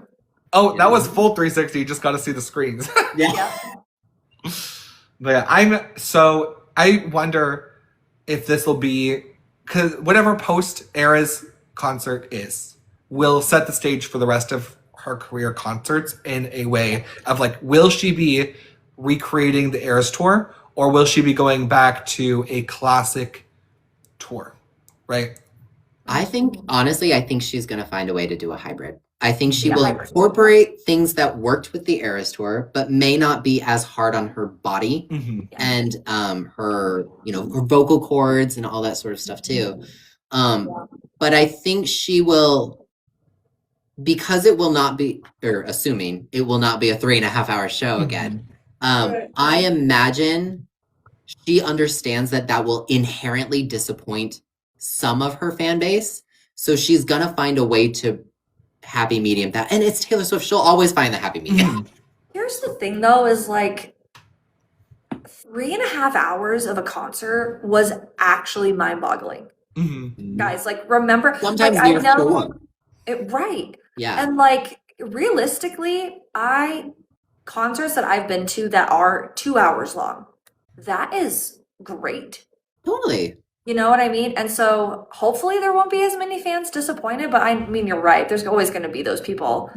Oh, that was full 360. You just got to see the screens. yeah. Yeah. But yeah, I wonder if this will be, because whatever post-Era's concert will set the stage for the rest of her career concerts in a way of like, will she be recreating the Eras tour, or will she be going back to a classic tour, right? I think, honestly, I think she's going to find a way to do a hybrid. I think she will incorporate things that worked with the Eras tour, but may not be as hard on her body and her, her vocal cords and all that sort of stuff too. But I think she will, because it will not be, or assuming it will not be a 3.5-hour show again. I imagine she understands that will inherently disappoint some of her fan base. So she's going to find a way to happy medium that. And it's Taylor Swift. She'll always find the happy medium. Here's the thing, though, is like 3.5 hours of a concert was actually mind-boggling. Guys, like, remember, sometimes like, I know long. Right. Yeah. And like realistically, concerts that I've been to that are 2 hours long, that is great. Totally. You know what I mean? And so hopefully there won't be as many fans disappointed, but I mean, you're right. There's always going to be those people.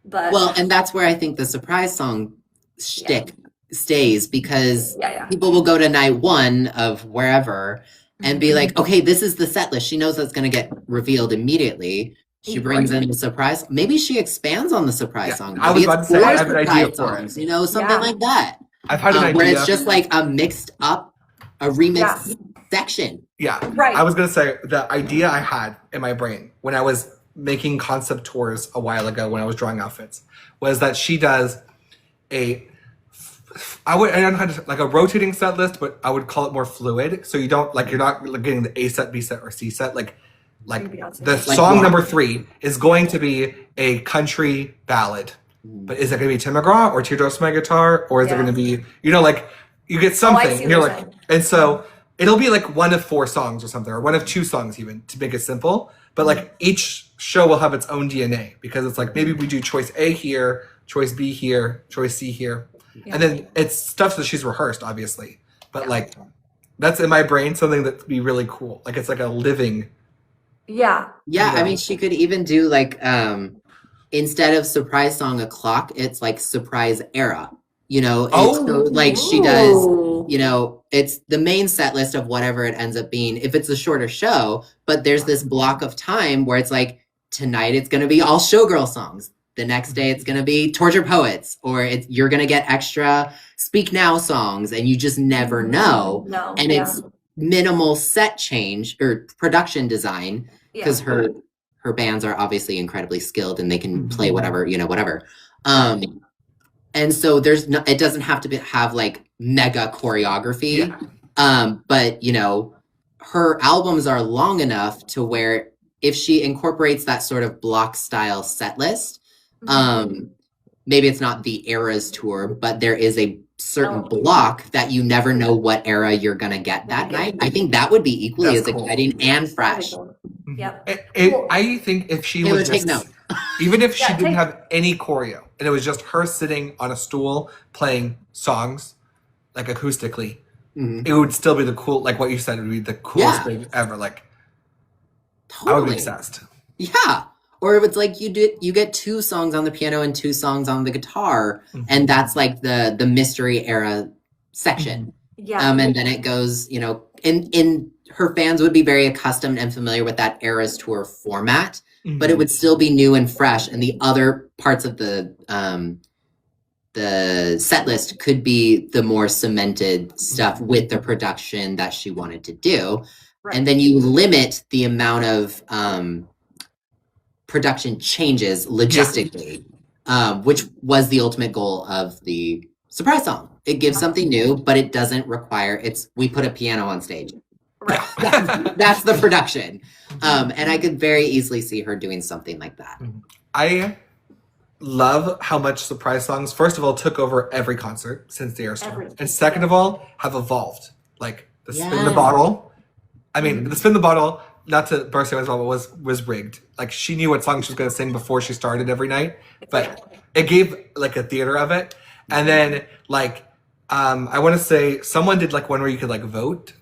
But well, and that's where I think the surprise song shtick stays, because people will go to night one of wherever and be like, okay, this is the set list. She knows that's going to get revealed immediately. She brings in the surprise. Maybe she expands on the surprise song. Maybe I was about to say, I have an idea for it. Something like that. I've had an idea. Where it's just like a remixed section. Yeah. Right. I was going to say, the idea I had in my brain when I was making concept tours a while ago, when I was drawing outfits, was that she does I don't know how to, like a rotating set list, but I would call it more fluid. So you don't, like, you're not getting the A set, B set, or C set. Like the song number 3 is going to be a country ballad. But is it going to be Tim McGraw or Teardrops My Guitar? Or is it going to be, like, you get something. And you're like, and so it'll be like one of 4 songs or something, or one of 2 songs even, to make it simple. But like each show will have its own DNA, because it's like, maybe we do choice A here, choice B here, choice C here. And then it's stuff that she's rehearsed, obviously. But like, that's in my brain something that'd be really cool. Like, it's like a living. Yeah. I mean, she could even do like, instead of surprise song o'clock, it's like surprise era. Like she does, it's the main set list of whatever it ends up being, if it's a shorter show, but there's this block of time where it's like, tonight it's going to be all showgirl songs. The next day it's going to be Torture Poets, or you're going to get extra Speak Now songs, and you just never know. It's minimal set change or production design, because her bands are obviously incredibly skilled and they can play whatever. And so it doesn't have to have like mega choreography. But her albums are long enough to where if she incorporates that sort of block style set list, maybe it's not the Eras tour, but there is a certain block that you never know what era you're gonna get that night. I think that would be equally as exciting and fresh. I think if she would take note, even if she didn't have any choreo and it was just her sitting on a stool playing songs like acoustically, it would still be the cool, like what you said, it would be the coolest thing ever. Like, totally. I would be obsessed. Yeah. Or if it's like you get 2 songs on the piano and 2 songs on the guitar, and that's like the mystery era section. And then it goes, in her fans would be very accustomed and familiar with that Eras tour format, but it would still be new and fresh. And the other parts of the set list could be the more cemented stuff with the production that she wanted to do. And then you limit the amount of production changes logistically, which was the ultimate goal of the surprise song. It gives something new, but it doesn't require we put a piano on stage. That's the production. And I could very easily see her doing something like that. I love how much surprise songs, first of all, took over every concert since the Eras tour. And second of all, have evolved. Like the spin the bottle. I mean, the spin the bottle, not to burst anyone's bubble, was rigged. Like, she knew what song she was going to sing before she started every night. But it gave like a theater of it. And then like I want to say someone did like one where you could like vote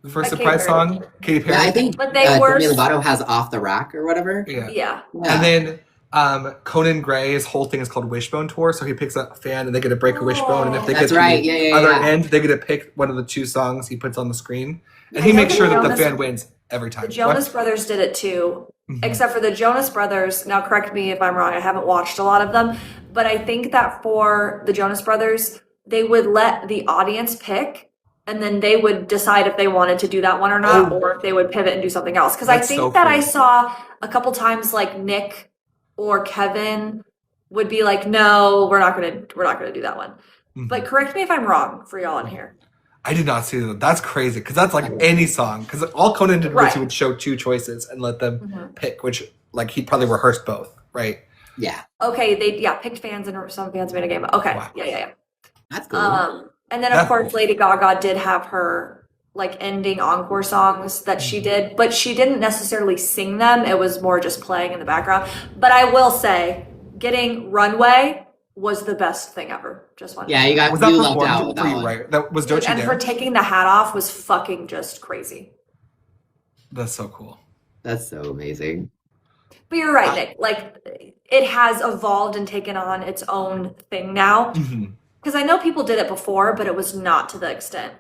for a Like surprise Katy Perry. song. Katy Perry. Yeah, I think But they were- Demi Lovato has Off the Rack or whatever. Yeah. Yeah. And then Conan Gray's whole thing is called Wishbone Tour. So he picks a fan and they get to break a wishbone. And if they That's get to right. the Yeah, other yeah. end, they get to pick one of the 2 songs he puts on the screen. And I he know makes the sure that the Jonas- fan wins every time. The Jonas Brothers did it too, except for the Jonas Brothers. Now, correct me if I'm wrong. I haven't watched a lot of them, but I think that for the Jonas Brothers, they would let the audience pick, and then they would decide if they wanted to do that one or not, or if they would pivot and do something else. Because I That's think so that I cool. saw a couple times like Nick or Kevin would be like, "No, we're not gonna do that one." But correct me if I'm wrong for y'all in here. I did not see that. That's crazy because that's like any song. Because all Conan did was Right. he would show 2 choices and let them pick, which like he'd probably rehearse both, right? Yeah. Okay, they picked fans and some fans made a game. Okay, Wow. yeah. That's cool. And then of That's course cool. Lady Gaga did have her like ending encore songs that she did, but she didn't necessarily sing them. It was more just playing in the background. But I will say, getting Runway was the best thing ever. Just one. Yeah, you Was that lucked out performed with for that you, one. right? That was Don't You And her Dare. taking the hat off was fucking just crazy. That's so cool. That's so amazing. But you're right, Nick. Like it has evolved and taken on its own thing now. Because I know people did it before, but it was not to the extent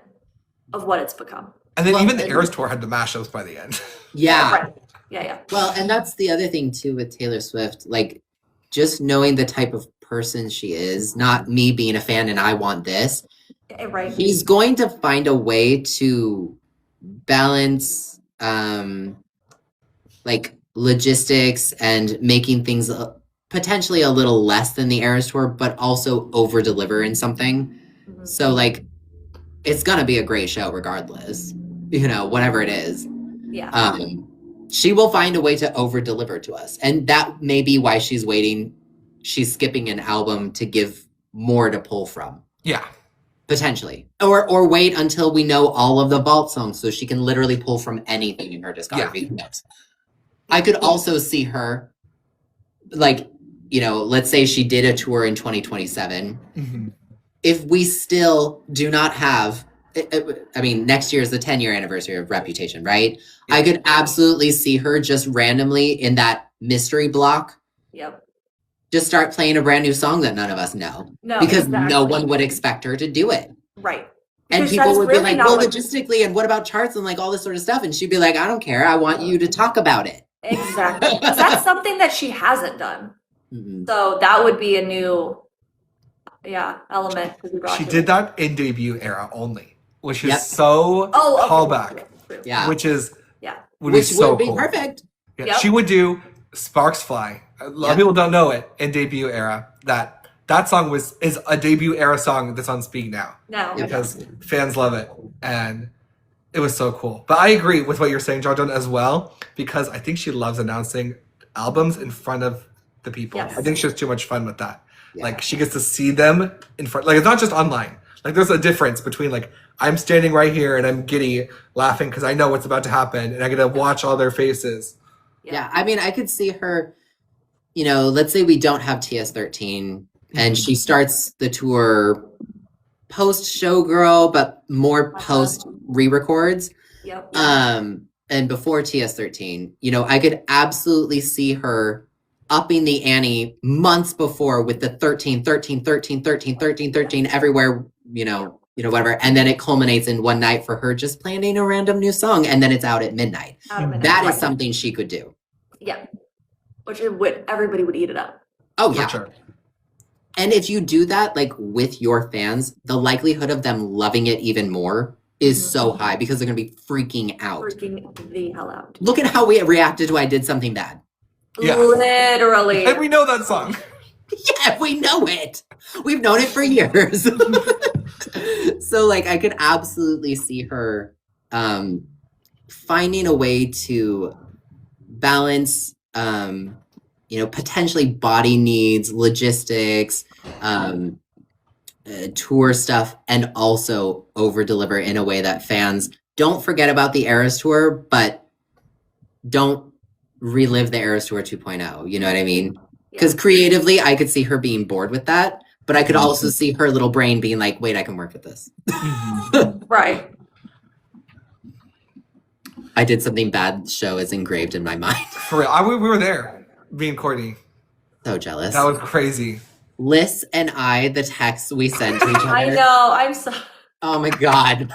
of what it's become. And then Well, even the and- Eras tour had the mashups by the end. Yeah. Right. Yeah. Well, and that's the other thing too with Taylor Swift. Like, just knowing the type of person she is, not me being a fan and I want this. Right. He's going to find a way to balance, like logistics and making things potentially a little less than the Eras tour, but also over deliver in something. So like, it's gonna be a great show regardless. You know, whatever it is. Yeah. She will find a way to over deliver to us, and that may be why she's waiting. She's skipping an album to give more to pull from. Yeah. Potentially. Or wait until we know all of the vault songs so she can literally pull from anything in her discography. Yeah. I could also see her, like, you know, let's say she did a tour in 2027. If we still do not have, I mean, next year is the 10-year anniversary of Reputation, right? Yeah. I could absolutely see her just randomly in that mystery block. Yep. Just start playing a brand new song that none of us know. No, because exactly. No one would expect her to do it. Right. And Because people that's would really be like, not well, what- logistically, and what about charts and like all this sort of stuff? And she'd be like, I don't care. I want you to talk about it. Exactly. 'Cause that's something that she hasn't done. Mhm. So that would be a new, element. to be brought She to did it. that in debut era only, which is Yep. so Oh, okay. callback. True. Yeah. Which is Yeah. would be Which so would be cool. perfect. Yeah, Yep. she would do Sparks Fly. A lot of Yep. people don't know it in debut era. That song is a debut era song that's on Speak Now No. because fans love it, and it was so cool. But I agree with what you're saying, Jon Jon, as well, because I think she loves announcing albums in front of the people. Yes. I think she has too much fun with that. Yeah. Like she gets to see them in front. Like it's not just online. Like there's a difference between like I'm standing right here and I'm giddy laughing because I know what's about to happen and I get to watch all their faces. Yeah. I mean, I could see her, you know, let's say we don't have TS13 and she starts the tour post Showgirl, but more post re-records. Yep. And before TS13, you know, I could absolutely see her upping the ante months before with the 13 everywhere, you know, whatever. And then it culminates in one night for her just planning a random new song and then it's out at midnight. Out of midnight. That is Right. something she could do. Yeah. Which it would, everybody would eat it up. Oh, For yeah. sure. And if you do that, like with your fans, the likelihood of them loving it even more is so high because they're going to be freaking out. Freaking the hell out. Look at how we reacted to I Did Something Bad. Yeah. Literally. And we know that song. Yeah, we know it. We've known it for years. So like I could absolutely see her finding a way to balance you know, potentially body needs, logistics, tour stuff, and also over deliver in a way that fans don't forget about the Eras tour, but don't relive the Eras tour 2.0. You know what I mean? Because creatively, I could see her being bored with that. But I could also see her little brain being like, wait, I can work with this. Right. I did something bad show is engraved in my mind. For real. We were there, me and Courtney. So jealous. That was crazy. Liz and I, the texts we sent to each other. I know. I'm so. Oh my God.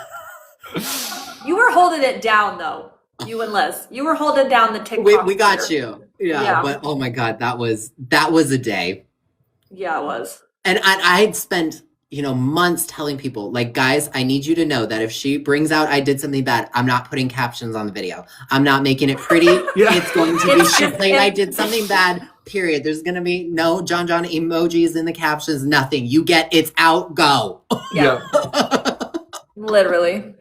You were holding it down though. You and Liz. You were holding down the TikTok. We got Twitter. you. Yeah. But oh my God, that was a day. Yeah, it was. And I had spent, months telling people, like, guys, I need you to know that if she brings out I did something bad, I'm not putting captions on the video. I'm not making it pretty. Yeah. It's going to be she played I did something bad, period. There's going to be no Jon Jon emojis in the captions, nothing. You get it's out, go. Yeah. Literally.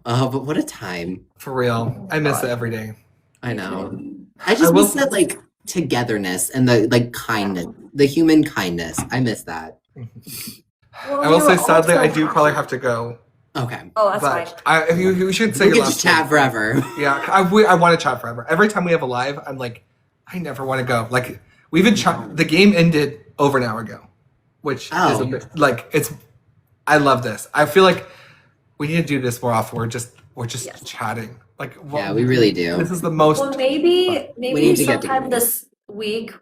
Oh, but what a time. For real. I miss it every day. I know. I just miss that, like, togetherness and the, like, kindness, the human kindness. I miss that. Well, I will we say, were sadly, I also do probably happy. have to go. Okay. Oh, that's fine. But if you should say We your could last just chat word. forever. Yeah, I want to chat forever. Every time we have a live, I'm like, I never want to go. Like, we even the game ended over an hour ago, which is a bit, like, it's, I love this. I feel like we need to do this more often. We're just Yes. chatting. Like, Yeah, we really do. This is the most. Well, maybe need to get sometime together. this week,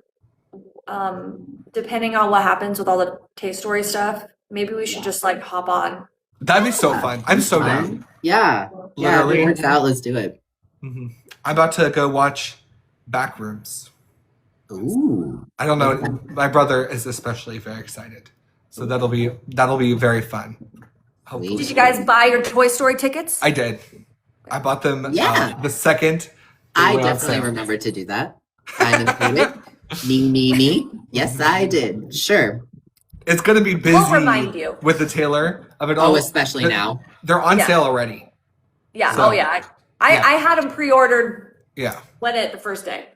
depending on what happens with all the Taste Story stuff, maybe we should just like hop on. That'd be so fun. I'm so down. Yeah. Yeah, Literally. it works out. Let's do it. I'm about to go watch Backrooms. Ooh. I don't know. My brother is especially very excited, so that'll be very fun. Hopefully. Did you guys buy your Toy Story tickets? I did. I bought them. Yeah. The second. they I went on definitely sale. remember to do that. I'm included. Me. Yes, I did. Sure. It's gonna be busy We'll remind you. with the Taylor of it Oh, all. especially now. They're on Yeah. sale already. Yeah. So- Oh yeah. I had them pre-ordered Yeah. the first day.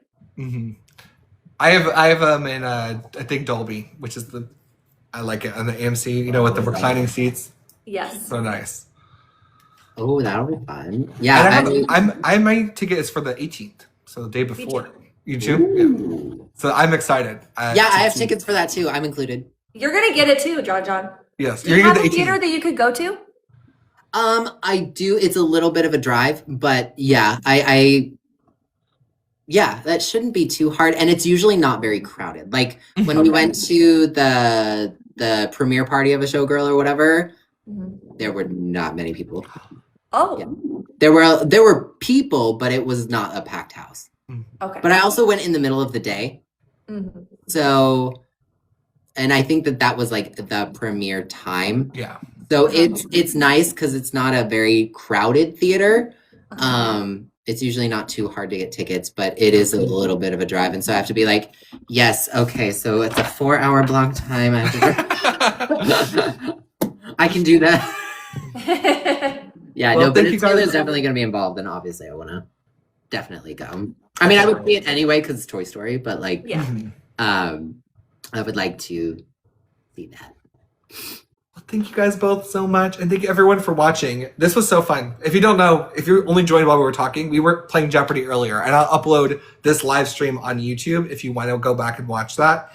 I have them in I think Dolby, which is I like it on the AMC. With the reclining seats. Yes. So nice. Oh, that'll be fun. And Yeah. my ticket is for the 18th, so the day before. You too? Yeah. So I'm excited. I have tickets for that too. I'm included. You're gonna get it too, Jon Jon. Yes, Do you you're have gonna a get the theater 18th. that you could go to? I do. It's a little bit of a drive, but yeah, that shouldn't be too hard. And it's usually not very crowded. Like when we went to the premiere party of a showgirl or whatever, there were not many people. Oh. Yeah. There were people, but it was not a packed house. Okay. But I also went in the middle of the day. Mhm. So, and I think that was like the premiere time. Yeah. So it's nice because it's not a very crowded theater. It's usually not too hard to get tickets, but it is a little bit of a drive. And so I have to be like, yes, okay, so it's a 4-hour block time. I have to I can do that. Yeah, Well, no, but thank you guys. Taylor's definitely going to be involved, and obviously I want to definitely go. I mean, I would see it anyway because it's Toy Story, but like, Yeah. I would like to see that. Well, thank you guys both so much, and thank you everyone for watching. This was so fun. If you don't know, if you're only joined while we were talking, we were playing Jeopardy earlier, and I'll upload this live stream on YouTube if you want to go back and watch that.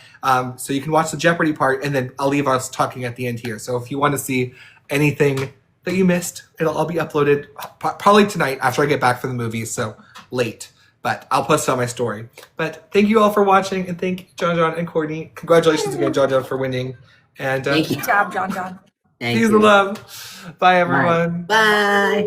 So you can watch the Jeopardy part, and then I'll leave us talking at the end here. So if you want to see anything that you missed, it'll all be uploaded probably tonight after I get back from the movies, so late. But I'll post it on my story. But thank you all for watching, and thank Jon Jon and Courtney. Congratulations again, Jon Jon, for winning. And Thank you. Good job, Jon Jon. Thank peace you. and love. Bye, everyone. Bye.